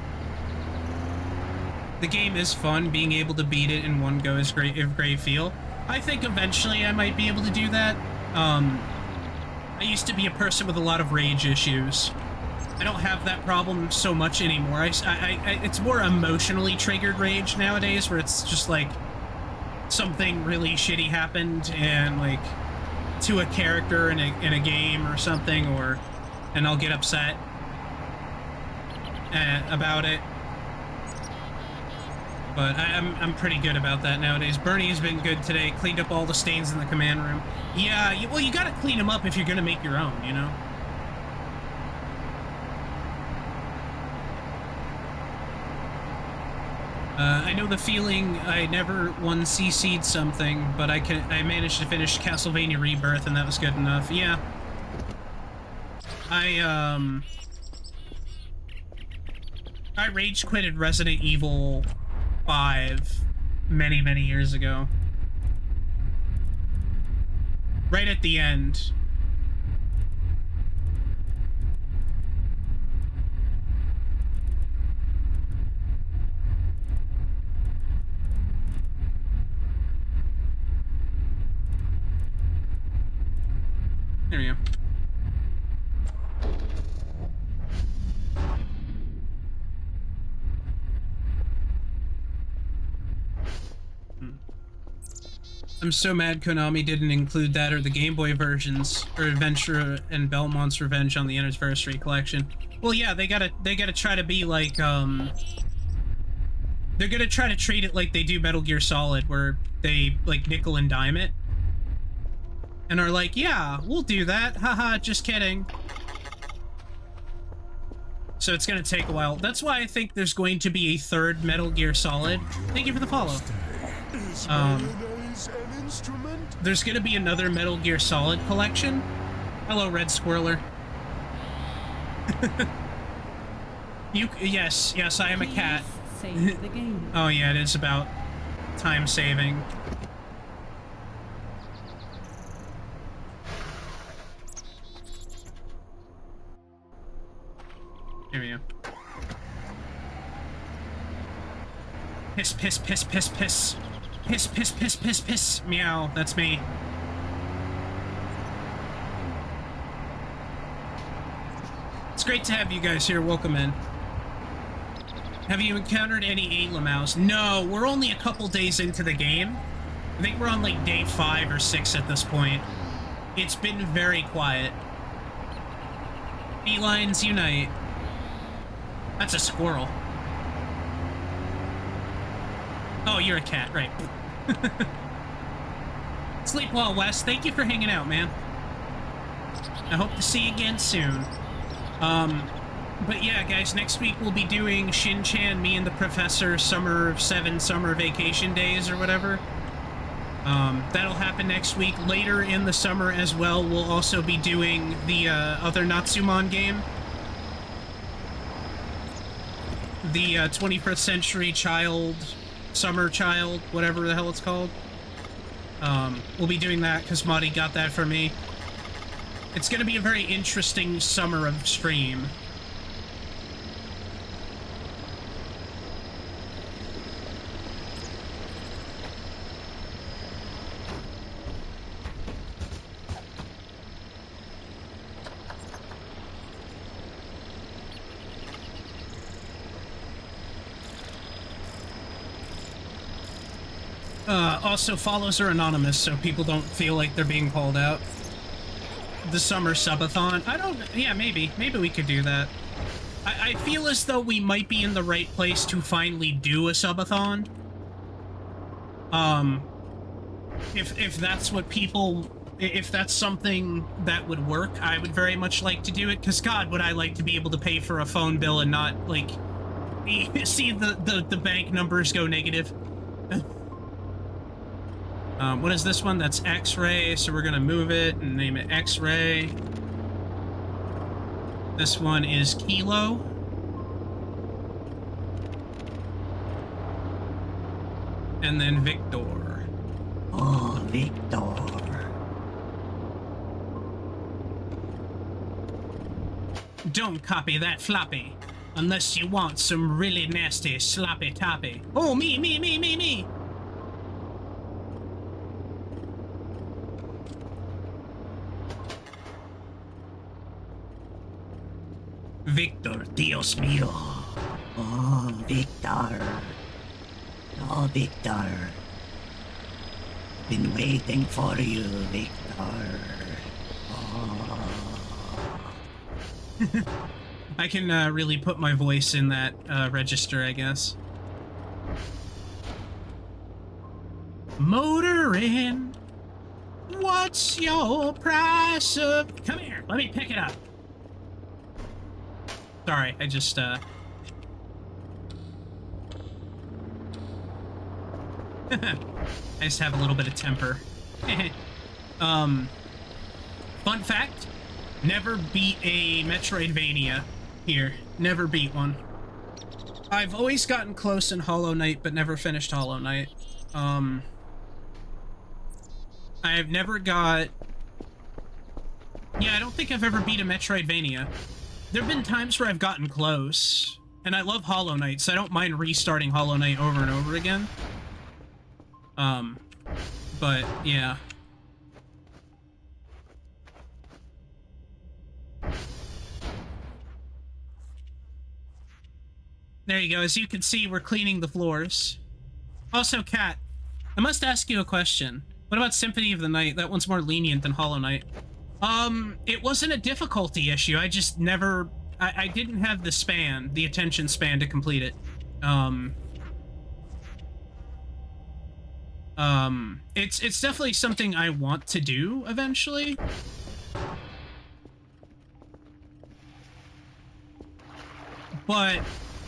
The game is fun. Being able to beat it in one go is a great feel. I think eventually I might be able to do that. I used to be a person with a lot of rage issues. I don't have that problem so much anymore. It's more emotionally triggered rage nowadays, where it's just like something really shitty happened and like to a character in a game or something, and I'll get upset about it. But I'm pretty good about that nowadays. Bernie's been good today. Cleaned up all the stains in the command room. Yeah, well, you gotta clean them up if you're gonna make your own, you know? I know the feeling. I never 1CC'd something, but I managed to finish Castlevania Rebirth, and that was good enough. Yeah. I rage quitted Resident Evil 5 many, many years ago. Right at the end. There we go. I'm so mad Konami didn't include that or the Game Boy versions, or Adventure and Belmont's Revenge on the Anniversary Collection. Well, yeah, they gotta try to be like, they're gonna try to treat it like they do Metal Gear Solid, where they, like, nickel and dime it. And are like, yeah, we'll do that. Haha, just kidding. So it's gonna take a while. That's why I think there's going to be a third Metal Gear Solid. Thank you for the follow. There's gonna be another Metal Gear Solid collection. Hello, Red Squirrler. Yes, I am a cat. Save the game. Oh yeah, it is about time saving. Here we go. Piss, piss, piss, piss, piss. Piss, piss, piss, piss, piss. Meow, that's me. It's great to have you guys here. Welcome in. Have you encountered any Lamaux? No, we're only a couple days into the game. I think we're on like day 5 or 6 at this point. It's been very quiet. Felines unite. That's a squirrel. Oh, you're a cat, right. Sleep well, Wes. Thank you for hanging out, man. I hope to see you again soon. But yeah, guys, next week we'll be doing Shin-Chan, me and the Professor, Summer of 7 Summer Vacation Days or whatever. That'll happen next week. Later in the summer as well, we'll also be doing the other Natsumon game. The 21st Century Child, Summer Child, whatever the hell it's called. We'll be doing that because Marty got that for me. It's going to be a very interesting summer of stream. Also, follows are anonymous, so people don't feel like they're being called out. The summer subathon. Yeah, maybe we could do that. I feel as though we might be in the right place to finally do a subathon. If that's what people... If that's something that would work, I would very much like to do it, because God, would I like to be able to pay for a phone bill and not, like, see the bank numbers go negative. What is this one? That's X-Ray, so we're gonna move it and name it X-Ray. This one is Kilo. And then Victor. Oh, Victor. Don't copy that floppy, unless you want some really nasty sloppy toppy. Oh, me! Victor, Dios mío. Oh, Victor. Oh, Victor. Been waiting for you, Victor. I can really put my voice in that register, I guess. Motoring. What's your price of... Come here, let me pick it up. Sorry, I just, I just have a little bit of temper. Fun fact, never beat a Metroidvania here. Never beat one. I've always gotten close in Hollow Knight, but never finished Hollow Knight. I've never got... Yeah, I don't think I've ever beat a Metroidvania. There have been times where I've gotten close, and I love Hollow Knight, so I don't mind restarting Hollow Knight over and over again. But, yeah. There you go. As you can see, we're cleaning the floors. Also, Kat, I must ask you a question. What about Symphony of the Night? That one's more lenient than Hollow Knight. It wasn't a difficulty issue. I just never... I didn't have the span, the attention span to complete it. It's definitely something I want to do eventually. But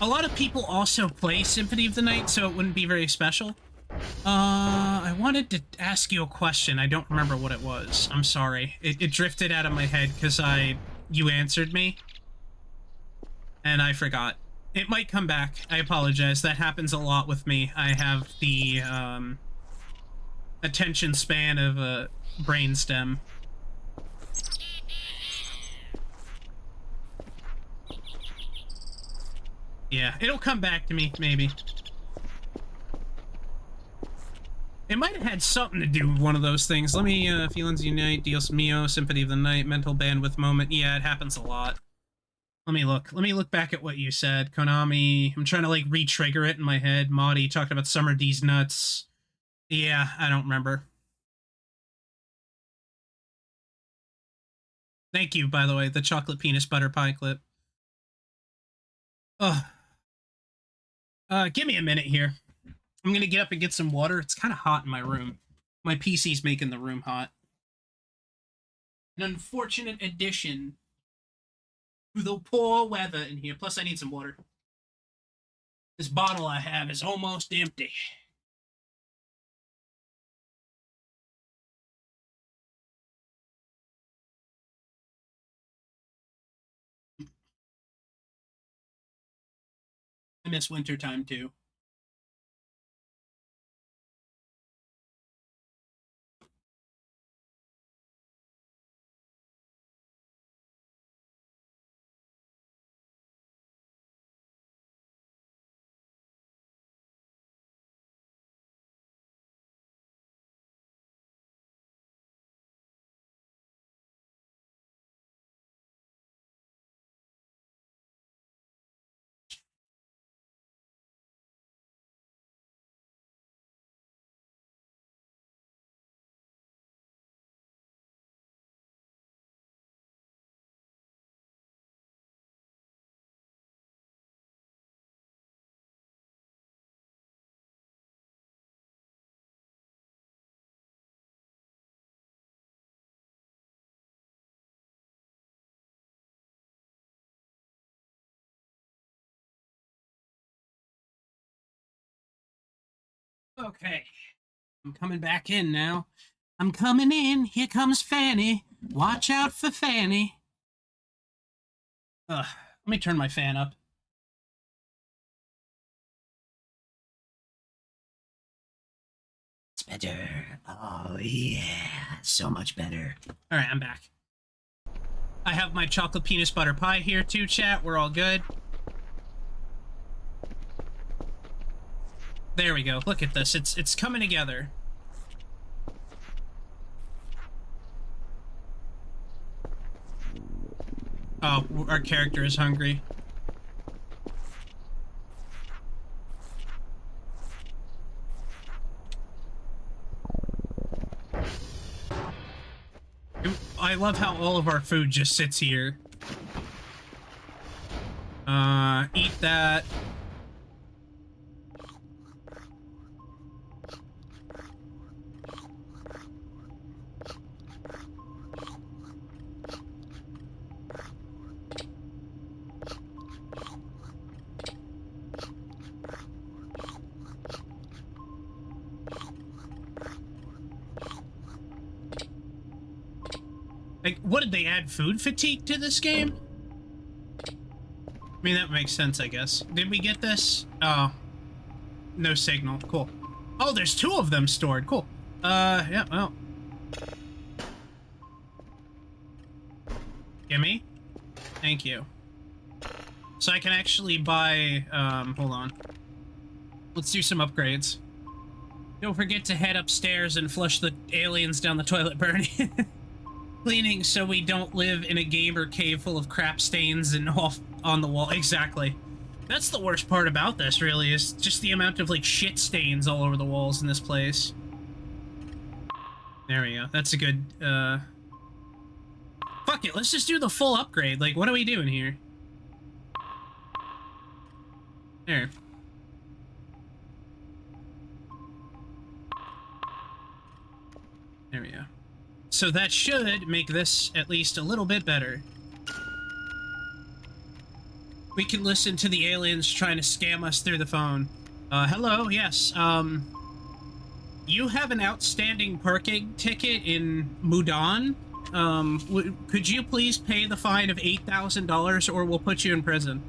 a lot of people also play Symphony of the Night, so it wouldn't be very special. I wanted to ask you a question. I don't remember what it was. I'm sorry. It drifted out of my head because you answered me. And I forgot. It might come back. I apologize. That happens a lot with me. I have the, attention span of a brainstem. Yeah, it'll come back to me, maybe. It might have had something to do with one of those things. Let me, Feelings Unite, Dios Mio, Symphony of the Night, Mental Bandwidth Moment. Yeah, it happens a lot. Let me look. Let me look back at what you said. Konami. I'm trying to, like, re-trigger it in my head. Maudie talked about Summer D's nuts. Yeah, I don't remember. Thank you, by the way, the chocolate penis butter pie clip. Ugh. Give me a minute here. I'm gonna get up and get some water. It's kind of hot in my room. My PC's making the room hot. An unfortunate addition to the poor weather in here. Plus, I need some water. This bottle I have is almost empty. I miss wintertime too. Okay. I'm coming back in now. I'm coming in. Here comes Fanny. Watch out for Fanny. Let me turn my fan up. It's better. Oh, yeah. So much better. All right, I'm back. I have my chocolate penis butter pie here too, chat. We're all good. There we go. Look at this. It's coming together. Oh, our character is hungry. I love how all of our food just sits here. Eat that. Like, what did they add food fatigue to this game? I mean, that makes sense, I guess. Did we get this? Oh. No signal. Cool. Oh, there's 2 of them stored. Cool. Yeah, well. Gimme? Thank you. So I can actually buy, hold on. Let's do some upgrades. Don't forget to head upstairs and flush the aliens down the toilet, Bernie. Cleaning so we don't live in a gamer cave full of crap stains and off on the wall. Exactly. That's the worst part about this, really, is just the amount of, like, shit stains all over the walls in this place. There we go. That's a good, Fuck it, let's just do the full upgrade. Like, what are we doing here? There. There we go. So that should make this at least a little bit better. We can listen to the aliens trying to scam us through the phone. Hello, yes, you have an outstanding parking ticket in Mudan. Could you please pay the fine of $8,000 or we'll put you in prison?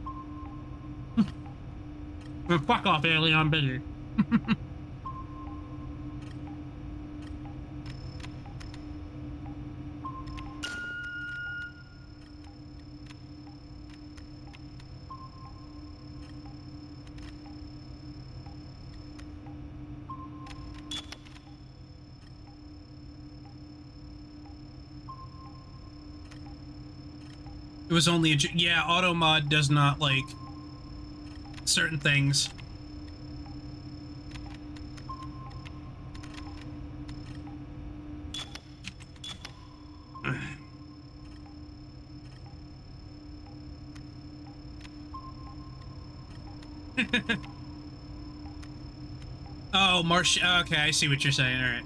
Well, fuck off, alien, I'm busy. It was only a... Yeah, auto mod does not like certain things. Oh, Marsh... Okay, I see what you're saying. All right.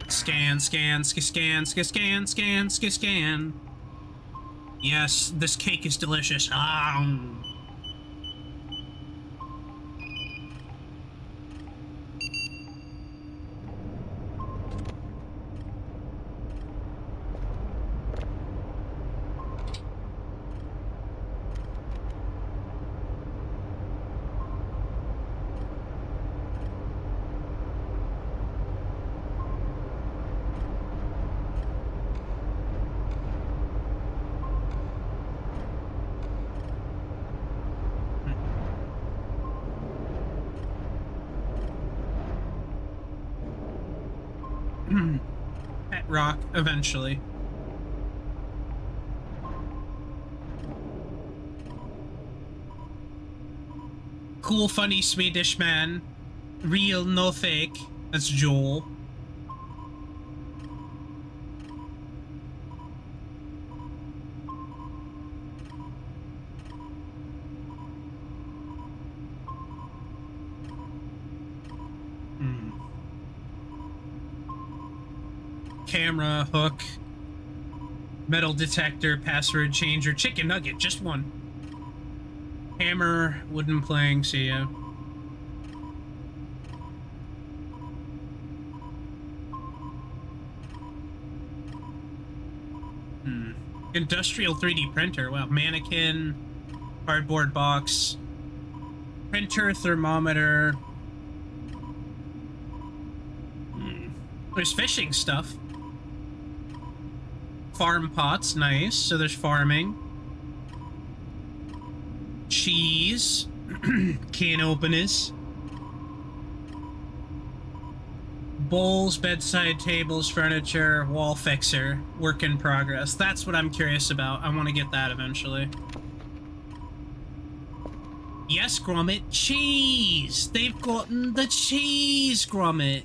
Scan, scan, scan, scan, scan, scan. Yes, this cake is delicious. Pet rock, eventually. Cool, funny Swedish man. Real, no fake. That's Joel. Camera, hook, metal detector, password changer, chicken nugget, just one. Hammer, wooden plank, see ya. Industrial 3D printer, wow. Mannequin, cardboard box, printer, thermometer. There's fishing stuff. Farm pots, nice. So there's farming. Cheese. Can openers. bowls, bedside tables, furniture, wall fixer, work in progress. That's what I'm curious about. I want to get that eventually. Yes, Gromit, cheese! They've gotten the cheese, Gromit!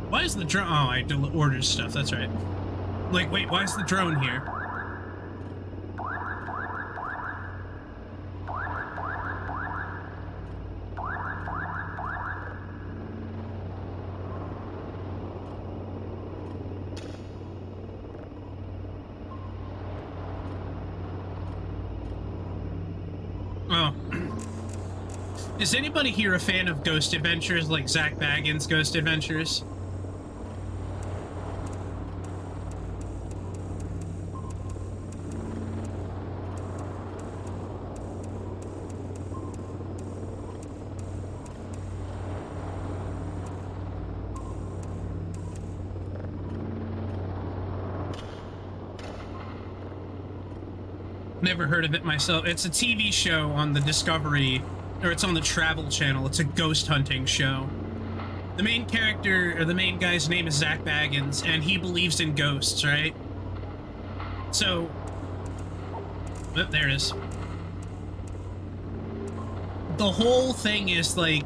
Why is the drone? Oh, I ordered stuff. That's right. Like, wait, why is the drone here? Oh. Is anybody here a fan of Ghost Adventures, like Zach Baggins' Ghost Adventures? Never heard of it myself. It's a TV show on the Discovery, or it's on the Travel Channel. It's a ghost hunting show. The main character, or the main guy's name is Zach Baggins, and he believes in ghosts, right? So... Oh, there it is. The whole thing is, like,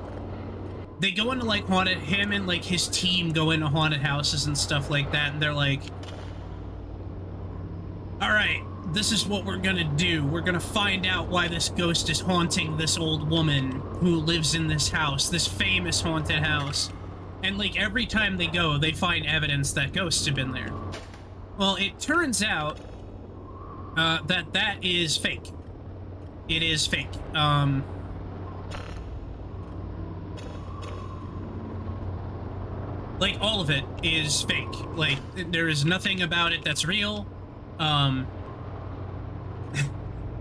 they go into, like, haunted... Him and, like, his team go into haunted houses and stuff like that, and they're like... Alright, this is what we're gonna do. We're gonna find out why this ghost is haunting this old woman who lives in this house, this famous haunted house. And, like, every time they go, they find evidence that ghosts have been there. Well, it turns out that is fake. It is fake. Like, all of it is fake. Like, there is nothing about it that's real.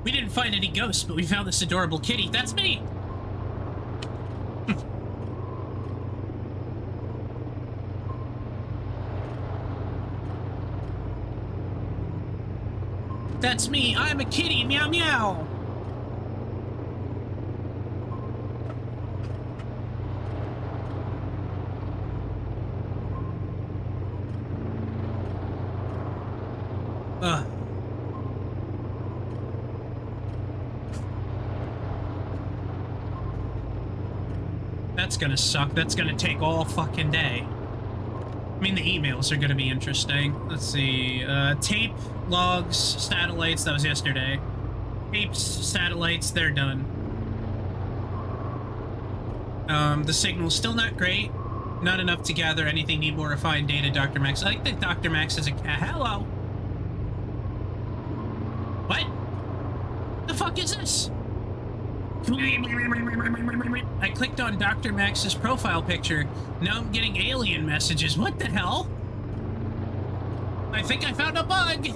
We didn't find any ghosts, but we found this adorable kitty. That's me! That's me! I'm a kitty! Meow meow! Ugh. That's gonna suck. That's gonna take all fucking day. I mean, the emails are gonna be interesting. Let's see. Tape, logs, satellites. That was yesterday. Tapes, satellites, they're done. The signal's still not great. Not enough to gather anything. Need more refined data, Dr. Max. I like that Dr. Max is a cat. Hello. What? The fuck is this? I clicked on Dr. Max's profile picture. Now I'm getting alien messages. What the hell? I think I found a bug.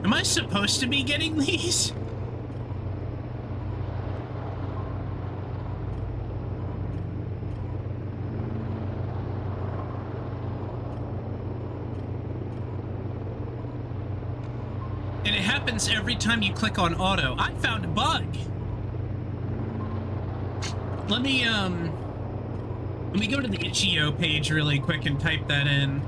Am I supposed to be getting these? And it happens every time you click on auto. I found a bug. Let me go to the itch.io page really quick and type that in.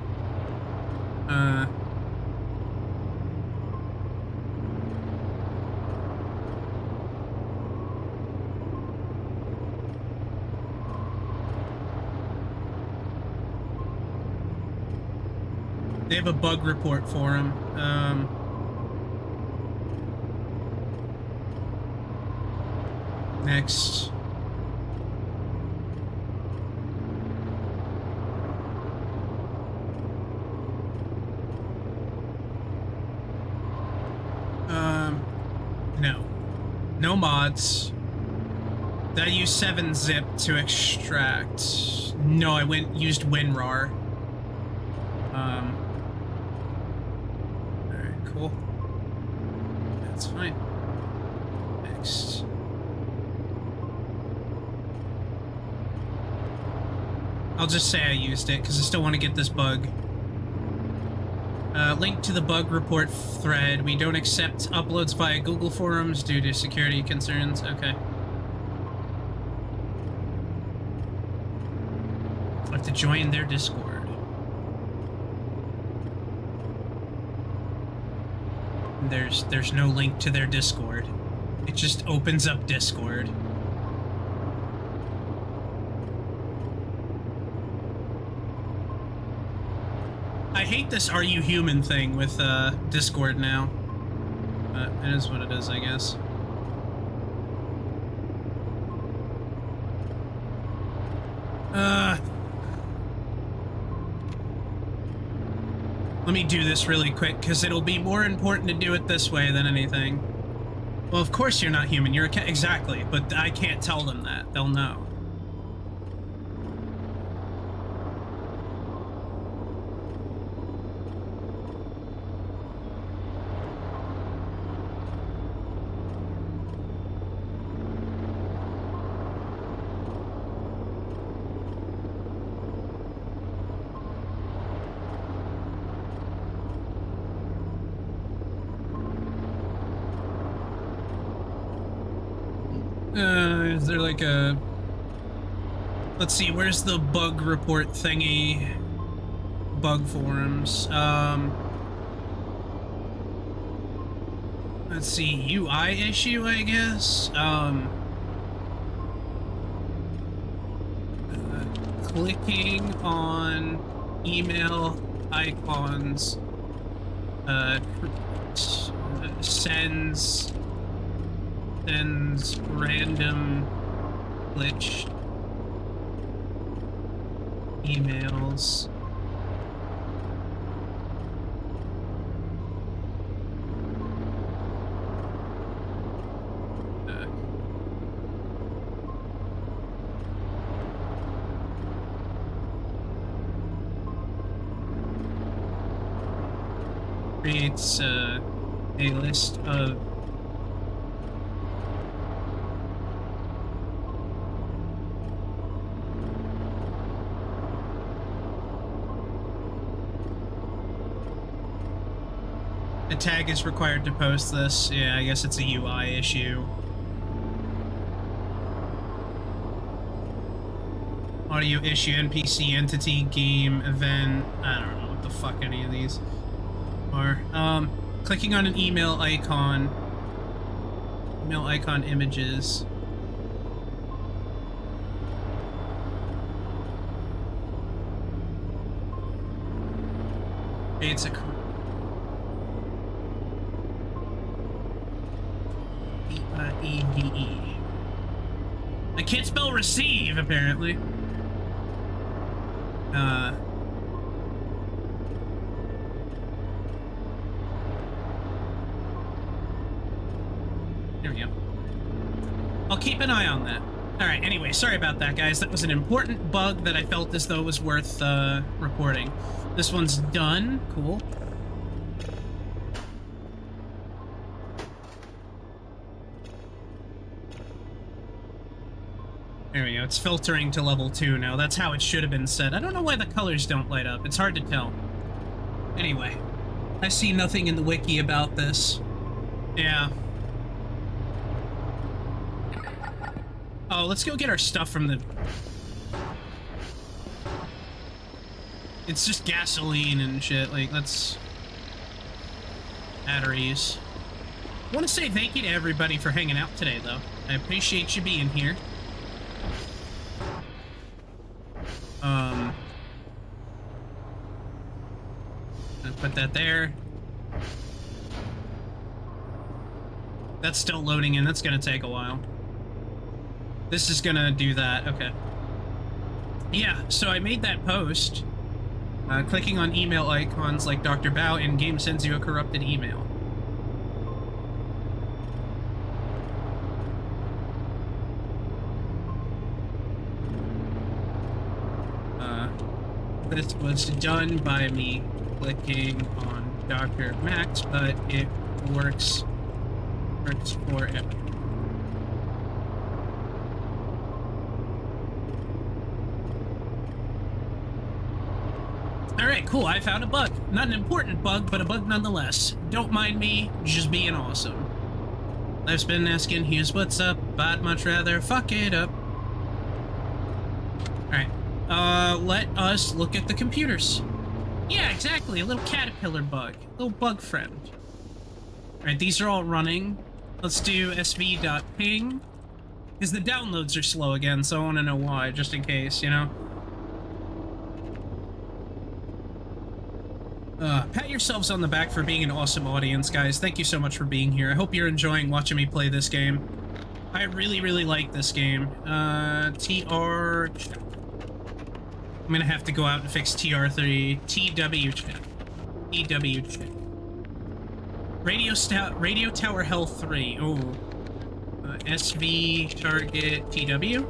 They have a bug report for him. Next. No. No mods. Did I use 7-zip to extract? No, I used WinRAR. Alright, cool. That's fine. Next. I'll just say I used it, because I still want to get this bug. Link to the bug report thread. We don't accept uploads via Google Forums due to security concerns. Okay. I have to join their Discord. There's no link to their Discord. It just opens up Discord. I hate this "Are you human" thing with Discord now. But it is what it is, I guess. Let me do this really quick, because it'll be more important to do it this way than anything. Well, of course you're not human. You're a cat. Exactly, but I can't tell them that. They'll know. Is there like a... Let's see, where's the bug report thingy? Bug forums. Let's see, UI issue, I guess? Clicking on email icons, sends random glitched emails. Creates a list of a tag is required to post this. Yeah, I guess it's a UI issue. Audio issue, NPC, entity, game, event. I don't know what the fuck any of these are. Clicking on an email icon images. It's a E-D-E. I can't spell receive, apparently. There we go. I'll keep an eye on that. Alright, anyway, sorry about that, guys. That was an important bug that I felt as though it was worth, reporting. This one's done. Cool. There we go. It's filtering to level 2 now. That's how it should have been set. I don't know why the colors don't light up. It's hard to tell. Anyway, I see nothing in the wiki about this. Yeah. Oh, let's go get our stuff from the... It's just gasoline and shit. Like, let's... Batteries. I want to say thank you to everybody for hanging out today, though. I appreciate you being here. put that there. That's still loading in. That's gonna take a while. This is gonna do that. Okay. Yeah, so I made that post. Clicking on email icons like Dr. Bao in-game sends you a corrupted email. This was done by me clicking on Dr. Max, but it works for everyone. Alright, cool, I found a bug. Not an important bug, but a bug nonetheless. Don't mind me, just being awesome. Life's been asking, here's what's up, but I'd much rather fuck it up. Alright, let us look at the computers. Yeah, exactly, a little caterpillar bug. A little bug friend. Alright, these are all running. Let's do sv.ping. Because the downloads are slow again, so I want to know why, just in case, you know? Pat yourselves on the back for being an awesome audience, guys. Thank you so much for being here. I hope you're enjoying watching me play this game. I really, really like this game. TR... I'm gonna have to go out and fix TR3. TW check. TW check. Radio Tower Health 3. Oh. SV target TW?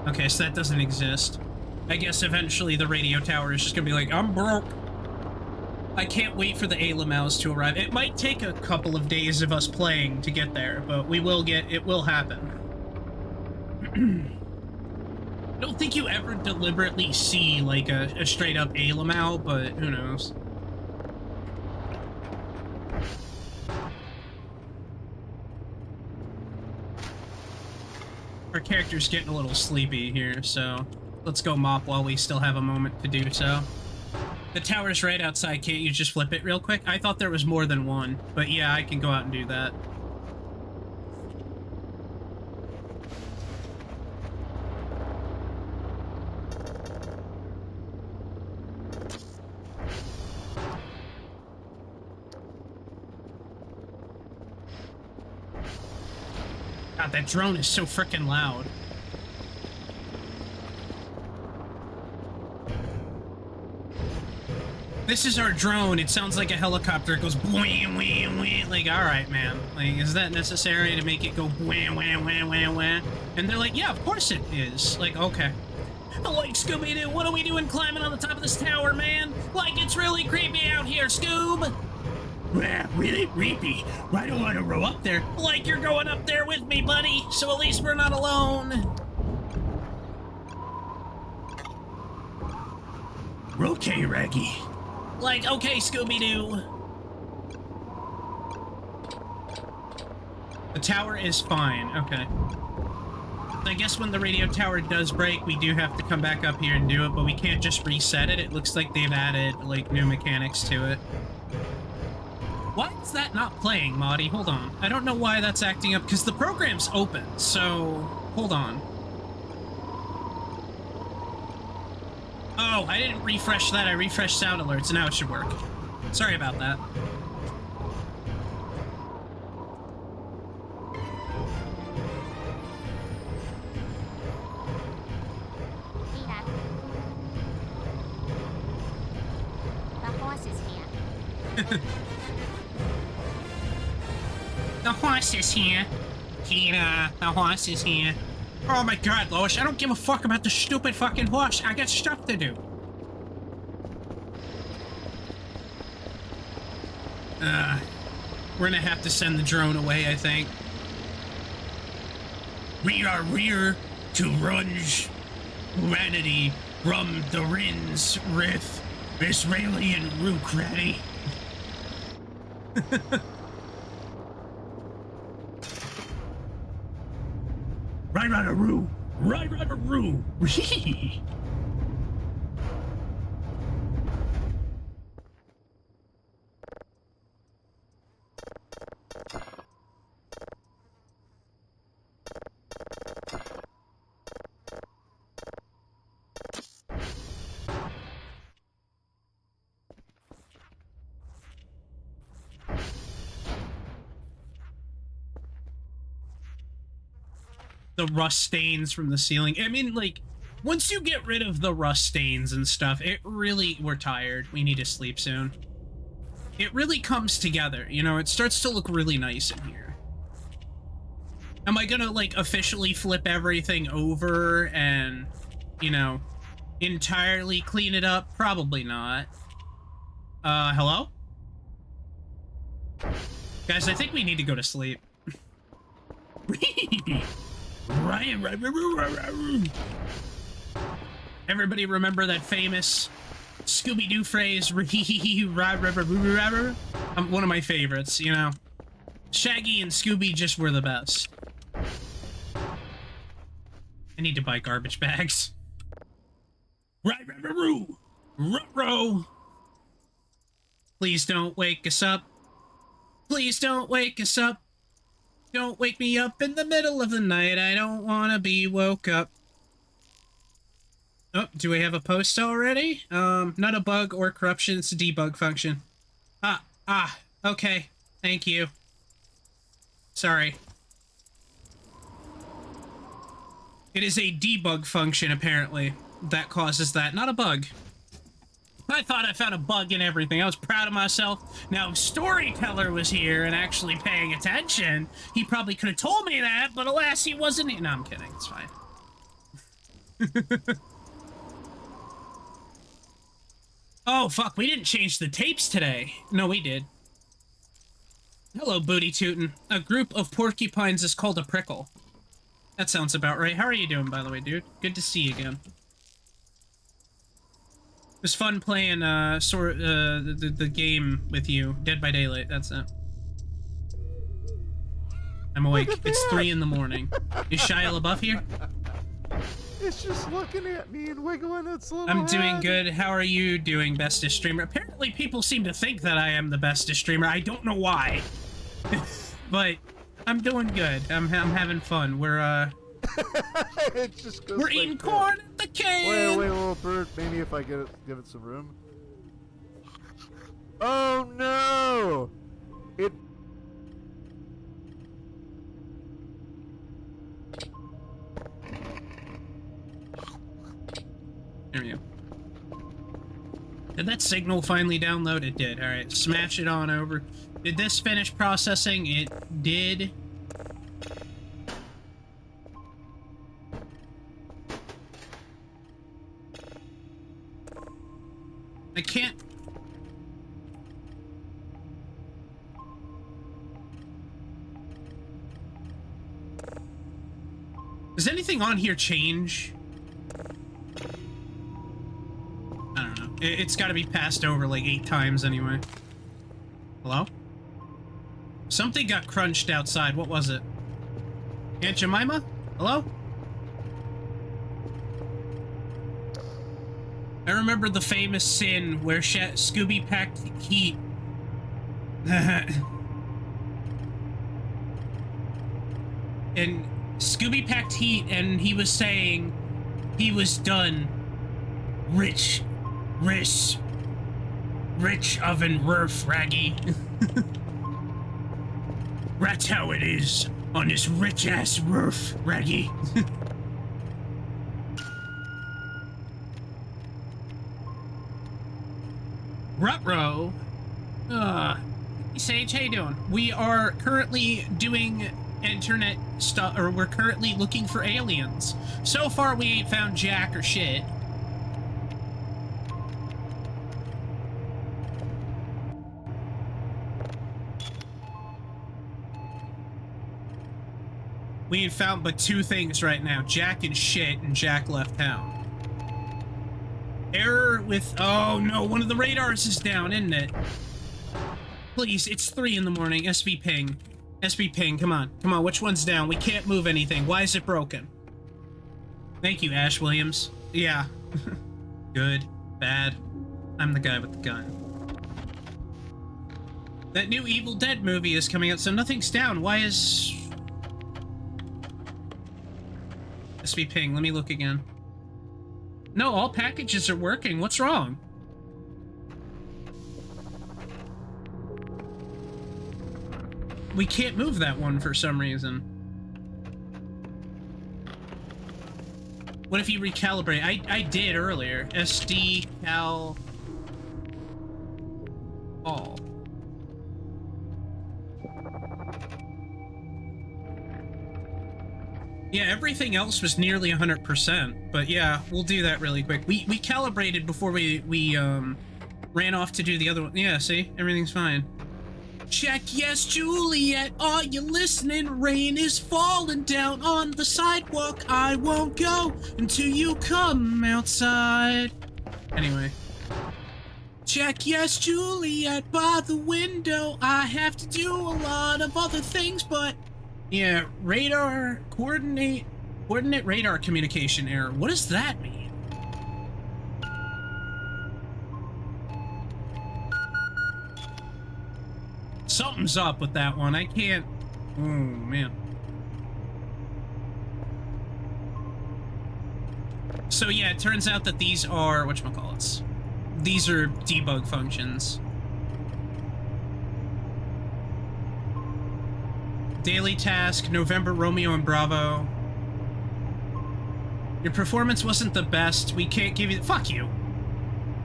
Okay, so that doesn't exist. I guess eventually the radio tower is just gonna be like, I'm broke. I can't wait for the Alamaus to arrive. It might take a couple of days of us playing to get there, but we will get... it will happen. I don't think you ever deliberately see, like, a straight-up Alamau, but who knows. Our character's getting a little sleepy here, so let's go mop while we still have a moment to do so. The tower's right outside, can't you just flip it real quick? I thought there was more than one, but yeah, I can go out and do that. God, that drone is so freaking loud. This is our drone. It sounds like a helicopter. It goes wham, wham, wham. Like, all right, man. Like, is that necessary to make it go wham, wham, wham, wham, wham? And they're like, yeah, of course it is. Like, okay. Like, Scooby-Doo, what are we doing climbing on the top of this tower, man? Like, it's really creepy out here, Scoob. Yeah, really creepy. I don't want to row up there. Like, you're going up there with me, buddy. So at least we're not alone. Okay, Raggy. Like, okay, Scooby-Doo. The tower is fine. Okay. I guess when the radio tower does break, we do have to come back up here and do it, but we can't just reset it. It looks like they've added, like, new mechanics to it. Why is that not playing, Maudie? Hold on. I don't know why that's acting up, because the program's open, so... hold on. Oh, I didn't refresh that. I refreshed sound alerts, and now it should work. Sorry about that. Peter. The horse is here. The horse is here. Peter, the horse is here. Oh my god, Lois, I don't give a fuck about the stupid fucking horse. I got stuff to do. We're gonna have to send the drone away, I think. We are rear to runge humanity from the Rins Rith Israelian Rook ready. Right-right-a-roo! Right-right-a-roo! the rust stains from the ceiling. I mean, like, once you get rid of the rust stains and stuff, it really... We're tired. We need to sleep soon. It really comes together, you know? It starts to look really nice in here. Am I gonna, like, officially flip everything over and, you know, entirely clean it up? Probably not. Hello? Guys, I think we need to go to sleep. Everybody remember that famous Scooby-Doo phrase? One of my favorites, you know. Shaggy and Scooby just were the best. I need to buy garbage bags. Please don't wake us up. Please don't wake us up. Don't wake me up in the middle of the night. I don't want to be woke up. Oh, do we have a post already? Not a bug or corruption. It's a debug function. Okay. Thank you. Sorry. It is a debug function, apparently, that causes that. Not a bug. I thought I found a bug in everything. I was proud of myself. Now, if Storyteller was here and actually paying attention, he probably could have told me that, but alas, he wasn't. No, I'm kidding. It's fine. Oh, fuck. We didn't change the tapes today. No, we did. Hello, Booty Tootin'. A group of porcupines is called a prickle. That sounds about right. How are you doing, by the way, dude? Good to see you again. It was fun playing, the game with you. Dead by Daylight, that's it. I'm awake. It's 3 in the morning. Is Shia LaBeouf here? It's just looking at me and wiggling its little I'm doing head. good. How are you doing, bestest streamer? Apparently people seem to think that I am the bestest streamer. I don't know why. But I'm doing good. I'm having fun. We're It just goes we're like eating that. corn at the can. Wait, little bird. Maybe if I give it some room. Oh no! It. There we go. Did that signal finally download? It did. Alright, smash it on over. Did this finish processing? It did. I can't... Does anything on here change? I don't know. It's got to be passed over like 8 times anyway. Hello? Something got crunched outside. What was it? Aunt Jemima? Hello? I remember the famous sin where Scooby packed heat. And Scooby packed heat and he was saying he was done. Rich oven roof, Raggy. That's how it is on this rich ass roof, Raggy. Rutro. Sage, how you doing? We are currently doing internet stuff, or we're currently looking for aliens. So far, we ain't found jack or shit. We ain't found but 2 things right now. Jack and shit, and Jack left town. Error with... Oh, no. One of the radars is down, isn't it? Please, it's 3 in the morning. SB ping. SB ping, come on. Come on, which one's down? We can't move anything. Why is it broken? Thank you, Ash Williams. Yeah. Good. Bad. I'm the guy with the gun. That new Evil Dead movie is coming out, so nothing's down. Why is... SB ping, let me look again. No, all packages are working. What's wrong? We can't move that one for some reason. What if you recalibrate? I did earlier. SD cal all. Yeah, everything else was nearly 100%, but yeah, we'll do that really quick. We calibrated before we ran off to do the other one. Yeah, see? Everything's fine. Check, yes, Juliet, are you listening? Rain is falling down on the sidewalk. I won't go until you come outside. Anyway. Check, yes, Juliet, by the window. I have to do a lot of other things, but... Yeah, radar, coordinate radar communication error. What does that mean? Something's up with that one. I can't... Oh, man. So yeah, it turns out that these are... whatchamacallits? These are debug functions. Daily task, November, Romeo and Bravo. Your performance wasn't the best. We can't give you... Fuck you.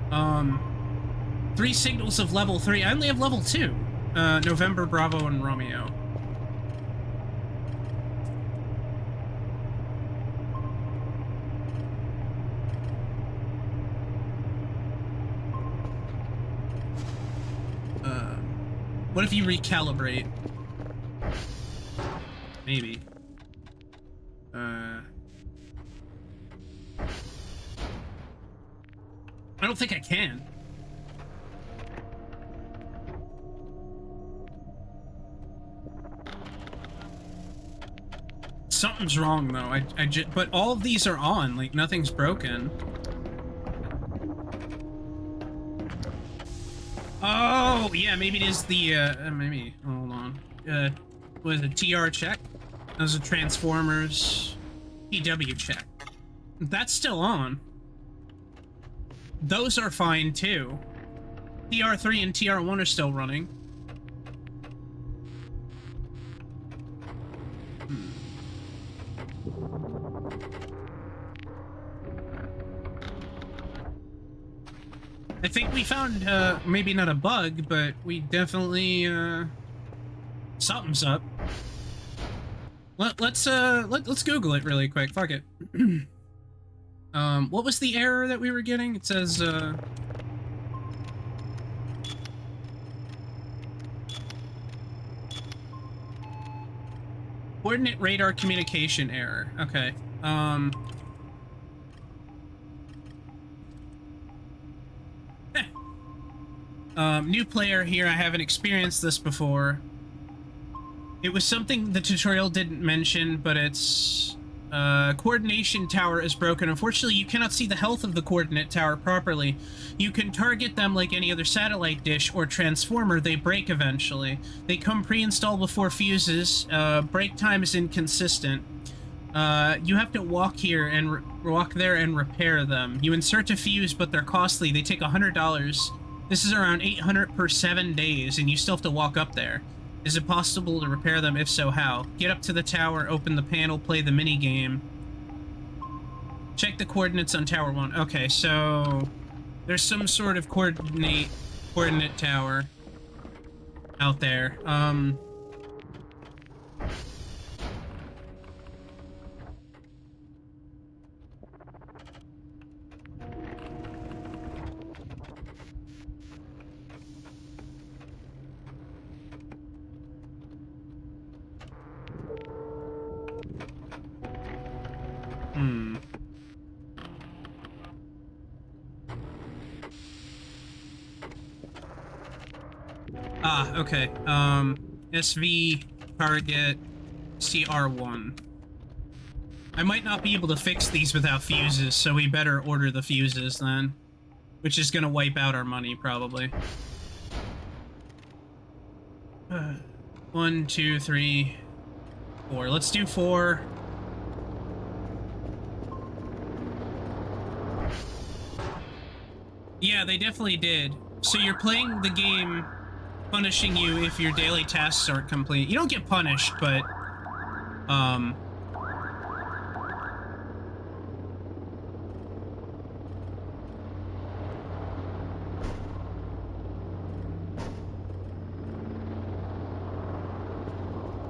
3 signals of level 3. I only have level 2. November, Bravo, and Romeo. What if you recalibrate? Maybe. I don't think I can. Something's wrong though. But all of these are on, like nothing's broken. Oh, yeah, maybe it is the maybe. Hold on. Was it TR check? Those are Transformers PW check. That's still on. Those are fine too. TR3 and TR1 are still running. I think we found, maybe not a bug, but we definitely, something's up. Let's Google it really quick. Fuck it. What was the error that we were getting? It says, coordinate radar communication error. Okay. New player here. I haven't experienced this before. It was something the tutorial didn't mention, but it's... coordination tower is broken. Unfortunately, you cannot see the health of the coordinate tower properly. You can target them like any other satellite dish or transformer. They break eventually. They come pre-installed before fuses. Break time is inconsistent. You have to walk here and walk there and repair them. You insert a fuse, but they're costly. They take $100. This is around 800 per 7 days, and you still have to walk up there. Is it possible to repair them? If so, how? Get up to the tower, open the panel, play the mini-game. Check the coordinates on Tower 1. Okay, so... there's some sort of coordinate tower out there. Okay. SV target CR1. I might not be able to fix these without fuses, so we better order the fuses then. Which is gonna wipe out our money, probably. 1, 2, 3, 4. Let's do 4. Yeah, they definitely did. So you're playing the game punishing you if your daily tasks aren't complete. You don't get punished, but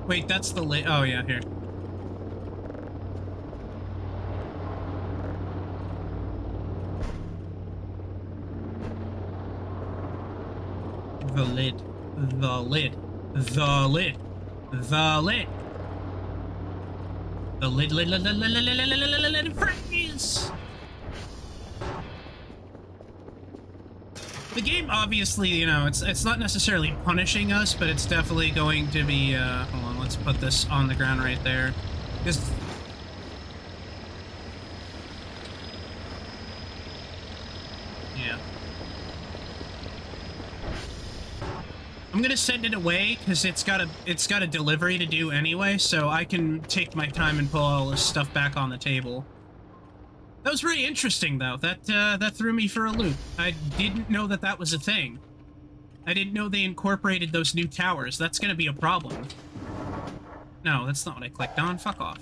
Wait, that's the lid. Oh, yeah, here. The lid. The lid. The lid. The lid. The lid, lid, freeze! The game, obviously, you know, it's not necessarily punishing us, but it's definitely going to be, hold on, let's put this on the ground right there. Just... yeah. I'm gonna send it away, because it's got a delivery to do anyway, so I can take my time and pull all this stuff back on the table. That was very interesting, though. That threw me for a loop. I didn't know that that was a thing. I didn't know they incorporated those new towers. That's gonna be a problem. No, that's not what I clicked on. Fuck off.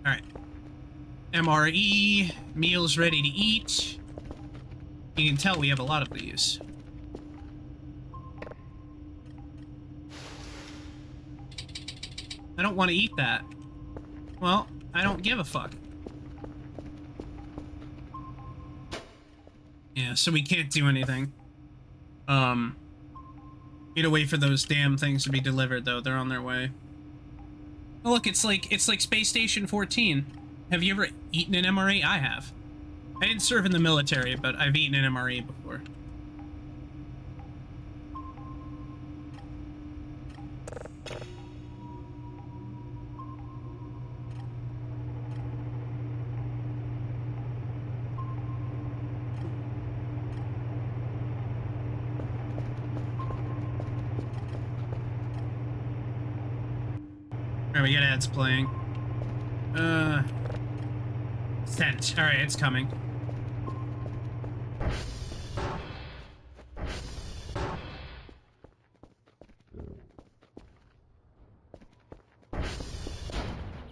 Alright. MRE, meals ready to eat. You can tell we have a lot of these. I don't want to eat that. Well, I don't give a fuck. Yeah, so we can't do anything. Need to wait for those damn things to be delivered, though. They're on their way. Oh, look, it's like Space Station 14. Have you ever eaten an MRE? I have. I didn't serve in the military, but I've eaten an MRE before. Alright, we got ads playing. Sent. Alright, it's coming.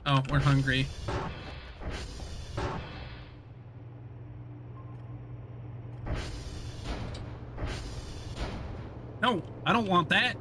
Oh, we're hungry. No, I don't want that.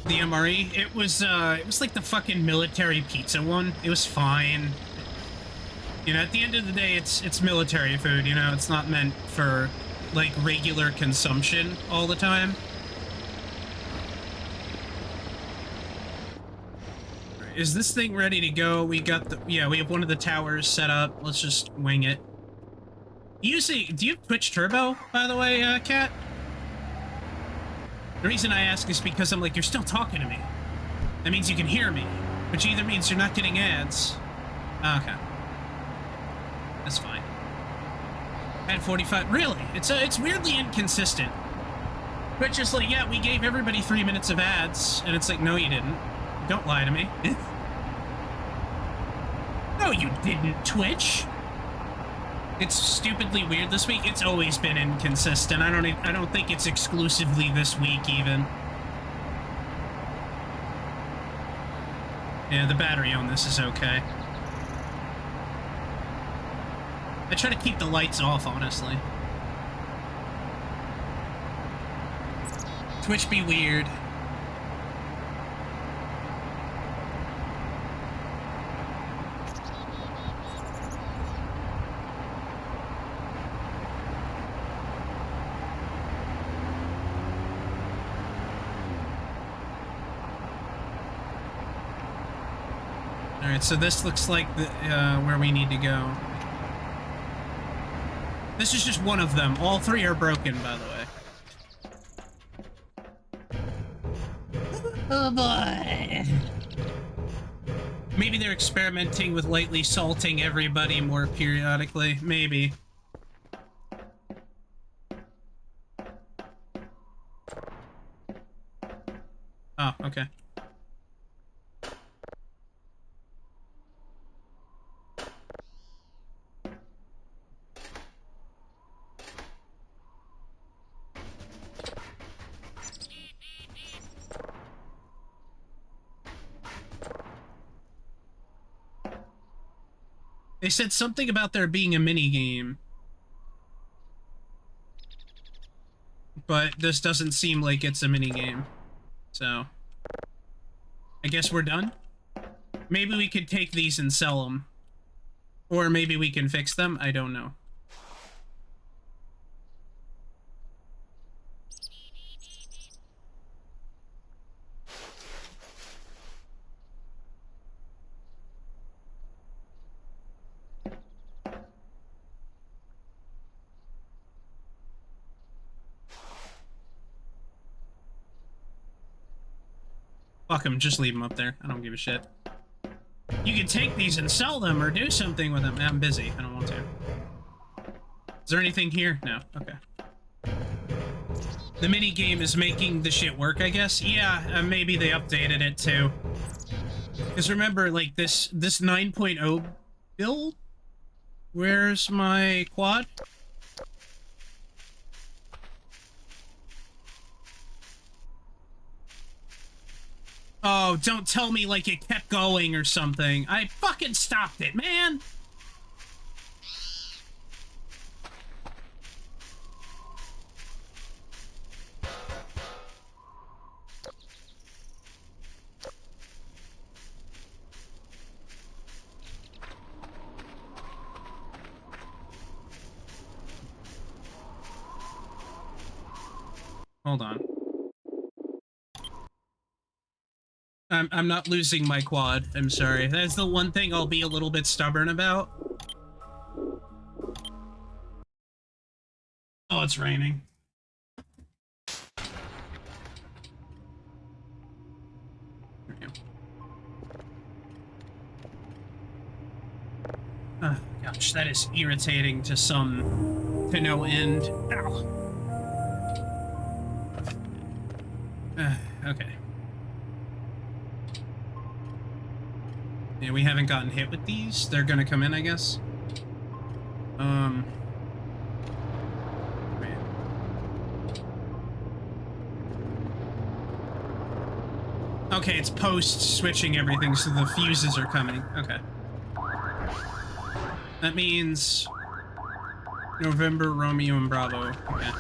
The MRE, it was like the fucking military pizza one. It was fine. You know, at the end of the day, it's military food, you know? It's not meant for, like, regular consumption all the time. Is this thing ready to go? We got the... yeah, we have one of the towers set up. Let's just wing it. Do you have Twitch Turbo, by the way, Kat? The reason I ask is because I'm like, you're still talking to me. That means you can hear me, which either means you're not getting ads. Okay. That's fine. At 45, really? It's weirdly inconsistent. Twitch is like, yeah, we gave everybody 3 minutes of ads, and it's like, no, you didn't. Don't lie to me. No, you didn't, Twitch. It's stupidly weird this week. It's always been inconsistent. I don't think it's exclusively this week, even. Yeah, the battery on this is okay. I try to keep the lights off, honestly. Twitch be weird. Alright, so this looks like the, where we need to go. This is just one of them. All three are broken, by the way. Oh boy! Maybe they're experimenting with lightly salting everybody more periodically. Maybe. Oh, okay. They said something about there being a mini game. But this doesn't seem like it's a mini game. So I guess we're done. Maybe we could take these and sell them. Or maybe we can fix them. I don't know. Fuck them, just leave them up there. I don't give a shit. You can take these and sell them or do something with them. I'm busy. I don't want to. Is there anything here? No. Okay. The mini game is making the shit work, I guess. Yeah, maybe they updated it too. Because remember, like this 9.0 build. Where's my quad? Oh, don't tell me like it kept going or something. I fucking stopped it, man! Hold on. I'm not losing my quad. I'm sorry. That's the one thing I'll be a little bit stubborn about. Oh, it's raining. There we go. Oh, gosh, that is irritating to no end. Ow. Okay. Yeah, we haven't gotten hit with these. They're gonna come in, I guess. Wait. Okay, it's post-switching everything, so the fuses are coming. Okay. That means November, Romeo, and Bravo. Okay.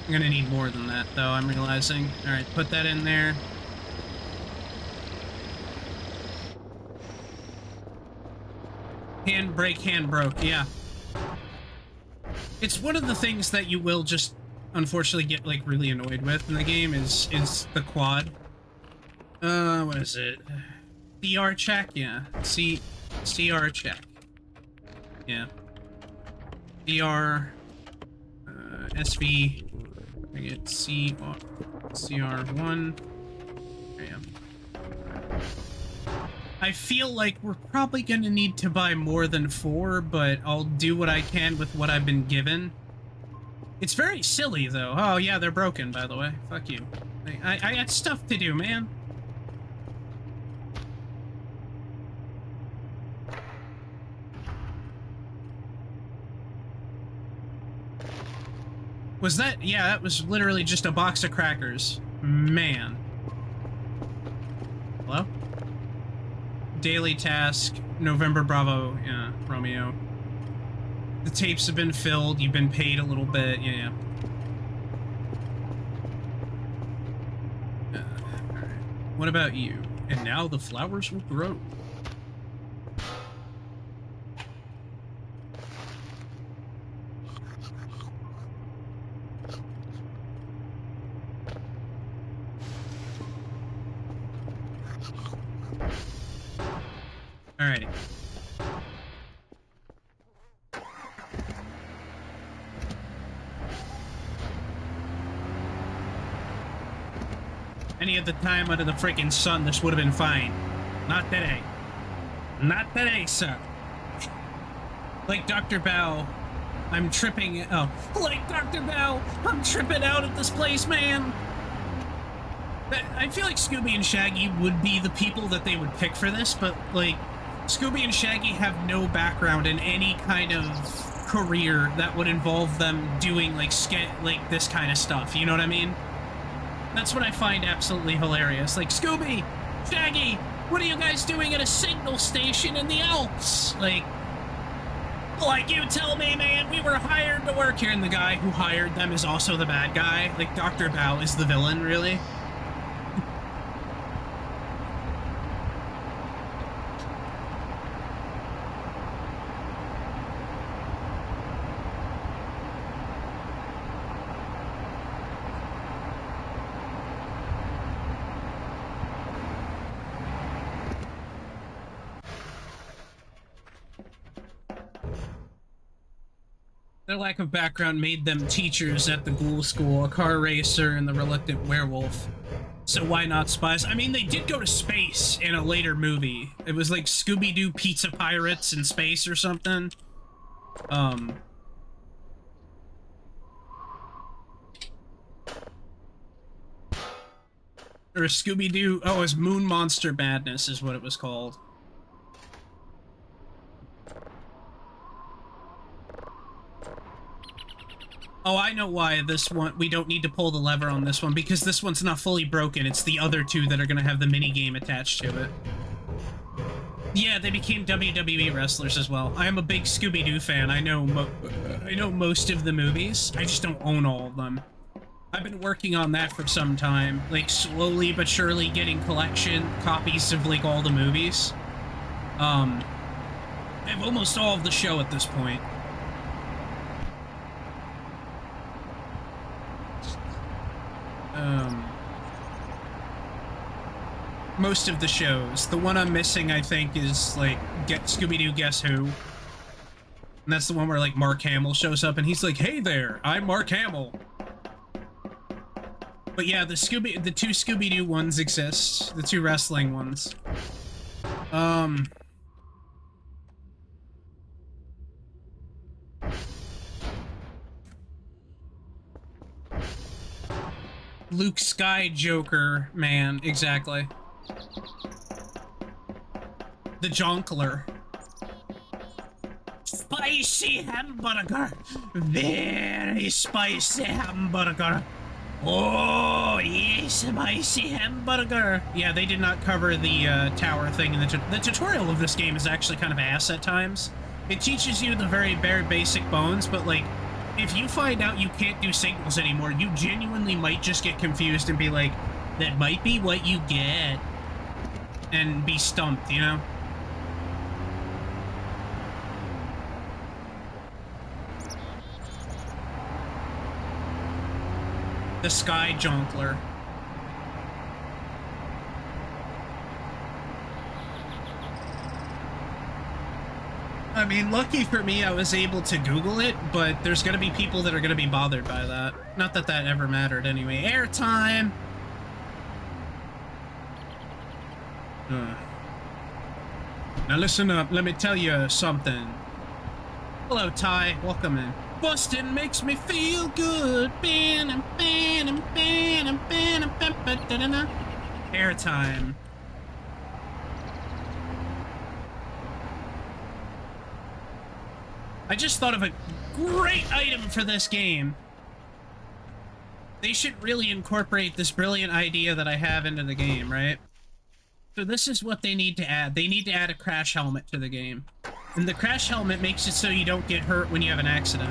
I'm gonna need more than that, though, I'm realizing. Alright, put that in there. Hand broke, yeah. It's one of the things that you will just, unfortunately, get, like, really annoyed with in the game is the quad. What is it? CR check? Yeah. CR check. Yeah. CR... SV... I get CR1. There you go. I feel like we're probably gonna need to buy more than 4, but I'll do what I can with what I've been given. It's very silly, though. Oh, yeah, they're broken, by the way. Fuck you. I got stuff to do, man. Was that? Yeah, that was literally just a box of crackers. Man. Hello? Daily task, November Bravo, yeah, Romeo. The tapes have been filled, you've been paid a little bit, yeah. Alright. What about you? And now the flowers will grow. Alrighty. Any of the time under the freaking sun, this would have been fine. Not today. Not today, sir. Like Dr. Bao, I'm tripping. Oh, like Dr. Bao, I'm tripping out at this place, man. I feel like Scooby and Shaggy would be the people that they would pick for this, but like, Scooby and Shaggy have no background in any kind of career that would involve them doing like this kind of stuff. You know what I mean? That's what I find absolutely hilarious. Like, Scooby, Shaggy, what are you guys doing at a signal station in the Alps? Like, you tell me, man, we were hired to work here, and the guy who hired them is also the bad guy. Like, Dr. Bao is the villain, really. Their lack of background made them teachers at the ghoul school, a car racer, and the reluctant werewolf. So why not spies? I mean, they did go to space in a later movie. It was like Scooby-Doo Pizza Pirates in space or something. Or Scooby-Doo... Oh, it was Moon Monster Madness is what it was called. Oh, I know why this one, we don't need to pull the lever on this one, because this one's not fully broken. It's the other two that are going to have the mini-game attached to it. Yeah, they became WWE wrestlers as well. I am a big Scooby-Doo fan. I know most of the movies. I just don't own all of them. I've been working on that for some time. Like, slowly but surely getting collection copies of, like, all the movies. I have almost all of the show at this point. Most of the shows. The one I'm missing, I think, is, like, Scooby-Doo Guess Who. And that's the one where, like, Mark Hamill shows up and he's like, hey there, I'm Mark Hamill. But yeah, the two Scooby-Doo ones exist. The two wrestling ones. Luke Sky Joker, man, exactly. The Jonkler. Spicy hamburger. Very spicy hamburger. Oh, yes, spicy hamburger. Yeah, they did not cover the tower thing in the tutorial of this game is actually kind of ass at times. It teaches you the very bare basic bones, but, like, if you find out you can't do signals anymore, you genuinely might just get confused and be like, that might be what you get. And be stumped, you know? The Sky Jonkler. I mean, lucky for me, I was able to Google it, but there's gonna be people that are gonna be bothered by that. Not that that ever mattered anyway. Airtime! Now listen up, let me tell you something. Hello, Ty. Welcome in. Bustin' makes me feel good. Airtime. I just thought of a great item for this game. They should really incorporate this brilliant idea that I have into the game, right? So this is what they need to add. They need to add a crash helmet to the game. And the crash helmet makes it so you don't get hurt when you have an accident.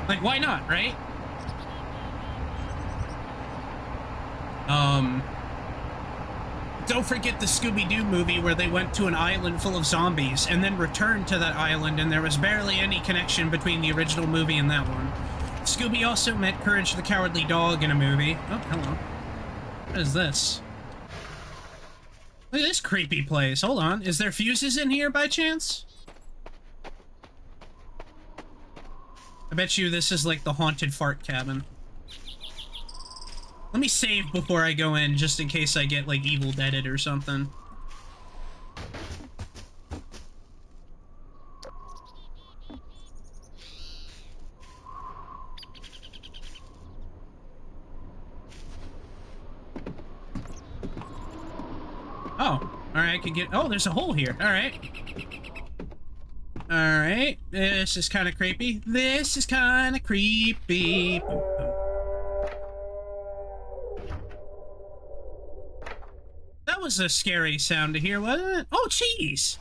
Like, why not, right? Don't forget the Scooby-Doo movie where they went to an island full of zombies and then returned to that island and there was barely any connection between the original movie and that one. Scooby also met Courage the Cowardly Dog in a movie. Oh, hello. What is this? Look at this creepy place. Hold on. Is there fuses in here by chance? I bet you this is like the haunted fart cabin. Let me save before I go in, just in case I get, like, Evil Deaded or something. Oh, alright, I could get... Oh, there's a hole here. Alright. Alright, this is kind of creepy. This is kind of creepy. Boom, boom. That was a scary sound to hear, wasn't it? Oh, cheese!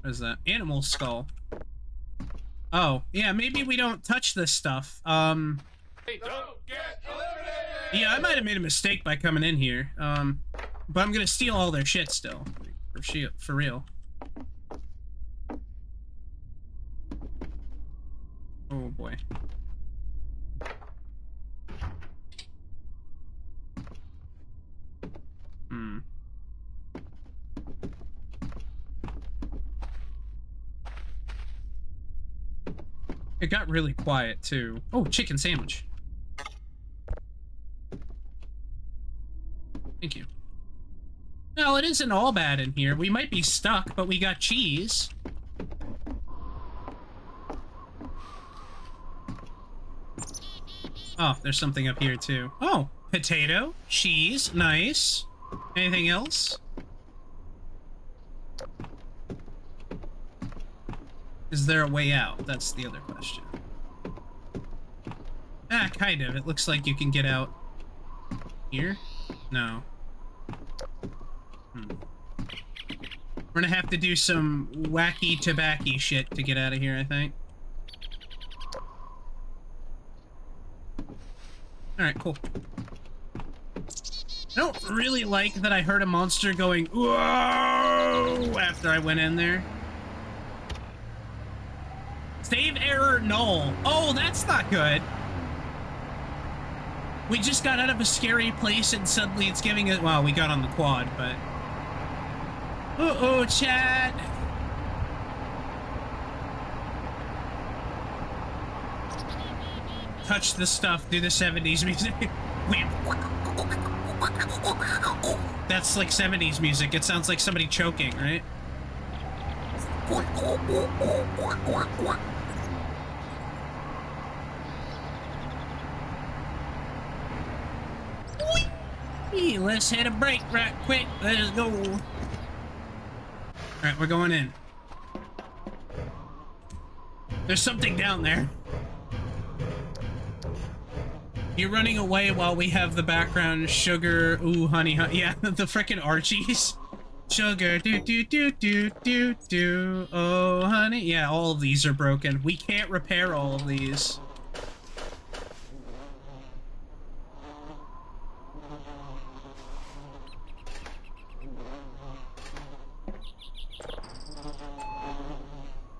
What is that? Animal skull. Oh, yeah, maybe we don't touch this stuff. Don't get eliminated! Yeah, I might have made a mistake by coming in here. But I'm gonna steal all their shit still. For real. Oh boy. Hmm. It got really quiet too. Oh, chicken sandwich. Thank you. Well, it isn't all bad in here. We might be stuck, but we got cheese. Oh, there's something up here too. Oh, potato, cheese, nice. Anything else? Is there a way out? That's the other question. Ah, kind of. It looks like you can get out here. No. We're gonna have to do some wacky tobacco shit to get out of here, I think. Alright, cool. I don't really like that I heard a monster going, whoa, after I went in there. Save error null. Oh, that's not good. We just got out of a scary place and suddenly it's giving it. Well, we got on the quad, but. Uh-oh, chat. Touch the stuff, do the 70s music. That's like 70s music. It sounds like somebody choking, right? Let's hit a break right quick. Let's go. Alright, we're going in. There's something down there. You're running away while we have the background sugar. Ooh, honey, honey. Yeah, the frickin' Archies. Sugar, do do do do do do. Oh, honey. Yeah, all of these are broken. We can't repair all of these.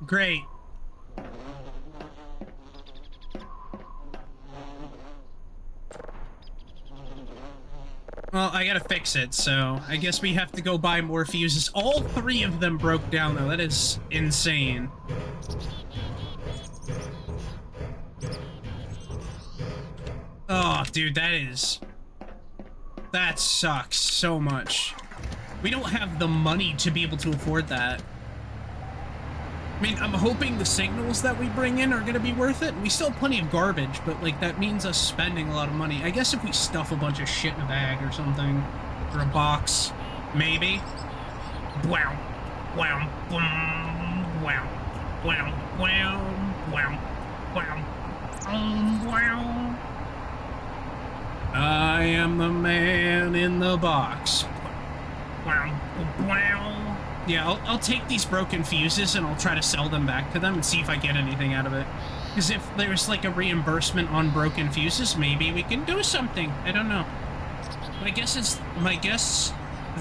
Great. Well, I gotta fix it, so I guess we have to go buy more fuses. All three of them broke down, though. That is insane. Oh, dude, that sucks so much. We don't have the money to be able to afford that. I mean, I'm hoping the signals that we bring in are gonna be worth it. We still have plenty of garbage, but, like, that means us spending a lot of money. I guess if we stuff a bunch of shit in a bag or something, or a box, maybe. Wow. Wow. Wow. Wow. Wow. Wow. Wow. Wow. I am the man in the box. Wow. Wow. Yeah, I'll take these broken fuses and I'll try to sell them back to them and see if I get anything out of it. Because if there's like a reimbursement on broken fuses, maybe we can do something. I don't know. My guess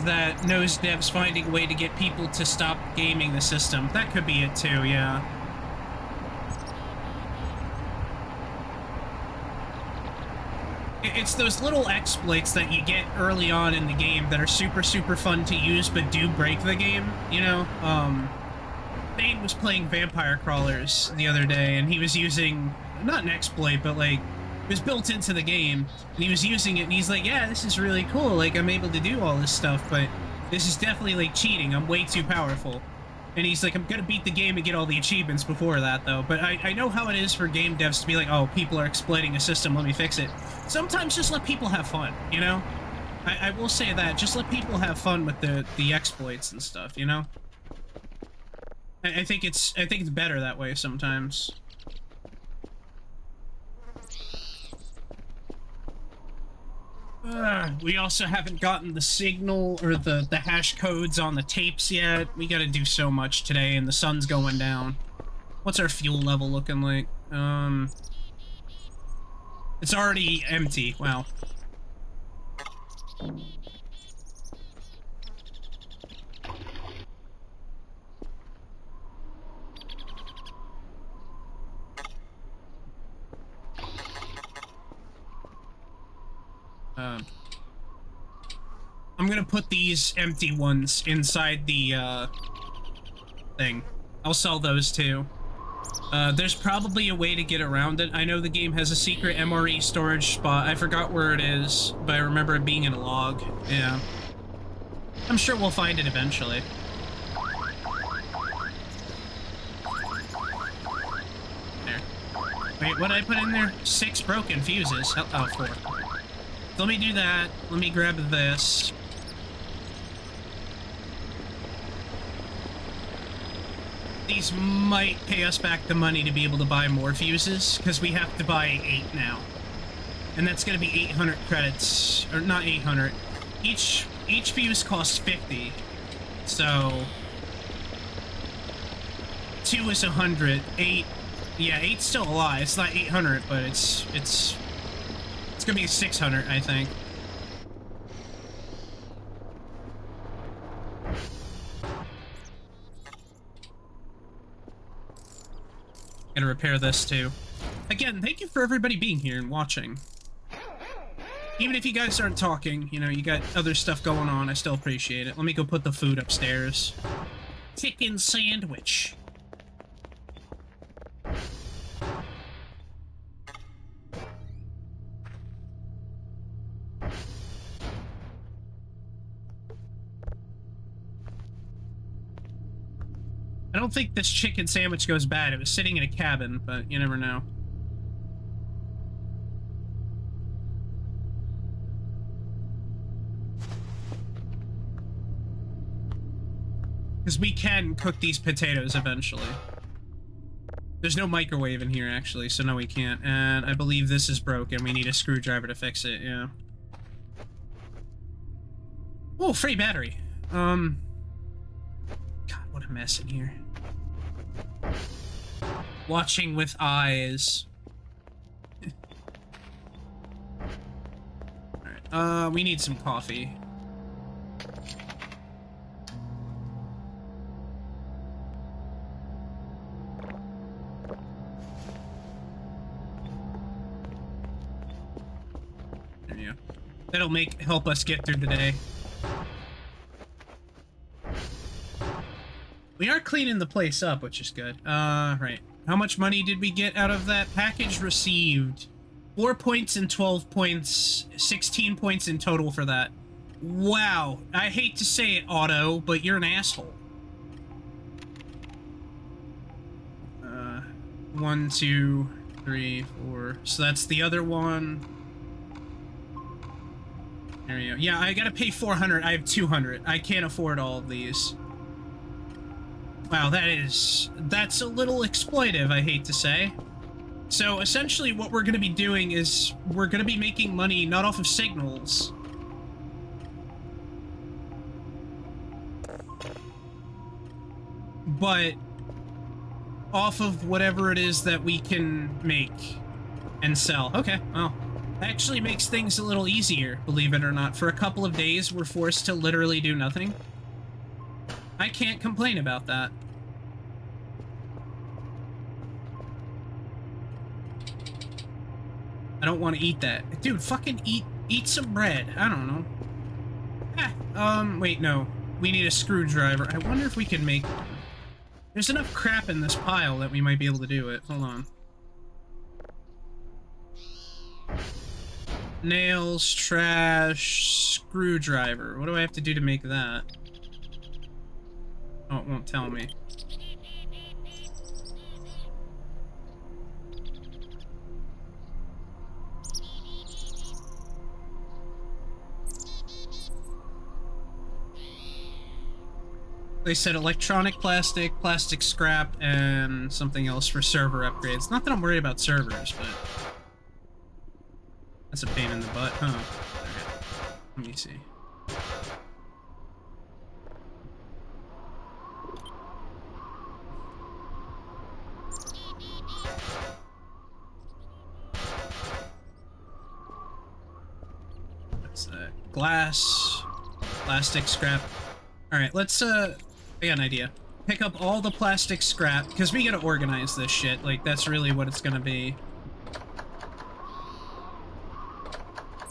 that Nosedev's finding a way to get people to stop gaming the system. That could be it too, yeah. It's those little exploits that you get early on in the game that are super, super fun to use, but do break the game, you know? Thane was playing Vampire Crawlers the other day, and he was using, not an exploit, but, like, it was built into the game, and he was using it, and he's like, yeah, this is really cool, like, I'm able to do all this stuff, but this is definitely, like, cheating. I'm way too powerful. And he's like, I'm gonna beat the game and get all the achievements before that, though. But I know how it is for game devs to be like, oh, people are exploiting a system, let me fix it. Sometimes just let people have fun, you know? I will say that. Just let people have fun with the exploits and stuff, you know? I think it's better that way sometimes. We also haven't gotten the signal or the hash codes on the tapes yet. We gotta do so much today, and the sun's going down. What's our fuel level looking like? It's already empty. Wow. I'm gonna put these empty ones inside the, thing. I'll sell those too. There's probably a way to get around it. I know the game has a secret MRE storage spot. I forgot where it is, but I remember it being in a log. Yeah. I'm sure we'll find it eventually. There. Wait, what did I put in there? 6 broken fuses. Oh, 4. Let me do that. Let me grab this. These might pay us back the money to be able to buy more fuses, because we have to buy 8 now. And that's going to be 800 credits. Or not 800. Each fuse costs 50. So 2 is 100. 8, yeah, 8's still a lot. It's not 800, but it's gonna be 600, I think. Gonna repair this too. Again, thank you for everybody being here and watching. Even if you guys aren't talking, you know, you got other stuff going on, I still appreciate it. Let me go put the food upstairs. Chicken sandwich. I don't think this chicken sandwich goes bad. It was sitting in a cabin, but you never know. Because we can cook these potatoes eventually. There's no microwave in here, actually, so no, we can't. And I believe this is broken. We need a screwdriver to fix it, yeah. Oh, free battery. God, what a mess in here. Watching with eyes. Alright, we need some coffee. There you go. That'll help us get through the day. We are cleaning the place up, which is good. Right. How much money did we get out of that package received? 4 points and 12 points. 16 points in total for that. Wow. I hate to say it, Otto, but you're an asshole. 1, 2, 3, 4. So that's the other one. There you go. Yeah, I gotta pay 400. I have 200. I can't afford all of these. Wow, that's a little exploitive, I hate to say. So essentially what we're going to be doing is we're going to be making money not off of signals, but off of whatever it is that we can make and sell. Okay, well, that actually makes things a little easier, believe it or not. For a couple of days, we're forced to literally do nothing. I can't complain about that. I don't want to eat that. Dude, fucking eat some bread. I don't know. Wait, no. We need a screwdriver. I wonder if we can make one. There's enough crap in this pile that we might be able to do it. Hold on. Nails, trash, screwdriver. What do I have to do to make that? Oh, it won't tell me. They said electronic plastic, plastic scrap, and something else for server upgrades. Not that I'm worried about servers, but that's a pain in the butt, huh? Alright, let me see. That's glass, plastic scrap. Alright, let's, I got an idea. Pick up all the plastic scrap, because we gotta organize this shit. Like, that's really what it's gonna be.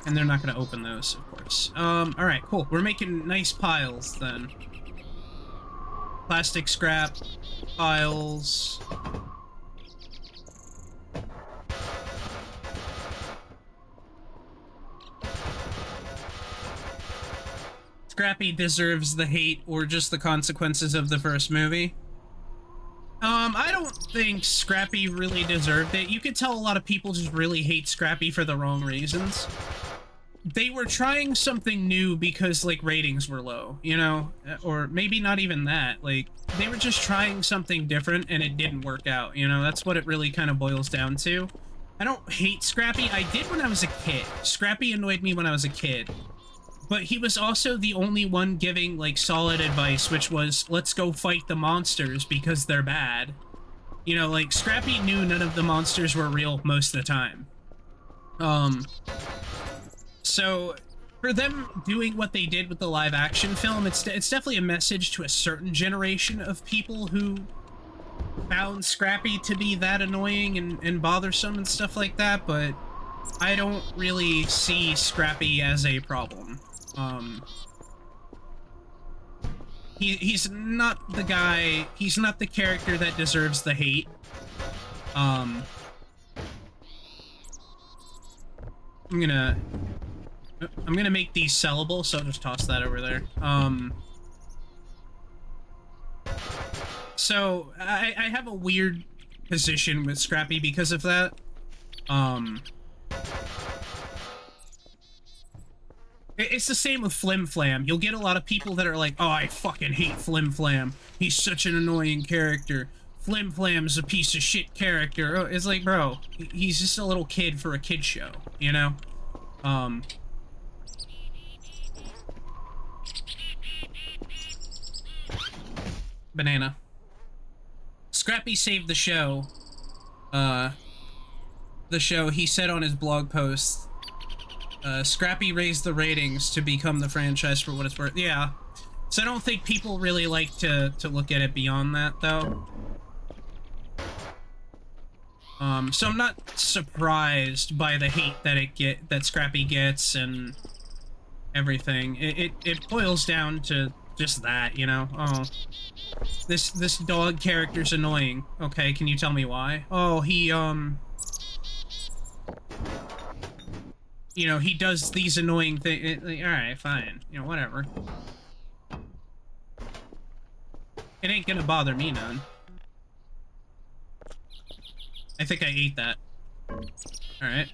And they're not gonna open those, of course. Alright, cool. We're making nice piles, then. Plastic scrap, piles. Scrappy deserves the hate or just the consequences of the first movie. I don't think Scrappy really deserved it. You could tell a lot of people just really hate Scrappy for the wrong reasons. They were trying something new because, like, ratings were low, you know? Or maybe not even that. Like, they were just trying something different and it didn't work out, you know? That's what it really kind of boils down to. I don't hate Scrappy. I did when I was a kid. Scrappy annoyed me when I was a kid. But he was also the only one giving, like, solid advice, which was, let's go fight the monsters because they're bad. You know, like, Scrappy knew none of the monsters were real most of the time. So, for them doing what they did with the live-action film, it's definitely a message to a certain generation of people who found Scrappy to be that annoying and bothersome and stuff like that, but I don't really see Scrappy as a problem. He's not the guy, he's not the character that deserves the hate. I'm gonna make these sellable, so I'll just toss that over there. So I have a weird position with Scrappy because of that. It's the same with Flim Flam. You'll get a lot of people that are like, oh, I fucking hate Flim Flam. He's such an annoying character. Flim Flam's a piece of shit character. Oh, it's like, bro, he's just a little kid for a kid show, you know? Banana. Scrappy saved the show. He said on his blog post, Scrappy raised the ratings to become the franchise for what it's worth. Yeah. So I don't think people really like to look at it beyond that, though. So I'm not surprised by the hate that Scrappy gets and everything. It boils down to just that, you know? Oh, this dog character's annoying. Okay, can you tell me why? Oh, he, you know, he does these annoying things. Alright, fine. You know, whatever. It ain't gonna bother me none. I think I ate that. Alright.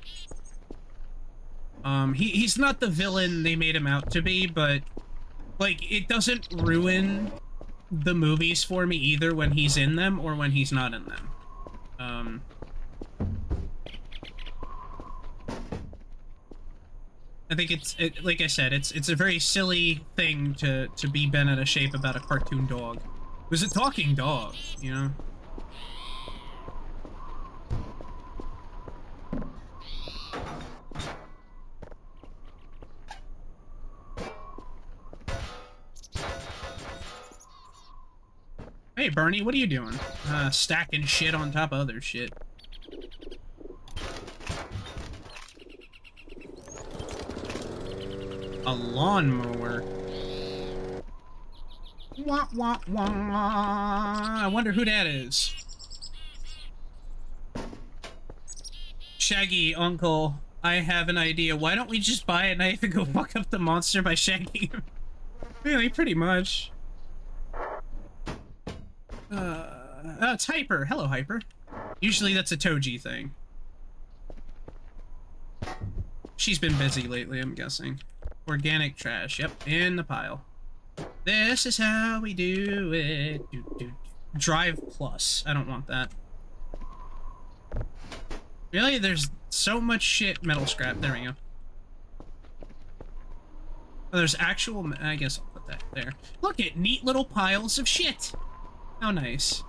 He's not the villain they made him out to be, but, like, it doesn't ruin the movies for me either when he's in them or when he's not in them. I think like I said, it's a very silly thing to be bent out of shape about a cartoon dog. It was a talking dog, you know? Hey, Bernie, what are you doing? Stacking shit on top of other shit. A lawnmower. Wah, wah, wah. I wonder who that is. Shaggy, Uncle, I have an idea. Why don't we just buy a knife and go fuck up the monster by shagging him? Really, pretty much. It's Hyper. Hello, Hyper. Usually that's a Toji thing. She's been busy lately, I'm guessing. Organic trash. Yep, in the pile. This is how we do it. Drive plus. I don't want that. Really? There's so much shit. Metal scrap. There we go. Oh, there's actual... I guess I'll put that there. Look at neat little piles of shit. How nice.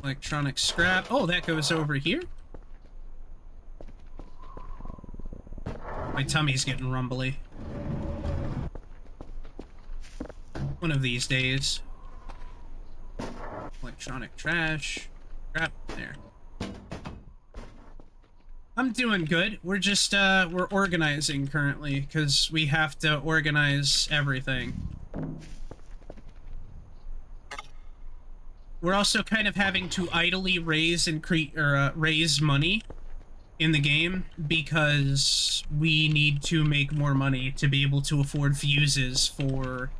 Electronic scrap. Oh, that goes over here? My tummy's getting rumbly. One of these days. Electronic trash. Scrap. There. I'm doing good. We're just, we're organizing currently, because we have to organize everything. We're also kind of having to idly raise and raise money in the game because we need to make more money to be able to afford fuses for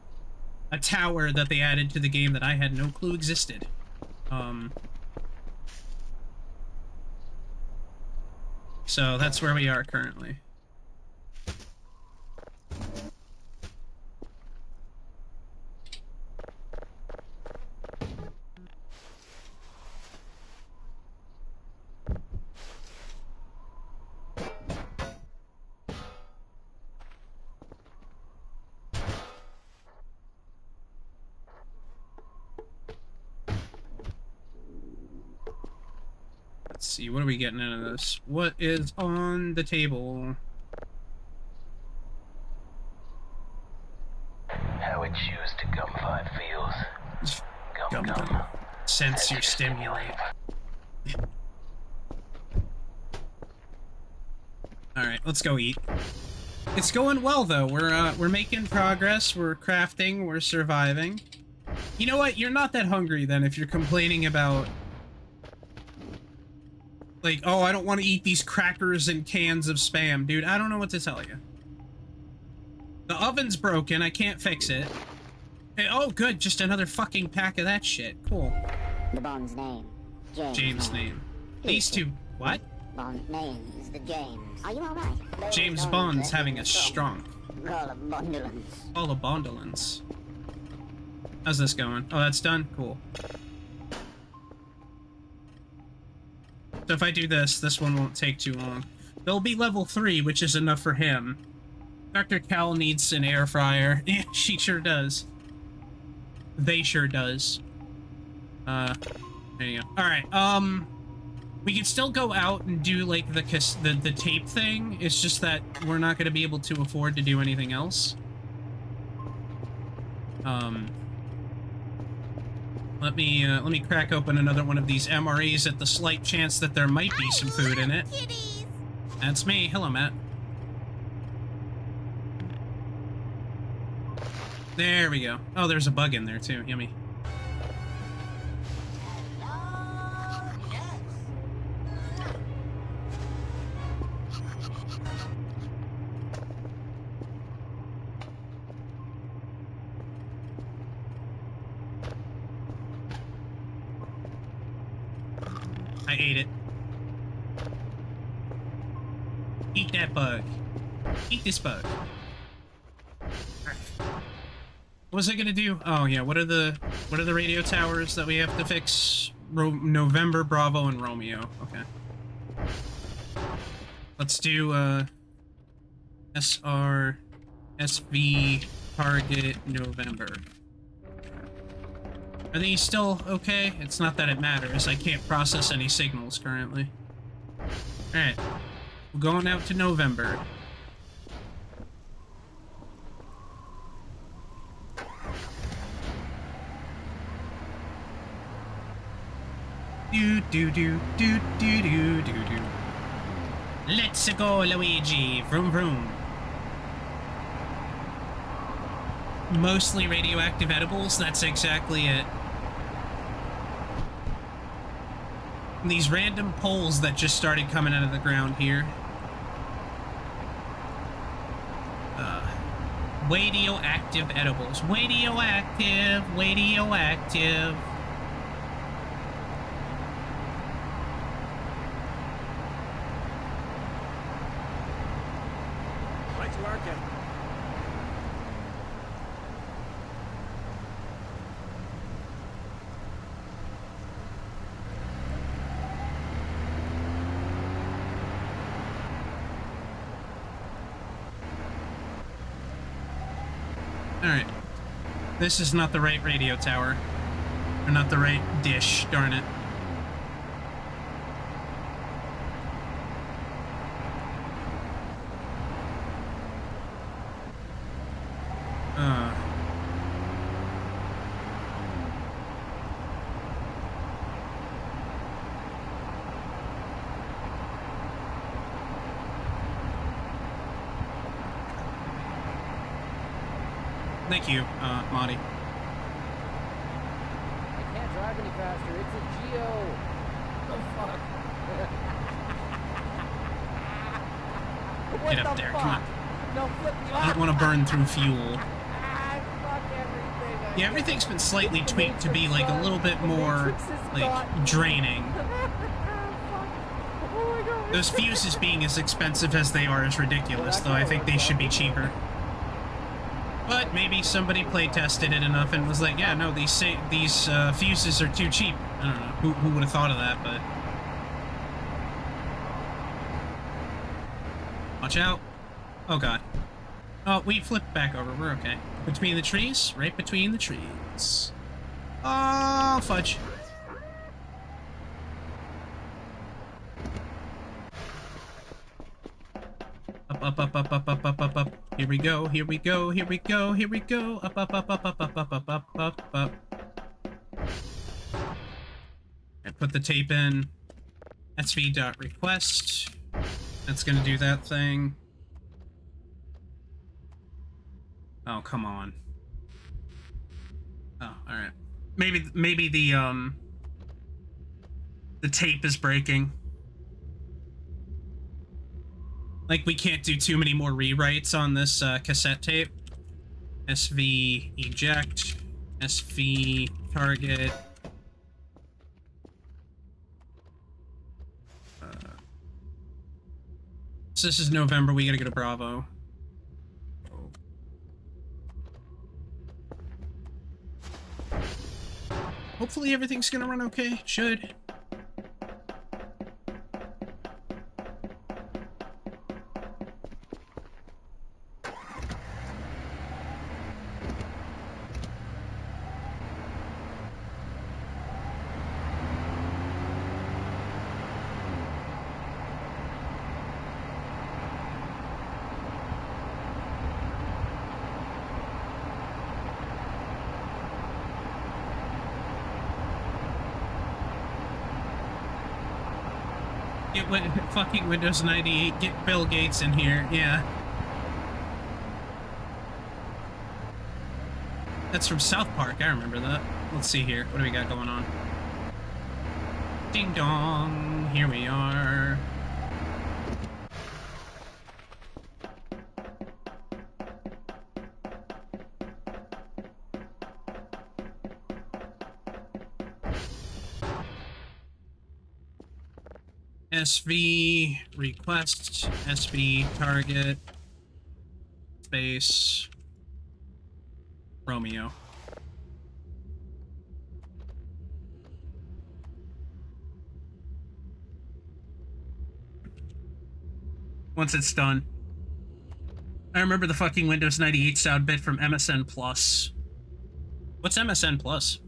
a tower that they added to the game that I had no clue existed. So that's where we are currently. Let's see, what are we getting out of this? What is on the table? How it chews to gum-fi feels. Gum. Sense your stimulate. Alright, let's go eat. It's going well, though. We're making progress, we're crafting, we're surviving. You know what? You're not that hungry, then, if you're complaining about... Like, oh, I don't want to eat these crackers and cans of Spam. Dude, I don't know what to tell you. The oven's broken, I can't fix it. Hey, oh, good, just another fucking pack of that shit. Cool. The Bond's name. James' name. These two... What? Bond name is the James. Are you alright? James Bond's having a strong. All of Bondolins. How's this going? Oh, that's done? Cool. So if I do this one won't take too long. There'll be level 3, which is enough for him. Dr. Cal needs an air fryer. Yeah, she sure does. They sure does. There you go. Alright, we can still go out and do, like, the tape thing. It's just that we're not gonna be able to afford to do anything else. Let me crack open another one of these MREs at the slight chance that there might be some food in it. Kitties. That's me. Hello, Matt. There we go. Oh, there's a bug in there, too. Yummy. I ate it. Eat that bug. Eat this bug. What was I gonna do? Oh yeah, what are the radio towers that we have to fix? November, Bravo, and Romeo. Okay. Let's do SR SV target November. Are these still okay? It's not that it matters. I can't process any signals currently. Alright. We're going out to November. Do. Let's go, Luigi. Vroom vroom. Mostly radioactive edibles, that's exactly it. These random poles that just started coming out of the ground here. Radioactive edibles. Radioactive. working. Alright. This is not the right radio tower. Or not the right dish, darn it. Thank you, Marty. I can't drive any faster. It's a Geo. The fuck? What Get up the there, fuck? come on. No, flip me I don't want to burn through fuel. Fuck everything. Yeah, everything's been slightly tweaked to be like a little bit more like draining. Oh my god. Those fuses being as expensive as they are is ridiculous, though I think they should be cheaper. But maybe somebody play tested it enough and was like, yeah, no, these fuses are too cheap. I don't know who would have thought of that, but watch out! Oh god! Oh, we flipped back over. We're okay. Between the trees, right between the trees. Oh fudge! Up, up, up, up, up, up, up, up, up. Here we go, here we go, here we go, here we go. Up, up, up, up, up, up, up, up, up, up, up. And put the tape in. SV.request. That's gonna do that thing. Oh, come on. Oh, alright. Maybe the tape is breaking. Like, we can't do too many more rewrites on this cassette tape. SV eject, SV target. So this is November, we gotta go to Bravo. Hopefully everything's gonna run okay. Should. Get fucking Windows 98, get Bill Gates in here, yeah. That's from South Park, I remember that. Let's see here, what do we got going on? Ding dong, here we are. SV request, SV target, space, Romeo. Once it's done. I remember the fucking Windows 98 sound bit from MSN Plus. What's MSN Plus?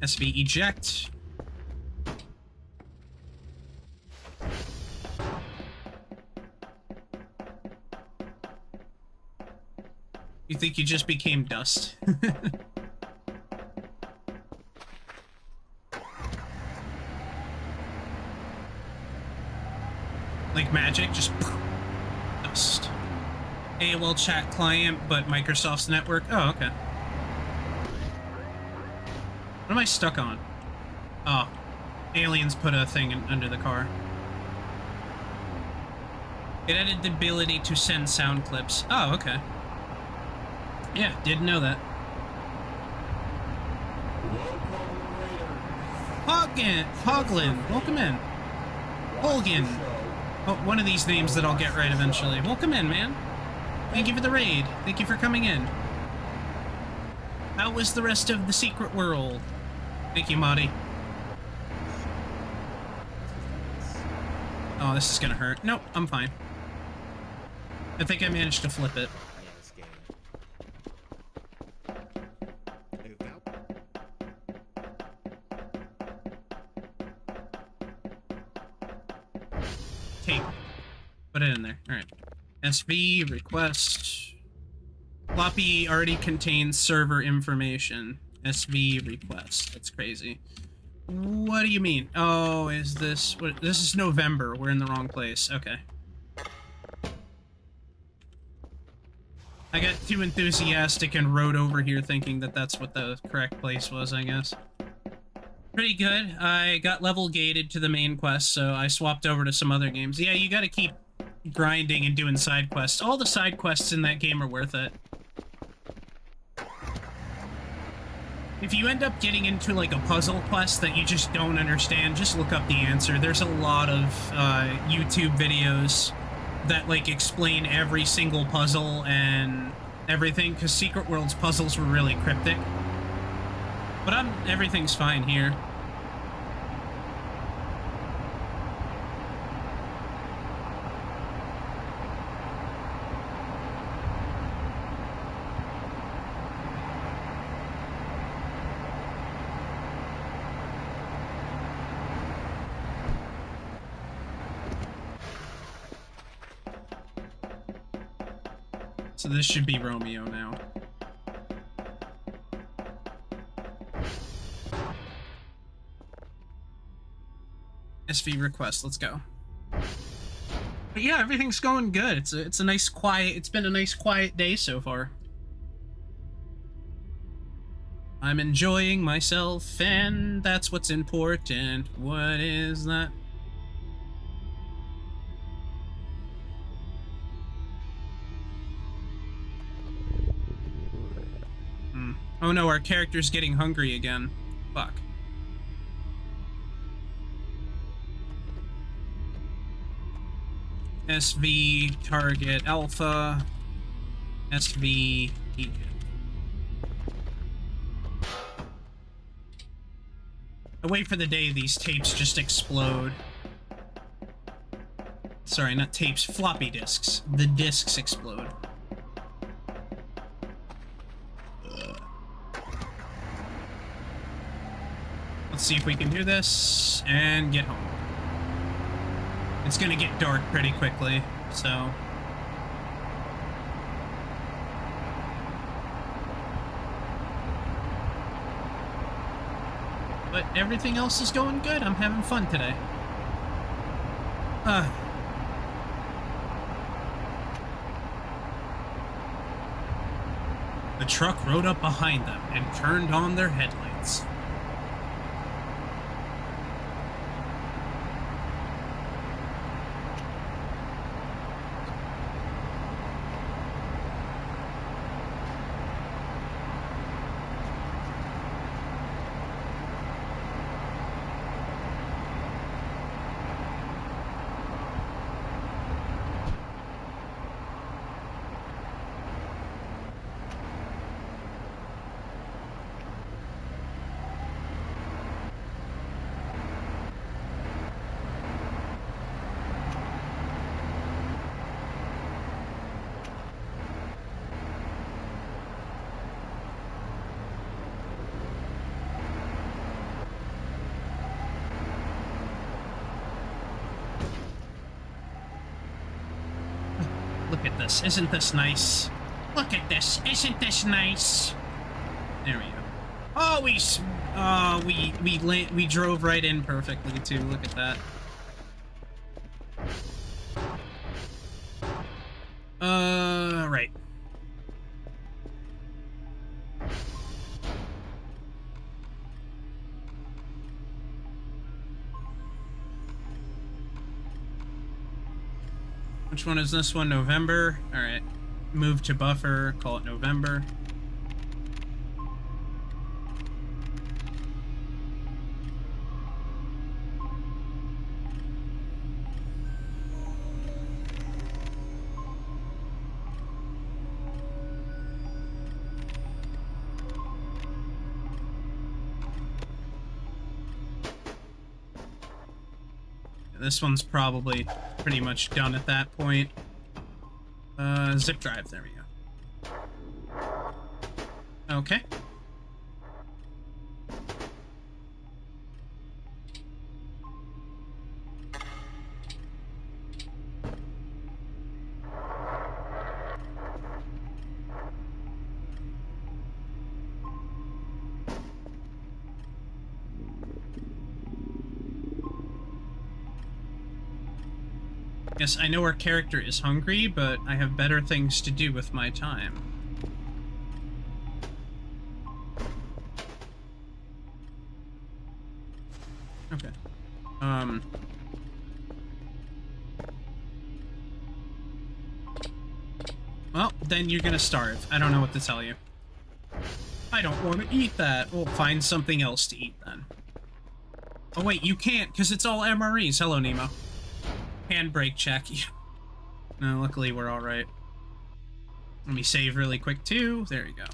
SV eject. You think you just became dust? Like magic, just dust. AOL chat client, but Microsoft's network. Oh, okay. What am I stuck on? Oh, aliens put a thing under the car. It added the ability to send sound clips. Oh, okay. Yeah, didn't know that. Hoglin, welcome in. Holgan. Oh, one of these names that I'll get right eventually. Welcome in, man. Thank you for the raid. Thank you for coming in. How was the rest of the secret world? Thank you, Marty. Oh, this is gonna hurt. Nope, I'm fine. I think I managed to flip it. Tape. Put it in there. Alright. SV, request. Floppy already contains server information. SV request. That's crazy. What do you mean? Oh, is this... What? This is November. We're in the wrong place. Okay. I got too enthusiastic and rode over here thinking that that's what the correct place was, I guess. Pretty good. I got level gated to the main quest, so I swapped over to some other games. Yeah, you gotta keep grinding and doing side quests. All the side quests in that game are worth it. If you end up getting into, like, a puzzle quest that you just don't understand, just look up the answer. There's a lot of YouTube videos that, like, explain every single puzzle and everything, because Secret World's puzzles were really cryptic. But everything's fine here. So this should be Romeo now. SV request, let's go. But yeah, everything's going good. It's a nice quiet, it's been a nice quiet day so far. I'm enjoying myself, and that's what's important. What is that? Oh no, our character's getting hungry again. Fuck. SV, target, alpha, SV, Egypt. I wait for the day these tapes just explode. Sorry, not tapes, floppy disks. The disks explode. Let's see if we can do this and get home. It's gonna get dark pretty quickly, so... But everything else is going good. I'm having fun today. The truck rode up behind them and turned on their headlights. Look at this. Isn't this nice? Look at this. Isn't this nice? There we go. Oh, we drove right in perfectly too. Look at that. Right. Which one is this one? November? Alright. Move to buffer, call it November. This one's probably pretty much done at that point. Zip drive, there we go. Okay. Yes, I know our character is hungry, but I have better things to do with my time. Okay. Well, then you're gonna starve. I don't know what to tell you. I don't want to eat that. Well, find something else to eat then. Oh wait, you can't, because it's all MREs. Hello, Nemo. Handbrake check. No, luckily we're alright. Let me save really quick too. There you go.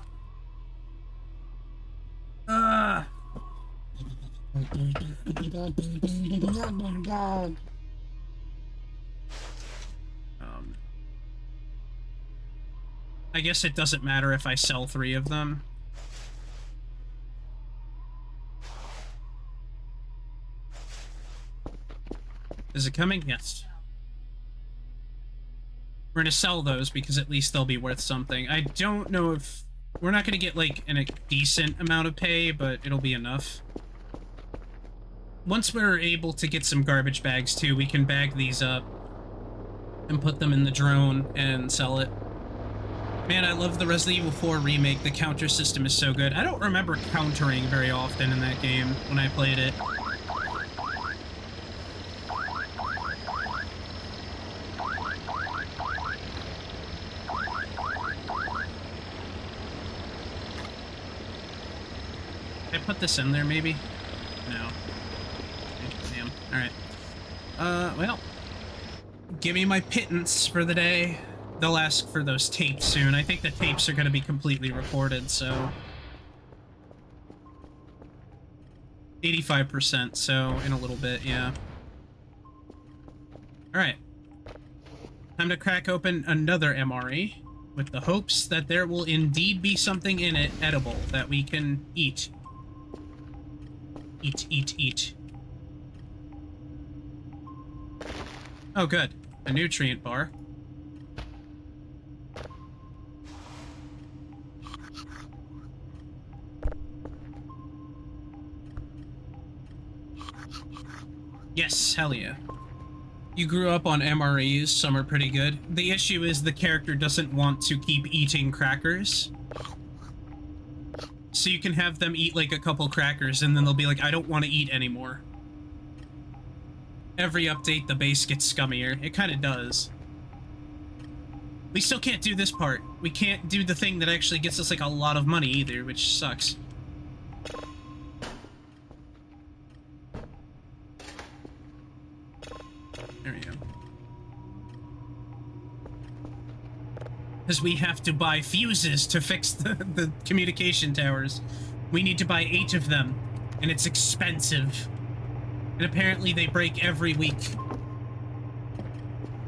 I guess it doesn't matter if I sell 3 of them. Is it coming? Yes. We're gonna sell those because at least they'll be worth something. I don't know if... We're not gonna get, like, a decent amount of pay, but it'll be enough. Once we're able to get some garbage bags, too, we can bag these up and put them in the drone and sell it. Man, I love the Resident Evil 4 remake. The counter system is so good. I don't remember countering very often in that game when I played it. Did I put this in there, maybe? No. Damn. Alright. Well. Give me my pittance for the day. They'll ask for those tapes soon. I think the tapes are going to be completely recorded, so... 85%, so in a little bit, yeah. Alright. Time to crack open another MRE, with the hopes that there will indeed be something in it edible that we can eat. Eat. Oh, good. A nutrient bar. Yes, hell yeah. You grew up on MREs, some are pretty good. The issue is the character doesn't want to keep eating crackers. So you can have them eat like a couple crackers and then they'll be like, I don't want to eat anymore. Every update, the base gets scummier. It kind of does. We still can't do this part. We can't do the thing that actually gets us like a lot of money either, which sucks. There we go. Because we have to buy fuses to fix the communication towers. We need to buy 8 of them, and it's expensive. And apparently they break every week.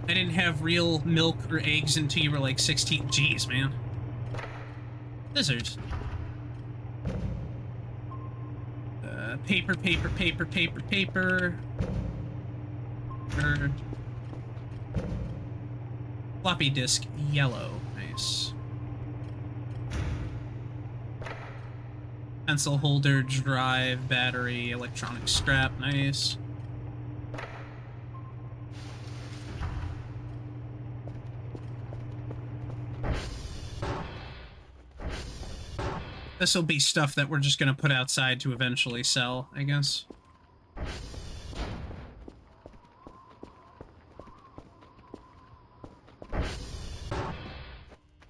I didn't have real milk or eggs until you were like 16. Jeez, man. Lizards. Paper. Bird. Floppy disk, yellow. Nice. Pencil holder, drive, battery, electronic strap. Nice. This will be stuff that we're just gonna put outside to eventually sell, I guess.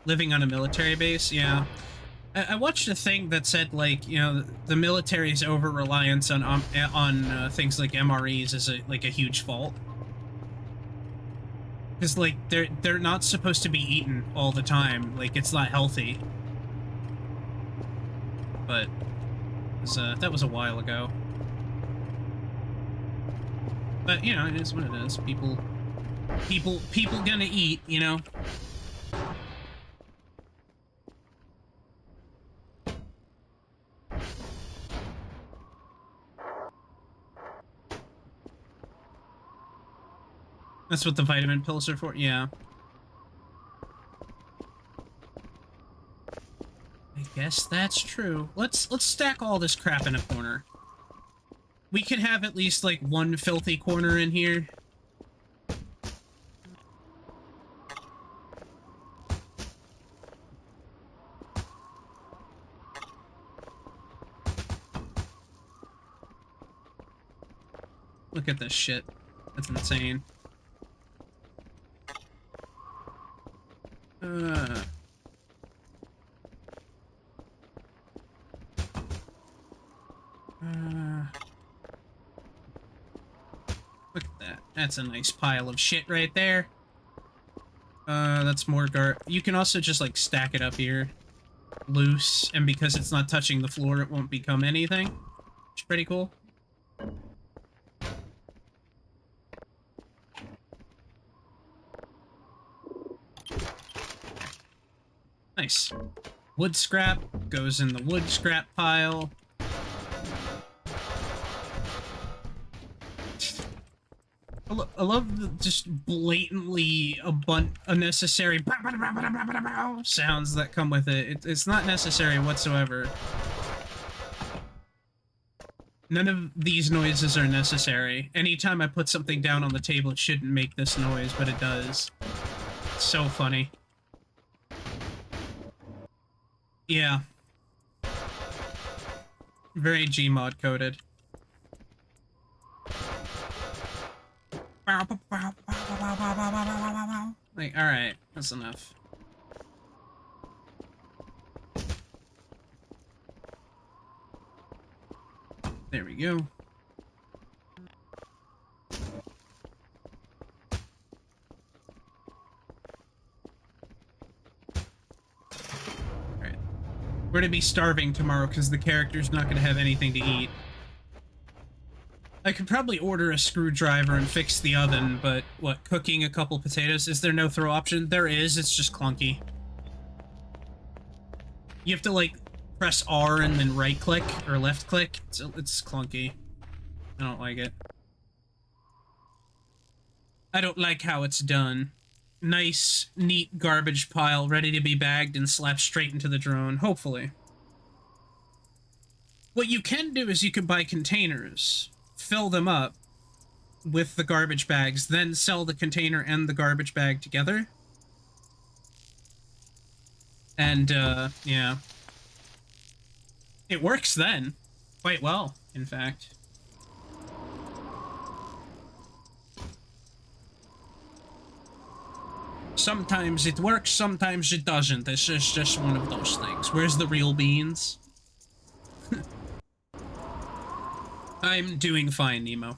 Living on a military base, yeah. I watched a thing that said, like, you know, the military's over-reliance on things like MREs is like a huge fault. Because, like, they're not supposed to be eaten all the time. Like, it's not healthy. But that was a while ago. But, you know, it is what it is. People gonna eat, you know? That's what the vitamin pills are for, yeah. I guess that's true. Let's stack all this crap in a corner. We can have at least, like, one filthy corner in here. Look at this shit. That's insane. Look at that. That's a nice pile of shit right there. That's more you can also just, like, stack it up here. Loose, and because it's not touching the floor, it won't become anything. Which is pretty cool. Nice. Wood scrap goes in the wood scrap pile. I love the just blatantly unnecessary sounds that come with it. It's not necessary whatsoever. None of these noises are necessary. Anytime I put something down on the table, it shouldn't make this noise, but it does. It's so funny. Yeah. Very Gmod coded. Like, alright, that's enough. There we go. Alright. We're gonna be starving tomorrow because the character's not gonna have anything to eat. I could probably order a screwdriver and fix the oven, but what, cooking a couple potatoes? Is there no throw option? There is, it's just clunky. You have to, like, press R and then right-click, or left-click. It's clunky. I don't like it. I don't like how it's done. Nice, neat garbage pile, ready to be bagged and slapped straight into the drone, hopefully. What you can do is you can buy containers, fill them up with the garbage bags, then sell the container and the garbage bag together. And, yeah. It works then. Quite well, in fact. Sometimes it works, sometimes it doesn't. It's just one of those things. Where's the real beans? I'm doing fine, Nemo.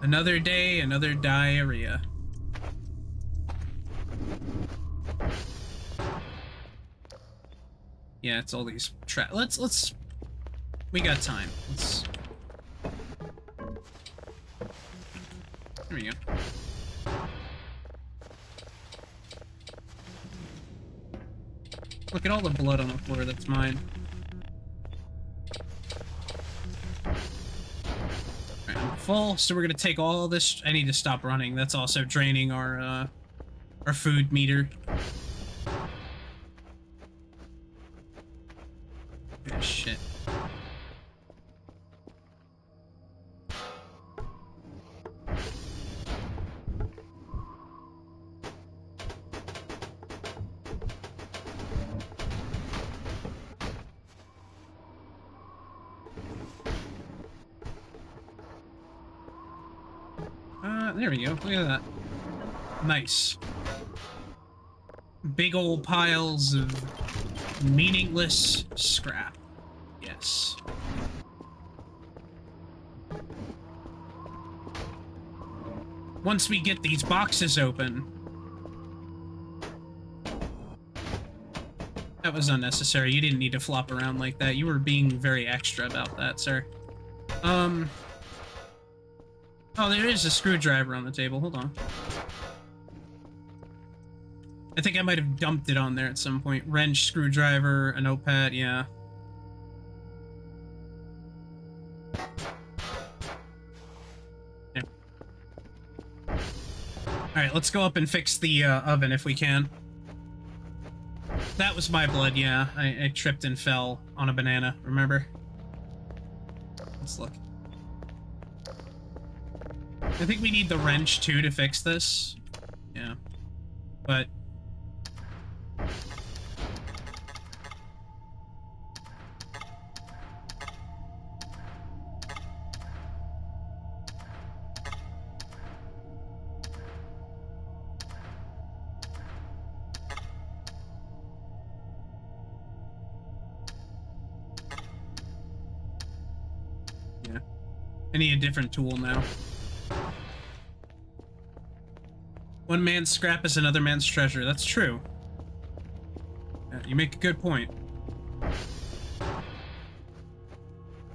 Another day, another diarrhea. Yeah, it's all these let's we got time. There we go. Look at all the blood on the floor, that's mine. Alright, I'm full, so we're gonna take all this. I need to stop running. That's also draining our food meter. Oh, shit. There we go. Look at that. Nice. Big old piles of meaningless scrap. Yes. Once we get these boxes open, That was unnecessary. You didn't need to flop around like that. You were being very extra about that, sir. Oh, there is a screwdriver on the table. Hold on. I think I might have dumped it on there at some point. Wrench, screwdriver, a notepad, yeah. Alright, let's go up and fix the oven if we can. That was my blood, yeah. I tripped and fell on a banana, remember? Let's look. I think we need the wrench, too, to fix this. Yeah. But... yeah. I need a different tool now. One man's scrap is another man's treasure. That's true. Yeah, you make a good point.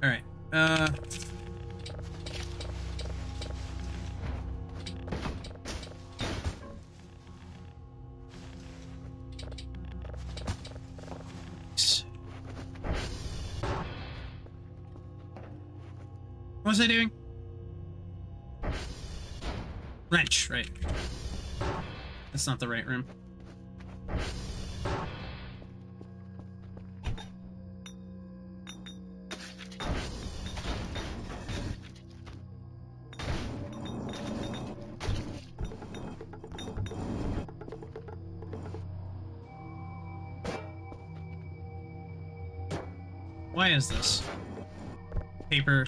Alright, what was I doing? Wrench, right. That's not the right room. Why is this? Paper.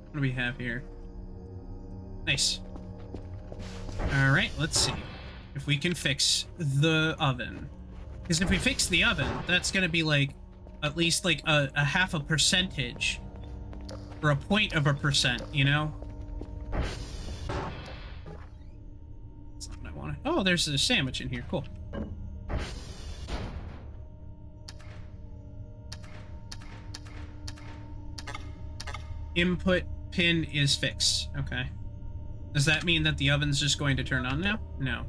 What do we have here? Nice. Alright, let's see if we can fix the oven. Because if we fix the oven, that's gonna be like at least like a half a percentage or a point of a percent, you know? That's not what I wanted. Oh, there's a sandwich in here. Cool. Input pin is fixed. Okay. Does that mean that the oven's just going to turn on now? No.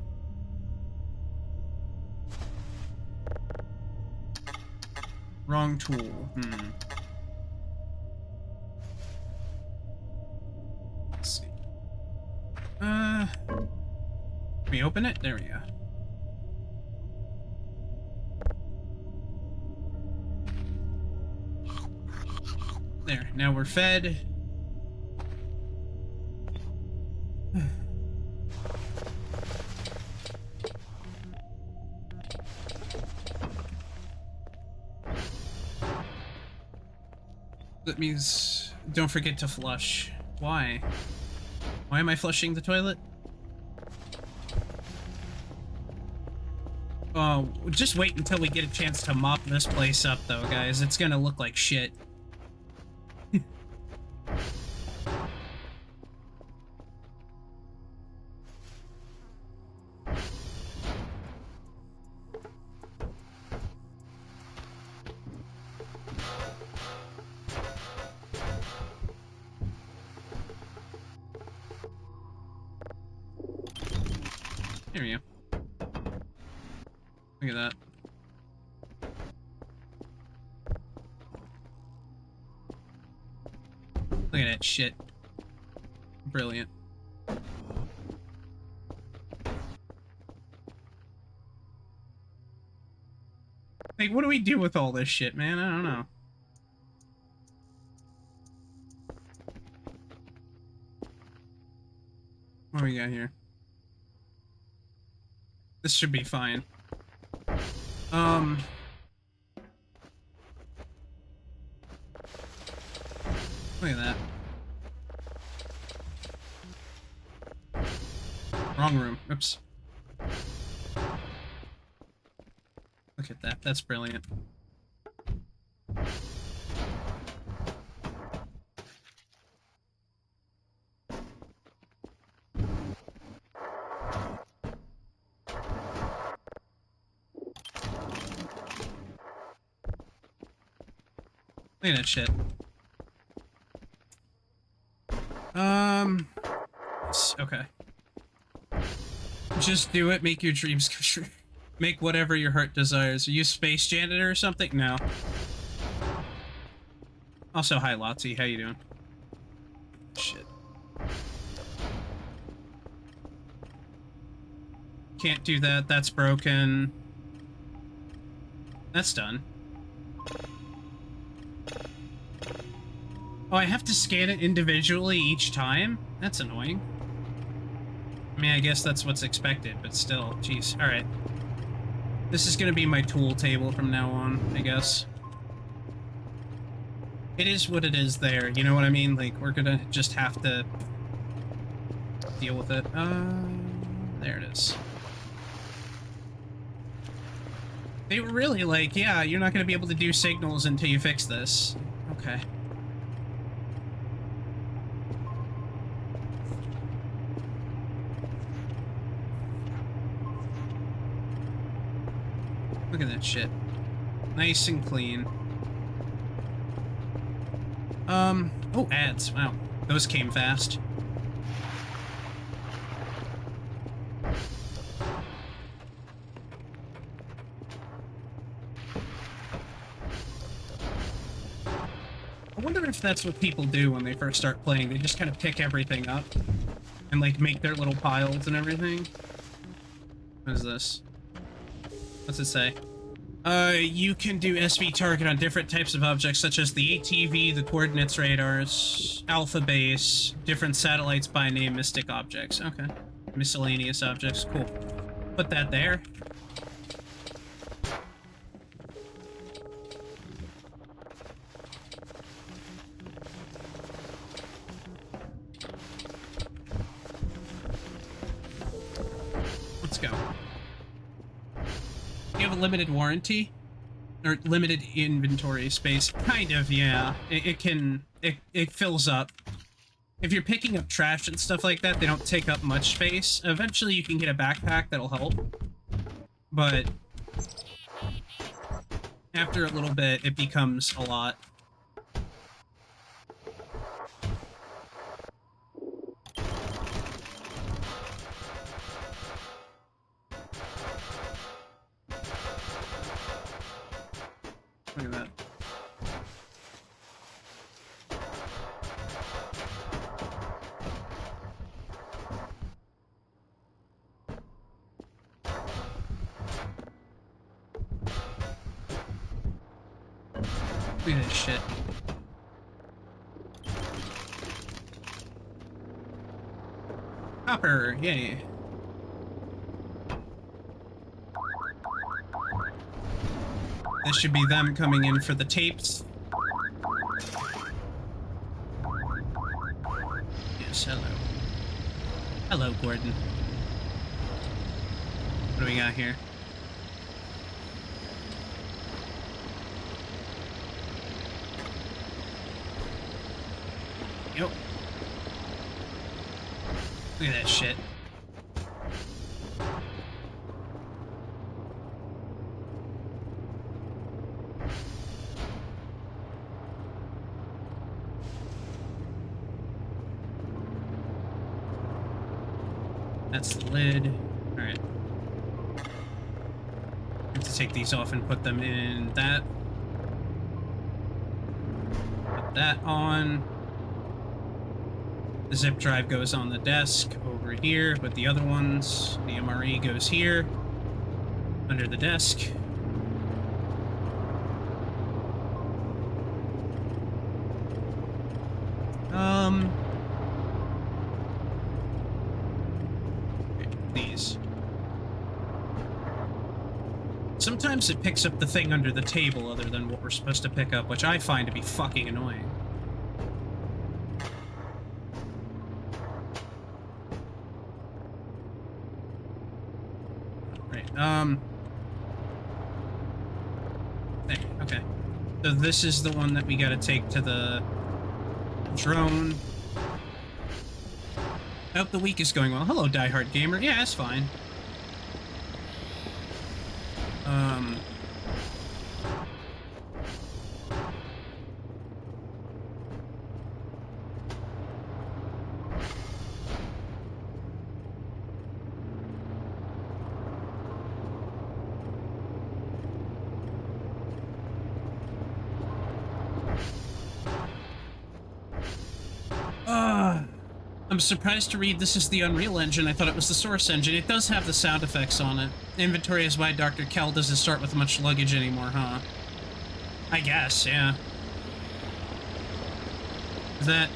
Wrong tool. Let's see. Can we open it? There we go. There, now we're fed. That means don't forget to flush. Why? Why am I flushing the toilet? Oh, just wait until we get a chance to mop this place up, though, guys. It's gonna look like shit. There we go. Look at that. Look at that shit. Brilliant. Like, what do we do with all this shit, man? I don't know. What do we got here? This should be fine. Look at that. Wrong room. Oops. Look at that. That's brilliant. Look at that shit. Okay. Just do it. Make your dreams come true. Make whatever your heart desires. Are you Space Janitor or something? No. Also, hi, Lottie. How you doing? Shit. Can't do that. That's broken. That's done. Oh, I have to scan it individually each time? That's annoying. I mean, I guess that's what's expected, but still, jeez. Alright. This is gonna be my tool table from now on, I guess. It is what it is there, you know what I mean? Like, we're gonna just have to deal with it. There it is. They were really like, yeah, you're not gonna be able to do signals until you fix this. Okay. Look at that shit. Nice and clean. Oh, ads. Wow. Those came fast. I wonder if that's what people do when they first start playing. They just kind of pick everything up and, like, make their little piles and everything. What is this? What's it say? You can do SV target on different types of objects, such as the ATV, the coordinates radars, Alpha Base, different satellites by name, mystic objects. Okay. Miscellaneous objects. Cool. Put that there. Let's go. You have a limited warranty? Or limited inventory space? Kind of, yeah. It fills up. If you're picking up trash and stuff like that, they don't take up much space. Eventually you can get a backpack that'll help. But after a little bit, it becomes a lot. Look at that. Look at this shit. Copper, yay. This should be them coming in for the tapes. Yes, hello. Hello, Gordon. What do we got here? Yep. Look at that shit. That's the lid. Alright. Have to take these off and put them in that. Put that on. The zip drive goes on the desk over here with the other ones. The MRE goes here, under the desk. These. Sometimes it picks up the thing under the table other than what we're supposed to pick up, which I find to be fucking annoying. Hey, okay. So this is the one that we gotta take to the drone. I hope the week is going well. Hello, diehard gamer. Yeah, that's fine. I'm surprised to read this is the Unreal Engine. I thought it was the Source Engine. It does have the sound effects on it. Inventory is why Dr. Kel doesn't start with much luggage anymore, huh? I guess, yeah. Is that...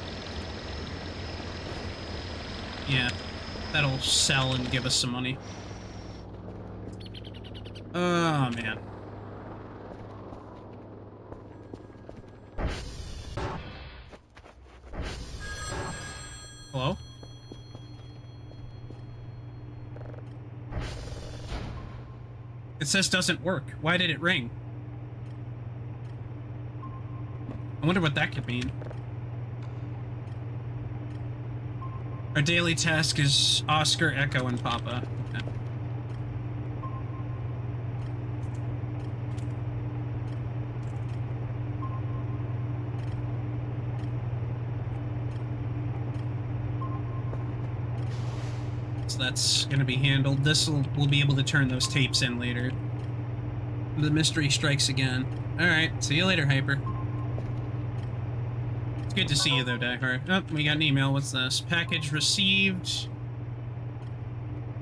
Yeah. That'll sell and give us some money. Oh, man. Hello? It says doesn't work. Why did it ring? I wonder what that could mean. Our daily task is Oscar, Echo, and Papa. Okay. So that's gonna be handled. We'll be able to turn those tapes in later. The mystery strikes again. Alright, see you later, Hyper. It's good to see you though, Diehard. Oh, we got an email. What's this? Package received.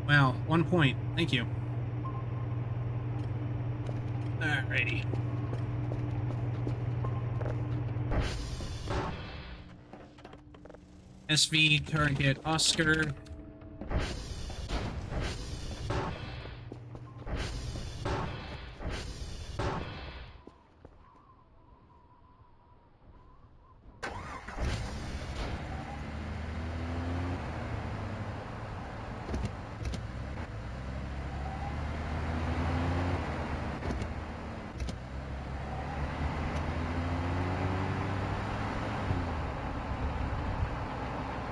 Wow, 1 point. Thank you. Alrighty. SV, target, Oscar.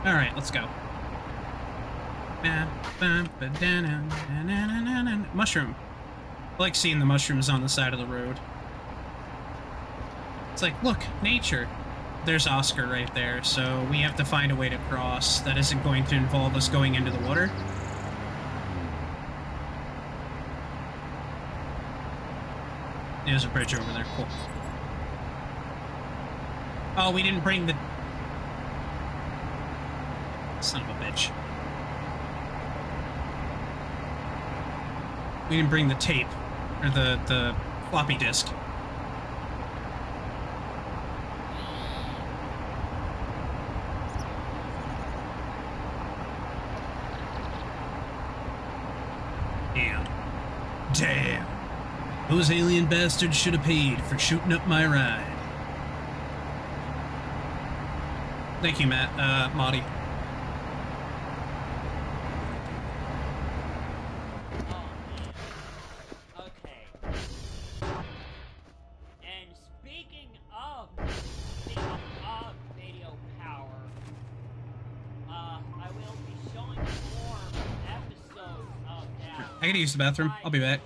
Alright, let's go. Mushroom. I like seeing the mushrooms on the side of the road. It's like, look, nature. There's Oscar right there, so we have to find a way to cross that isn't going to involve us going into the water. There's a bridge over there, cool. Oh, we didn't bring the... Son of a bitch. We didn't bring the tape, or the floppy disk. Damn. Those alien bastards should have paid for shooting up my ride. Thank you, Matt, Marty. I gotta use the bathroom. I'll be back.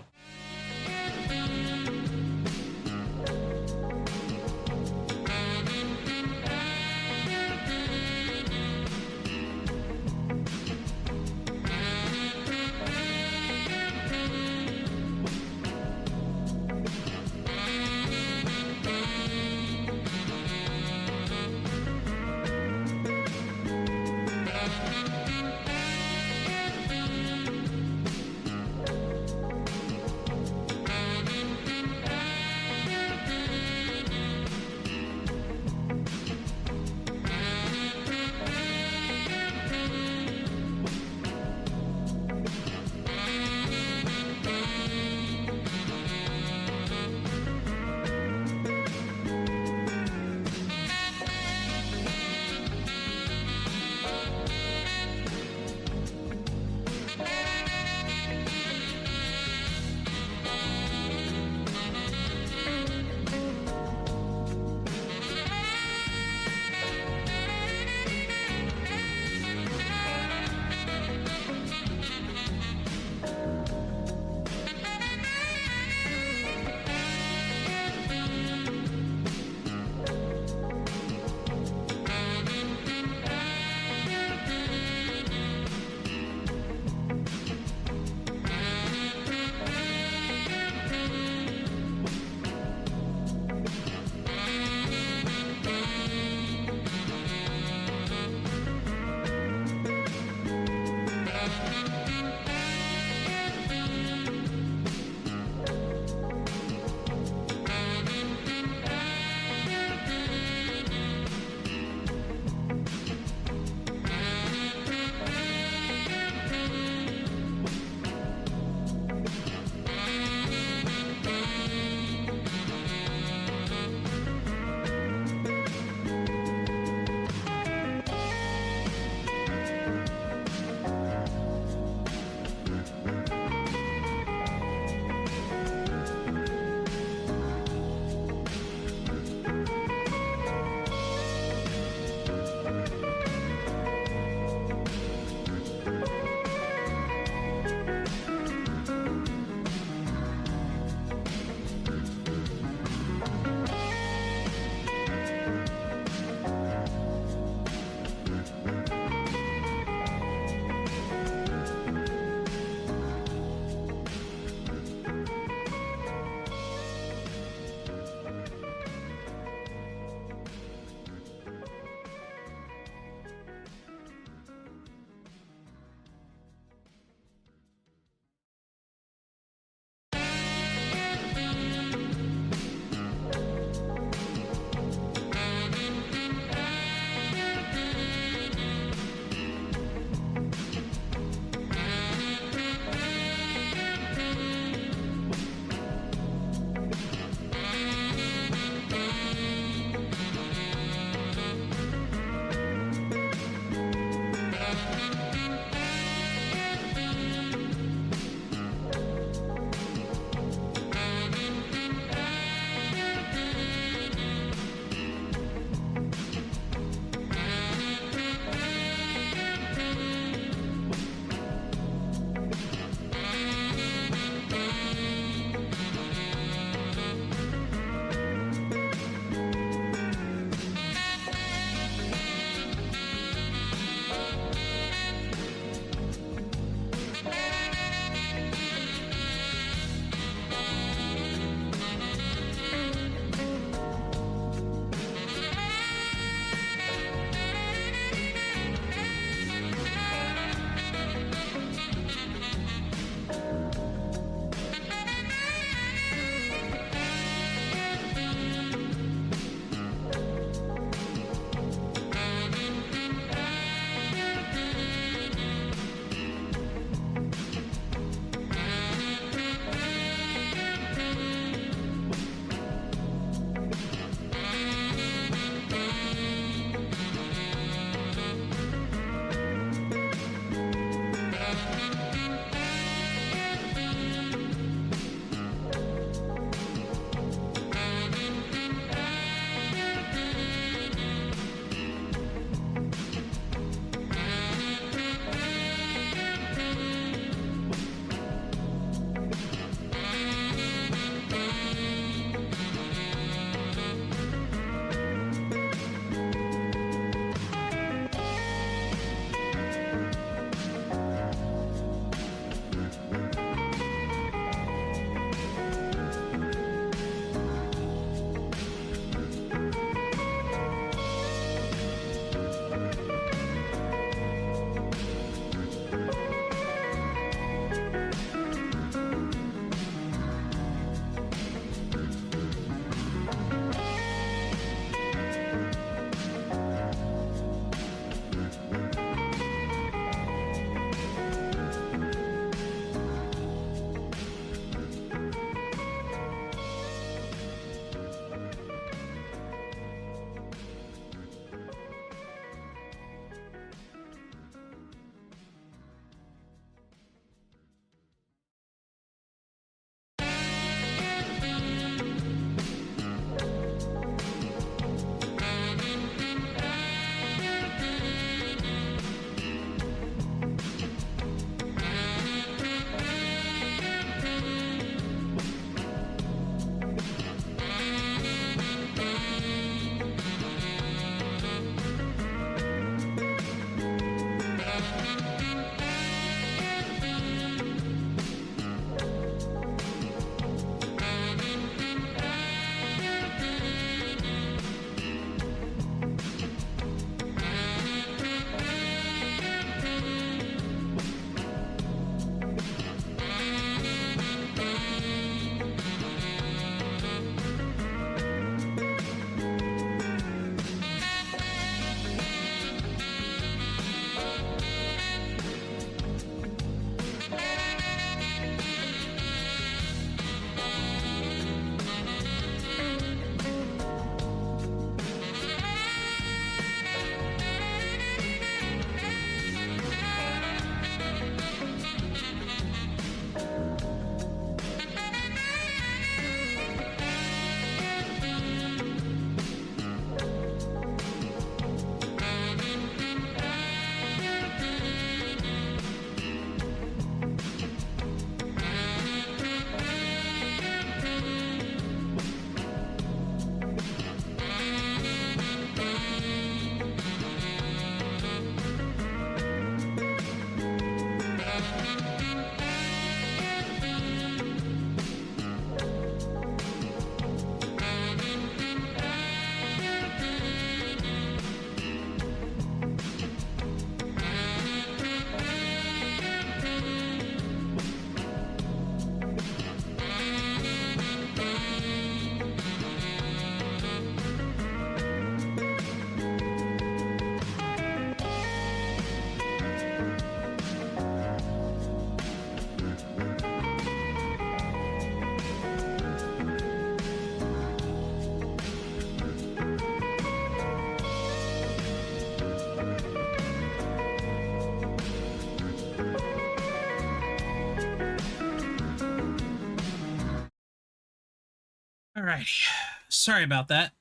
Alrighty. Sorry about that.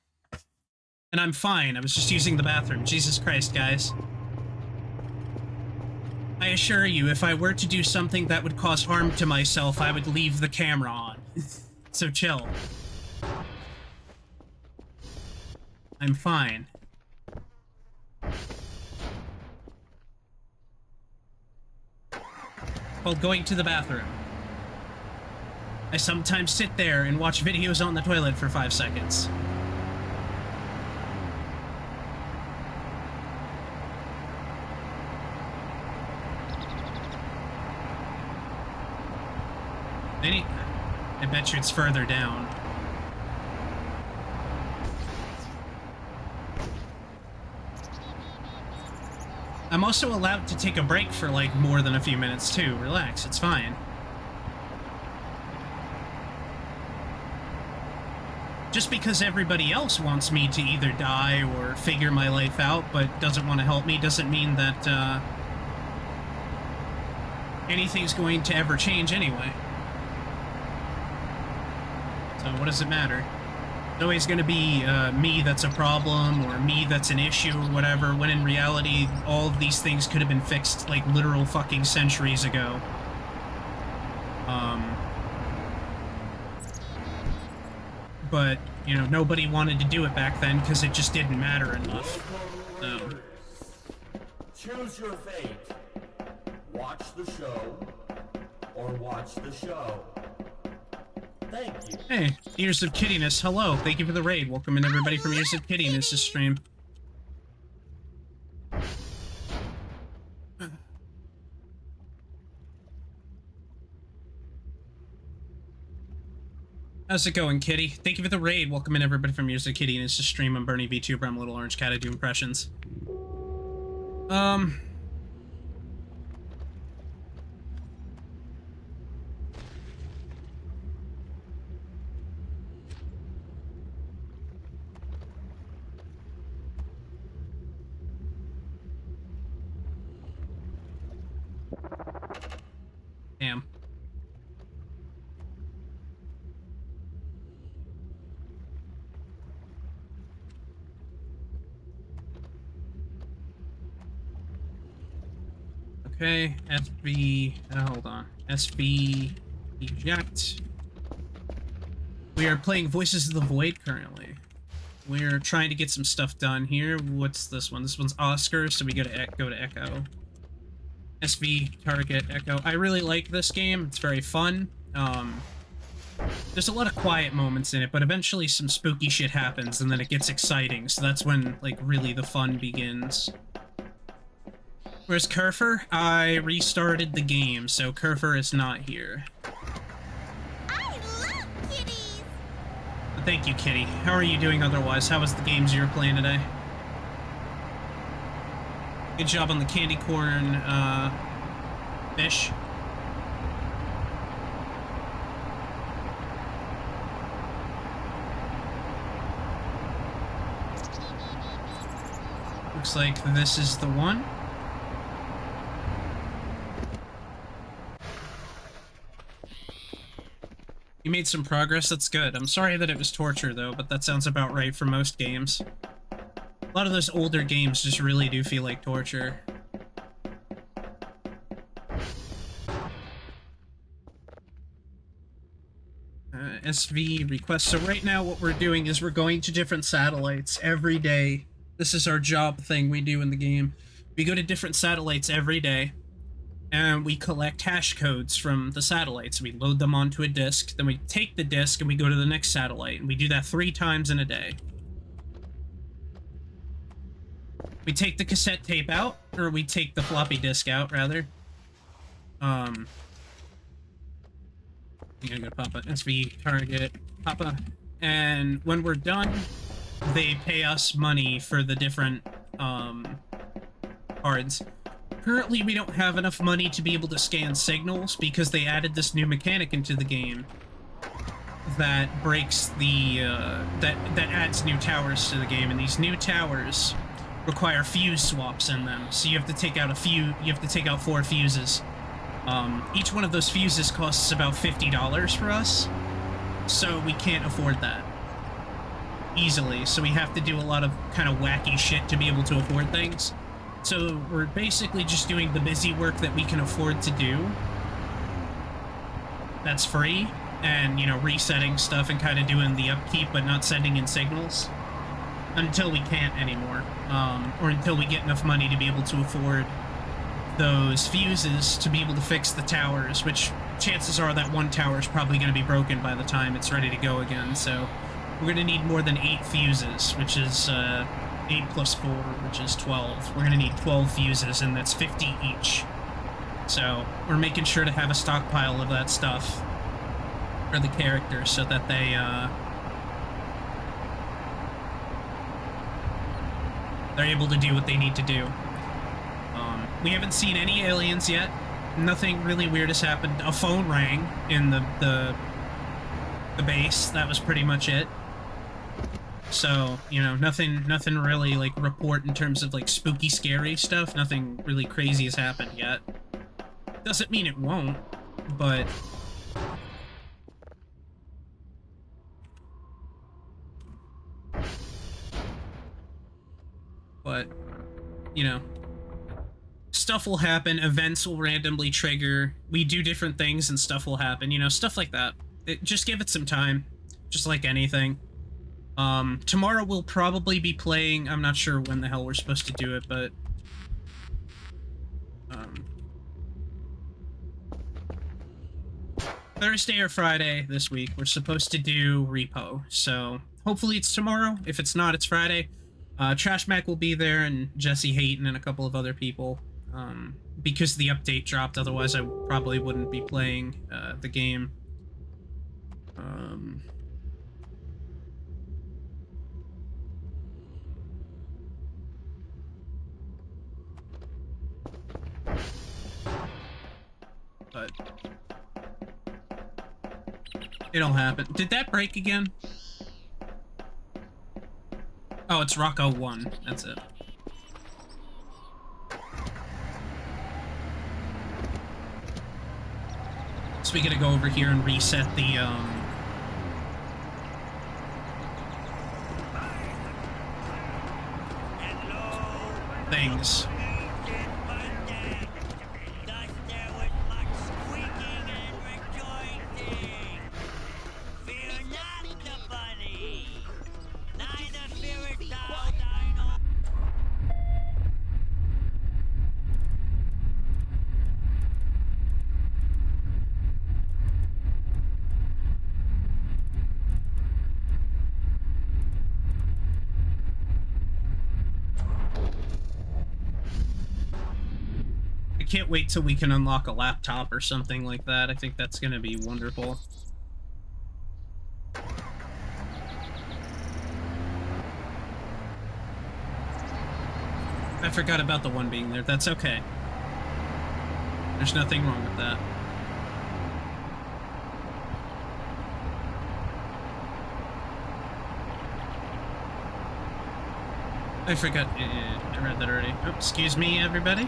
And I'm fine. I was just using the bathroom. Jesus Christ, guys. I assure you, if I were to do something that would cause harm to myself, I would leave the camera on. So chill. I'm fine. Called going to the bathroom. I sometimes sit there and watch videos on the toilet for 5 seconds. I bet you it's further down. I'm also allowed to take a break for, like, more than a few minutes, too. Relax, it's fine. Just because everybody else wants me to either die or figure my life out, but doesn't want to help me, doesn't mean that, anything's going to ever change anyway. So what does it matter? It's always going to be me that's a problem, or me that's an issue, or whatever, when in reality, all of these things could have been fixed, like, literal fucking centuries ago. But, you know, nobody wanted to do it back then because it just didn't matter enough. So. Choose your fate. Watch the show, or watch the show. Thank you. Hey, Ears of Kiddiness, hello. Thank you for the raid. Welcome in everybody from Ears of Kiddiness' stream. How's it going, Kitty? Thank you for the raid. Welcome in everybody from Ears of Kiddiness' stream. I'm Bernie Vtuber. I'm Little Orange Cat. I do impressions. Damn. Okay, SV, hold on. SV eject. We are playing Voices of the Void currently. We're trying to get some stuff done here. What's this one? This one's Oscar, so we go to Echo. SV, target, Echo. I really like this game. It's very fun. There's a lot of quiet moments in it, but eventually some spooky shit happens, and then it gets exciting, so that's when, like, really the fun begins. Where's Kerfer? I restarted the game, so Kerfer is not here. I love kitties! Thank you, Kitty. How are you doing otherwise? How was the games you were playing today? Good job on the candy corn, fish. Looks like this is the one. You made some progress, that's good. I'm sorry that it was torture, though, but that sounds about right for most games. A lot of those older games just really do feel like torture. SV request. So right now what we're doing is we're going to different satellites every day. This is our job thing we do in the game. We go to different satellites every day, and we collect hash codes from the satellites. We load them onto a disk, then we take the disk and we go to the next satellite, and we do that 3 times in a day. We take the cassette tape out, or we take the floppy disk out, rather. I'm gonna go to Papa, SV, target, Papa, and when we're done, they pay us money for the different, cards. Currently, we don't have enough money to be able to scan signals because they added this new mechanic into the game that breaks the, that adds new towers to the game, and these new towers require fuse swaps in them, so you have to take out you have to take out 4 fuses. Each one of those fuses costs about $50 for us, so we can't afford that. easily, so we have to do a lot of kind of wacky shit to be able to afford things. So we're basically just doing the busy work that we can afford to do. That's free, and, you know, resetting stuff and kind of doing the upkeep, but not sending in signals. Until we can't anymore. Or until we get enough money to be able to afford those fuses to be able to fix the towers, which chances are that one tower is probably going to be broken by the time it's ready to go again, so we're going to need more than 8 fuses, which is 8 plus 4, which is 12. We're going to need 12 fuses, and that's 50 each. So we're making sure to have a stockpile of that stuff for the characters so that they're able to do what they need to do. We haven't seen any aliens yet. Nothing really weird has happened. A phone rang in the base. That was pretty much it. So, you know, nothing really, like, report in terms of, like, spooky, scary stuff. Nothing really crazy has happened yet. Doesn't mean it won't, but... But, you know, stuff will happen, events will randomly trigger, we do different things and stuff will happen, you know, stuff like that. Just give it some time, just like anything. Tomorrow we'll probably be playing, I'm not sure when the hell we're supposed to do it, but... Thursday or Friday this week, we're supposed to do Repo, so hopefully it's tomorrow. If it's not, it's Friday. Trash Mac will be there, and Jesse Hayton and a couple of other people, because the update dropped, otherwise I probably wouldn't be playing the game. But it'll happen. Did that break again? Oh, it's Rocco 1. That's it. So we gotta go over here and reset the, things. I can't wait till we can unlock a laptop or something like that. I think that's gonna be wonderful. I forgot about the one being there. That's okay. There's nothing wrong with that. I forgot. I read that already. Oh, excuse me, everybody.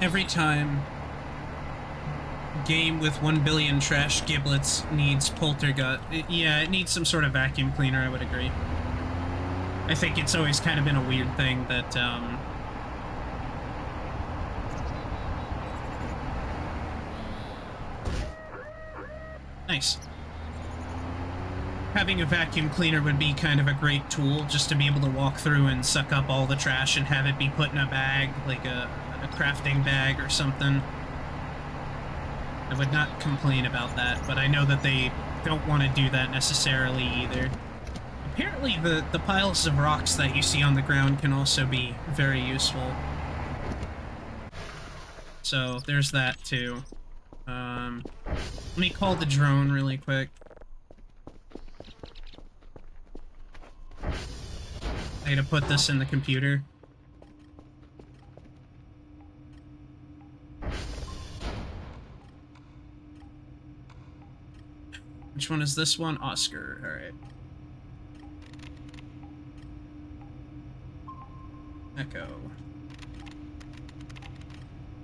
Every time game with 1 billion trash giblets needs poltergut, yeah, it needs some sort of vacuum cleaner, I would agree. I think it's always kind of been a weird thing that, Nice. Having a vacuum cleaner would be kind of a great tool, just to be able to walk through and suck up all the trash and have it be put in a bag, like a crafting bag or something. I would not complain about that, but I know that they don't want to do that necessarily either. Apparently the piles of rocks that you see on the ground can also be very useful. So there's that too. Let me call the drone really quick. I gotta put this in the computer. Which one is this one? Oscar. Alright. Echo.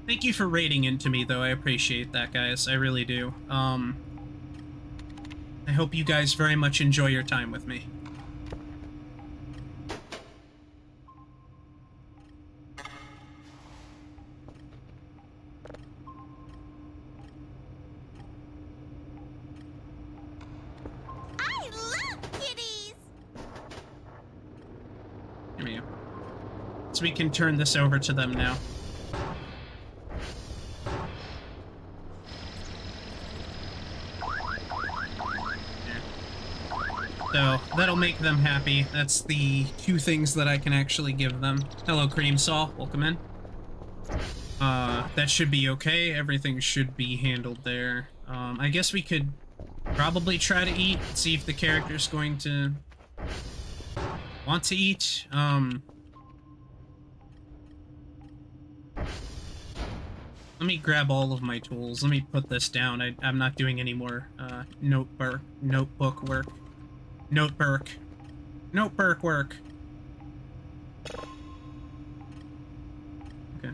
Thank you for rating into me, though. I appreciate that, guys. I really do. I hope you guys very much enjoy your time with me. I love kitties. Here we go. So we can turn this over to them now. So, that'll make them happy. That's the 2 things that I can actually give them. Hello, Cream Saw. Welcome in. That should be okay. Everything should be handled there. I guess we could probably try to eat, see if the character's going to want to eat. Let me grab all of my tools. Let me put this down. I'm not doing any more notebook work. Notebook work. Okay.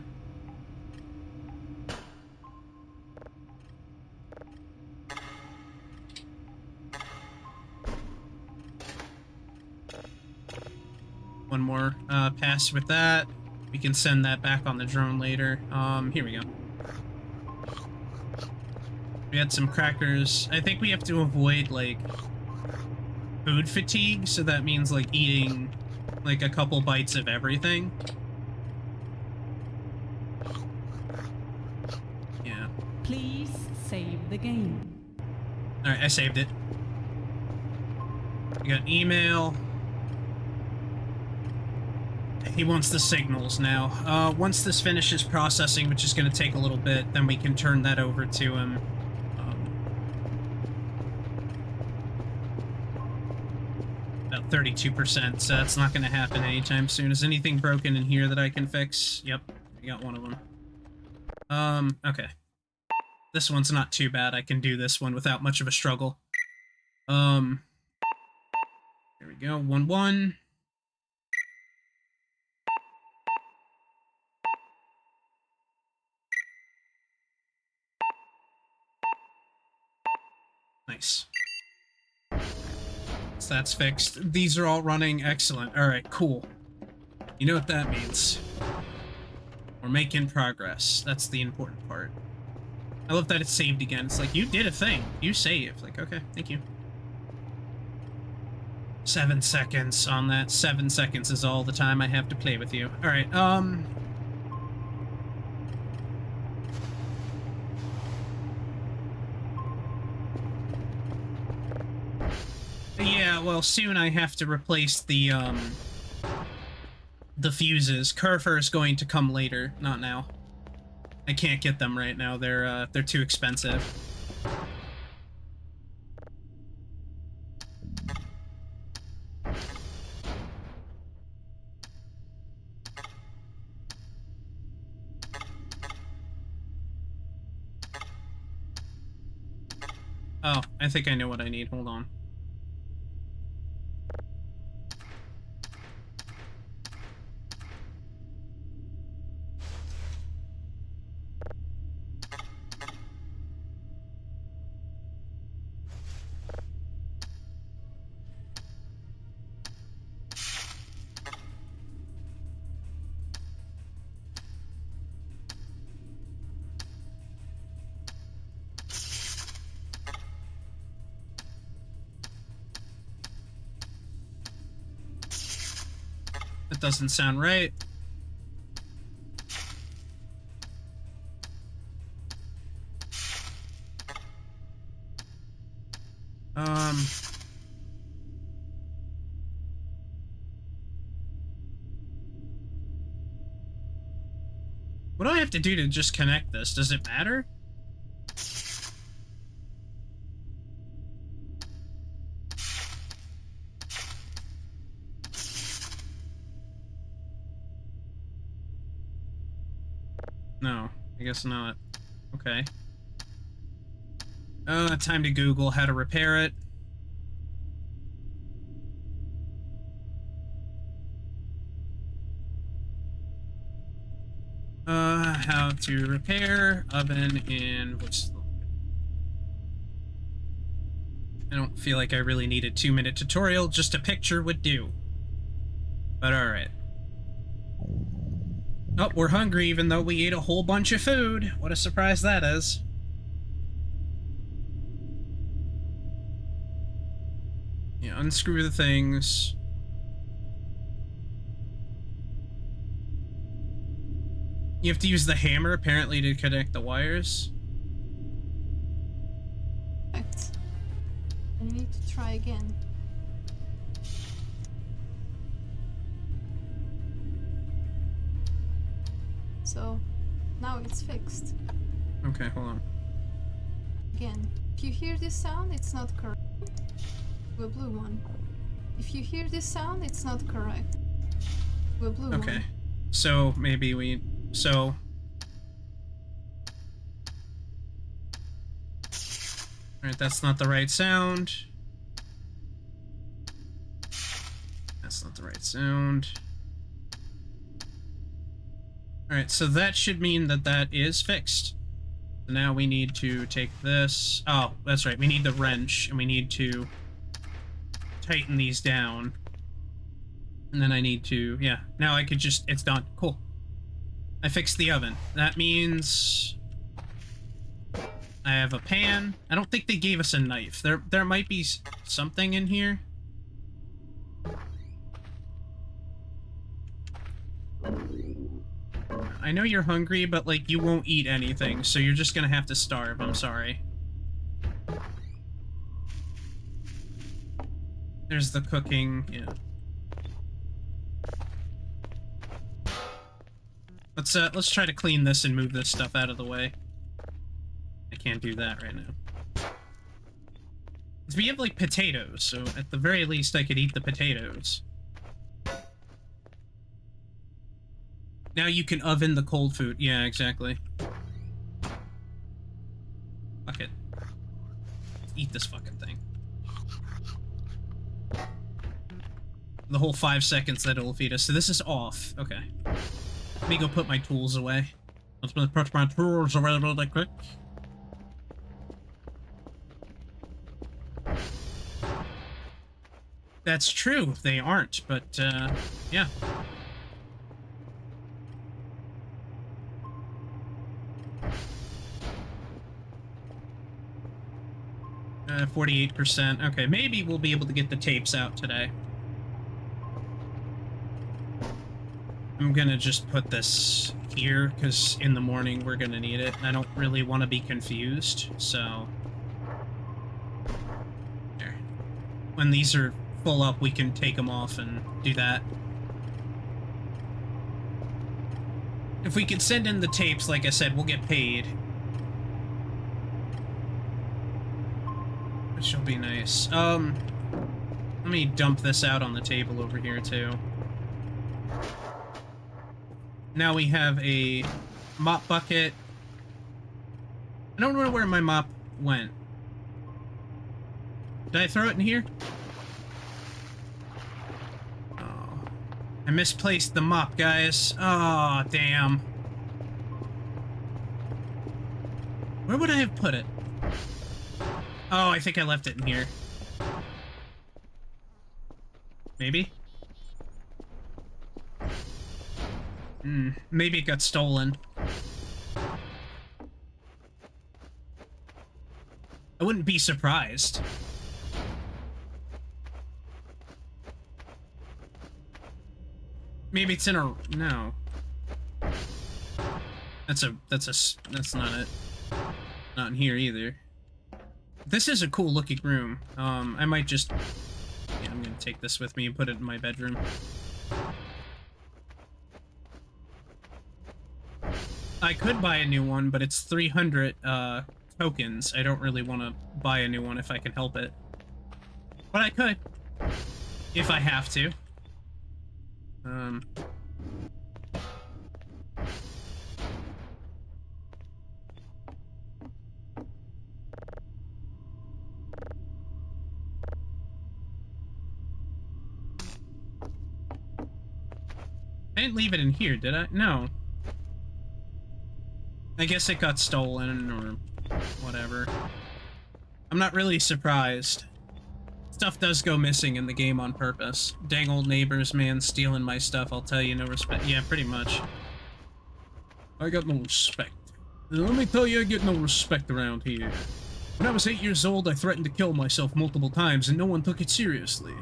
One more pass with that. We can send that back on the drone later. Here we go. We had some crackers. I think we have to avoid, like, food fatigue, so that means, like, eating, like, a couple bites of everything. Yeah. Please save the game. Alright, I saved it. We got email. He wants the signals now. Once this finishes processing, which is going to take a little bit, then we can turn that over to him. About 32%, so that's not going to happen anytime soon. Is anything broken in here that I can fix? Yep, I got one of them. Okay. This one's not too bad. I can do this one without much of a struggle. There we go. 1-1. Nice. So that's fixed. These are all running. Excellent. Alright, cool. You know what that means. We're making progress. That's the important part. I love that it's saved again. It's like, you did a thing. You saved. Like, okay, thank you. 7 seconds on that. 7 seconds is all the time I have to play with you. Alright, yeah, well, soon I have to replace the fuses. Kerfer is going to come later, not now. I can't get them right now. They're too expensive. Oh, I think I know what I need. Hold on. That doesn't sound right. What do I have to do to just connect this? Does it matter? No, I guess not. Okay. Time to Google how to repair it. How to repair oven in what's the... I don't feel like I really need a 2-minute tutorial, just a picture would do. But alright. Oh, we're hungry even though we ate a whole bunch of food. What a surprise that is. Yeah, unscrew the things. You have to use the hammer, apparently, to connect the wires. Right. I need to try again. So, now it's fixed. Okay, hold on. Again, if you hear this sound, it's not correct. Do a blue one. If you hear this sound, it's not correct. Do a blue one. Okay. So, maybe we... So... Alright, that's not the right sound. That's not the right sound. Alright, so that should mean that that is fixed. So now we need to take this... Oh, that's right, we need the wrench, and we need to tighten these down. And then I need to... Yeah, now I could just... It's done. Cool. I fixed the oven. That means... I have a pan. I don't think they gave us a knife. There might be something in here. I know you're hungry, but, like, you won't eat anything, so you're just gonna have to starve. I'm sorry. There's the cooking, yeah. Let's try to clean this and move this stuff out of the way. I can't do that right now. Because we have, like, potatoes, so at the very least I could eat the potatoes. Now you can oven the cold food. Yeah, exactly. Fuck it. Eat this fucking thing. The whole 5 seconds that it'll feed us. So this is off. Okay. Let me go put my tools away. Let's put my tools away really quick. That's true. They aren't, but, yeah. 48%. Okay, maybe we'll be able to get the tapes out today. I'm gonna just put this here, because in the morning we're gonna need it. I don't really want to be confused, so... There. When these are full up, we can take them off and do that. If we could send in the tapes, like I said, we'll get paid. Which will be nice. Let me dump this out on the table over here, too. Now we have a mop bucket. I don't know where my mop went. Did I throw it in here? Oh. I misplaced the mop, guys. Oh, damn. Where would I have put it? Oh, I think I left it in here. Maybe? Maybe it got stolen. I wouldn't be surprised. Maybe it's in a... No. That's not it. Not in here either. This is a cool looking room. I might just... Yeah, I'm gonna take this with me and put it in my bedroom. I could buy a new one, but it's 300, tokens. I don't really want to buy a new one if I can help it. But I could. If I have to. I didn't leave it in here, did I? No. I guess it got stolen or whatever. I'm not really surprised. Stuff does go missing in the game on purpose. Dang old neighbors, man, stealing my stuff, I'll tell you, no respect. Yeah, pretty much. I got no respect. Let me tell you, I get no respect around here. When I was 8 years old, I threatened to kill myself multiple times, and no one took it seriously.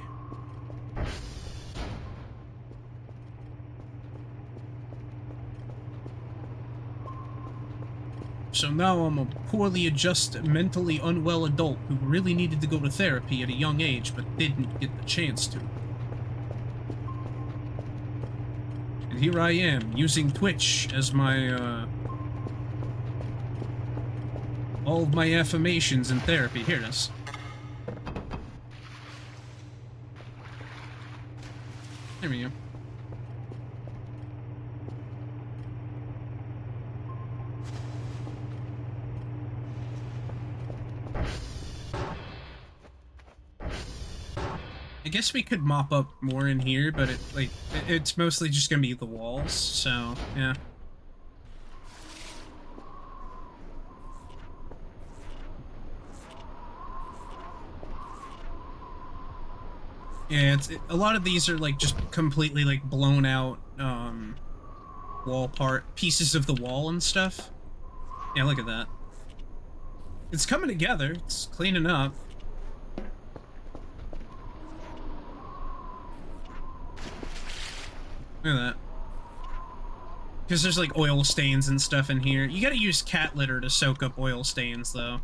So now I'm a poorly adjusted, mentally unwell adult who really needed to go to therapy at a young age, but didn't get the chance to. And here I am, using Twitch as my, all of my affirmations in therapy. Here it is. There we go. I guess we could mop up more in here, but it's mostly just gonna be the walls, so yeah. Yeah, a lot of these are like just completely like blown out wall pieces of the wall and stuff. Yeah, look at that. It's coming together. It's cleaning up. Look at that. Because there's like oil stains and stuff in here. You gotta use cat litter to soak up oil stains, though.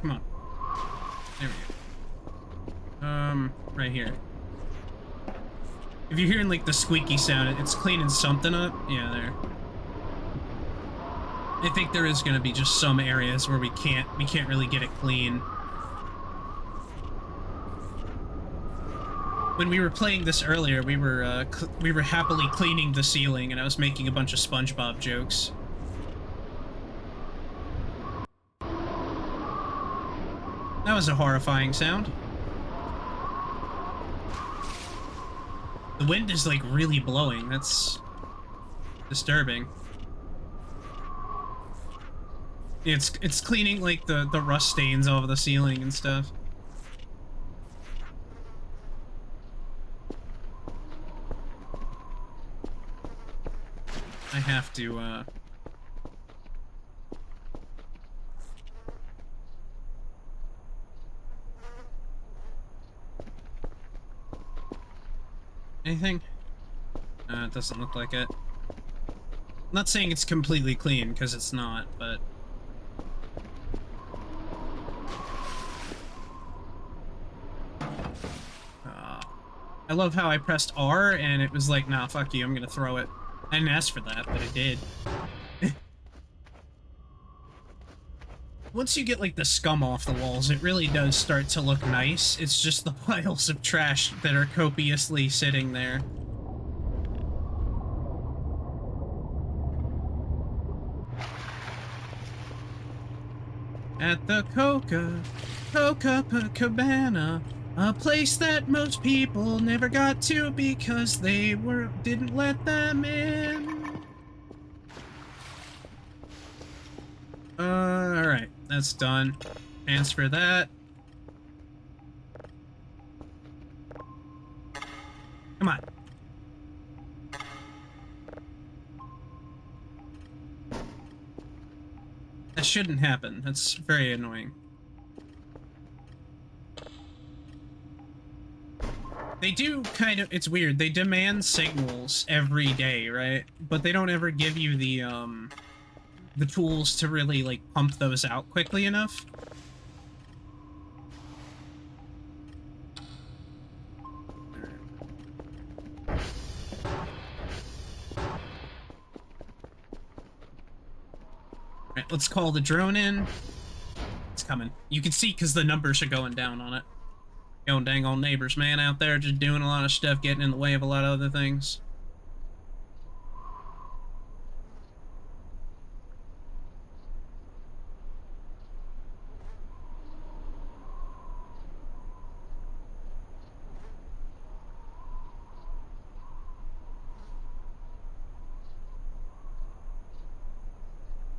Come on. There we go. Right here. If you're hearing, like, the squeaky sound, it's cleaning something up. Yeah, there. I think there is gonna be just some areas where we can't really get it clean. When we were playing this earlier, we were happily cleaning the ceiling, and I was making a bunch of SpongeBob jokes. That was a horrifying sound. The wind is, like, really blowing. That's disturbing. It's cleaning, like, the rust stains off the ceiling and stuff. I have to, anything? It doesn't look like it. I'm not saying it's completely clean, because it's not, but... I love how I pressed R, and it was like, nah, fuck you, I'm gonna throw it. I didn't ask for that, but it did. Once you get, like, the scum off the walls, it really does start to look nice. It's just the piles of trash that are copiously sitting there. At the Copacabana, a place that most people never got to because they didn't let them in. Alright, that's done. Transfer that. Come on. That shouldn't happen. That's very annoying. They do kind of, it's weird, they demand signals every day, right? But they don't ever give you the tools to really, like, pump those out quickly enough. Alright, let's call the drone in. It's coming. You can see because the numbers are going down on it. Yo, dang old neighbors, man, out there just doing a lot of stuff, getting in the way of a lot of other things.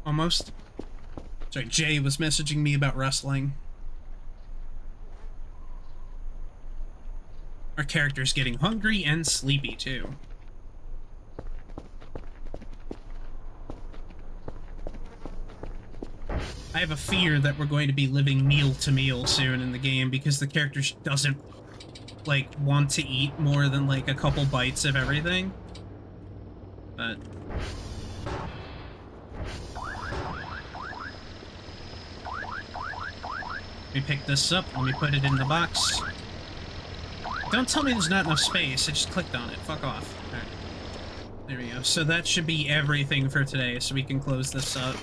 Almost. Sorry, Jay was messaging me about wrestling. Our character's getting hungry and sleepy, too. I have a fear that we're going to be living meal to meal soon in the game because the character doesn't, like, want to eat more than, like, a couple bites of everything. But... let me pick this up. Let me put it in the box. Don't tell me there's not enough space. I just clicked on it. Fuck off. Alright. There we go. So that should be everything for today, so we can close this up.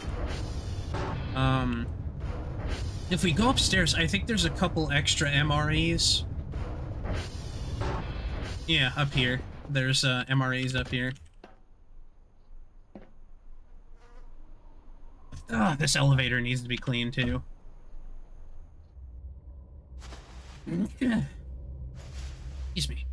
If we go upstairs, I think there's a couple extra MREs. Yeah, up here. There's MREs up here. Ah, this elevator needs to be cleaned too. Excuse me.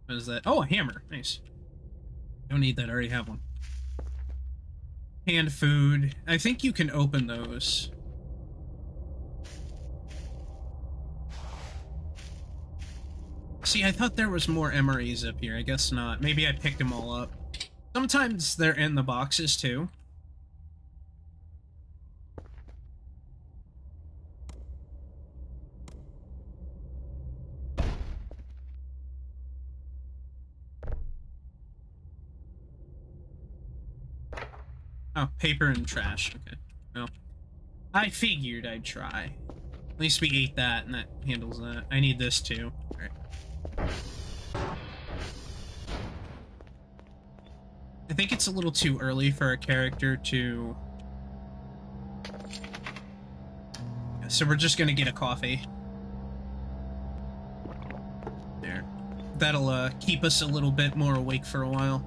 What is that? Oh, a hammer. Nice. Don't need that. I already have one. Canned food. I think you can open those. See, I thought there was more MREs up here. I guess not. Maybe I picked them all up. Sometimes they're in the boxes, too. Oh, paper and trash. Okay. Well, I figured I'd try. At least we ate that, and that handles that. I need this, too. Alright. I think it's a little too early for a character to... so we're just gonna get a coffee. There. That'll, keep us a little bit more awake for a while.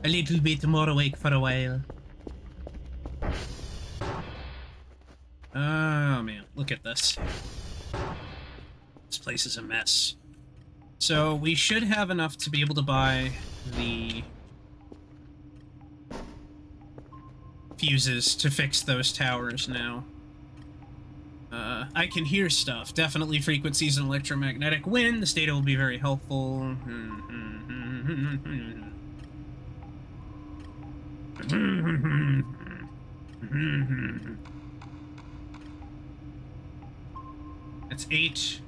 A little bit more awake for a while. Oh, man. Look at this. This place is a mess. So, we should have enough to be able to buy the... fuses to fix those towers now. I can hear stuff. Definitely frequencies and electromagnetic wind. This data will be very helpful. That's 8.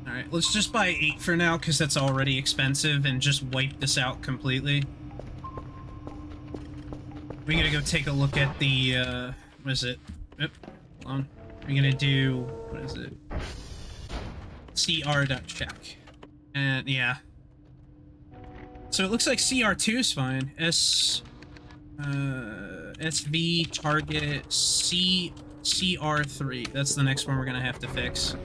Alright, let's just buy 8 for now, because that's already expensive, and just wipe this out completely. We're gonna go take a look at the, what is it? Oop, hold on. We're gonna do, what is it? CR.check. And, yeah. So it looks like CR2 is fine. SV target CR3. That's the next one we're gonna have to fix.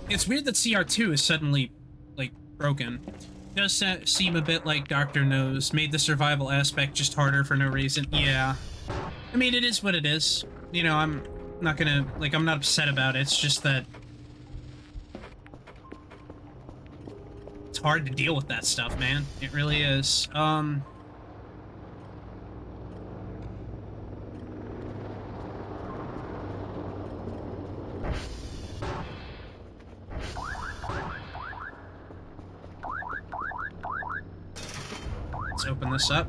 It's weird that CR2 is suddenly, like, broken. It does seem a bit like Dr. Knows made the survival aspect just harder for no reason. Yeah. I mean, it is what it is. You know, I'm not gonna, like, I'm not upset about it. It's just that it's hard to deal with that stuff, man. It really is. Let's open this up.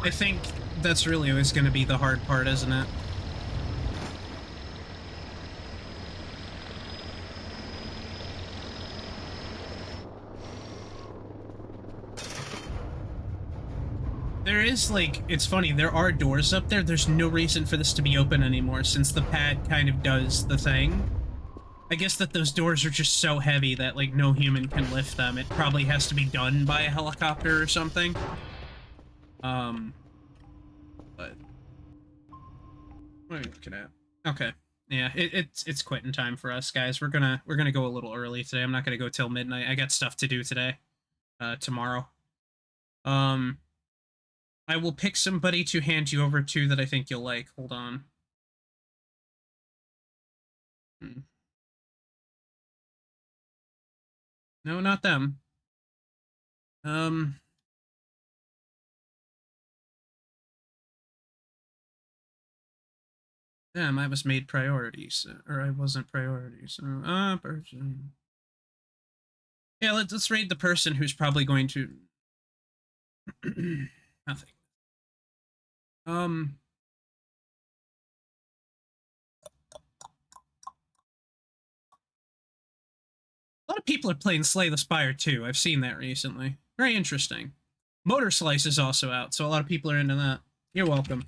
I think that's really always going to be the hard part, isn't it? There is, like, it's funny, there are doors up there. There's no reason for this to be open anymore since the pad kind of does the thing. I guess that those doors are just so heavy that, like, no human can lift them. It probably has to be done by a helicopter or something. But... what are you looking at? Okay. Yeah, it's quitting time for us, guys. We're gonna go a little early today. I'm not gonna go till midnight. I got stuff to do today. Tomorrow. I will pick somebody to hand you over to that I think you'll like. Hold on. No, not them. Damn, I was made priorities. Or I wasn't priorities. Person. Yeah, let's raid the person who's probably going to... nothing. A lot of people are playing Slay the Spire too. I've seen that recently. Very interesting. Motor Slice is also out, so a lot of people are into that. You're welcome.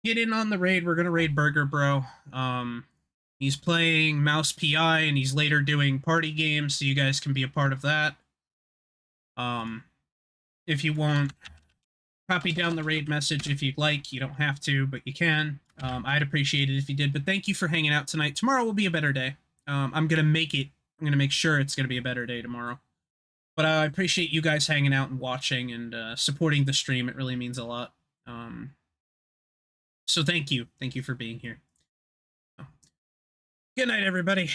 Get in on the raid. We're gonna raid Burger Bro. He's playing Mouse PI, and he's later doing party games, so you guys can be a part of that. If you want, copy down the raid message if you'd like. You don't have to, but you can. I'd appreciate it if you did, but thank you for hanging out tonight. Tomorrow will be a better day. I'm gonna make sure it's gonna be a better day tomorrow. But I appreciate you guys hanging out and watching and supporting the stream. It really means a lot. So thank you. Thank you for being here. Good night, everybody.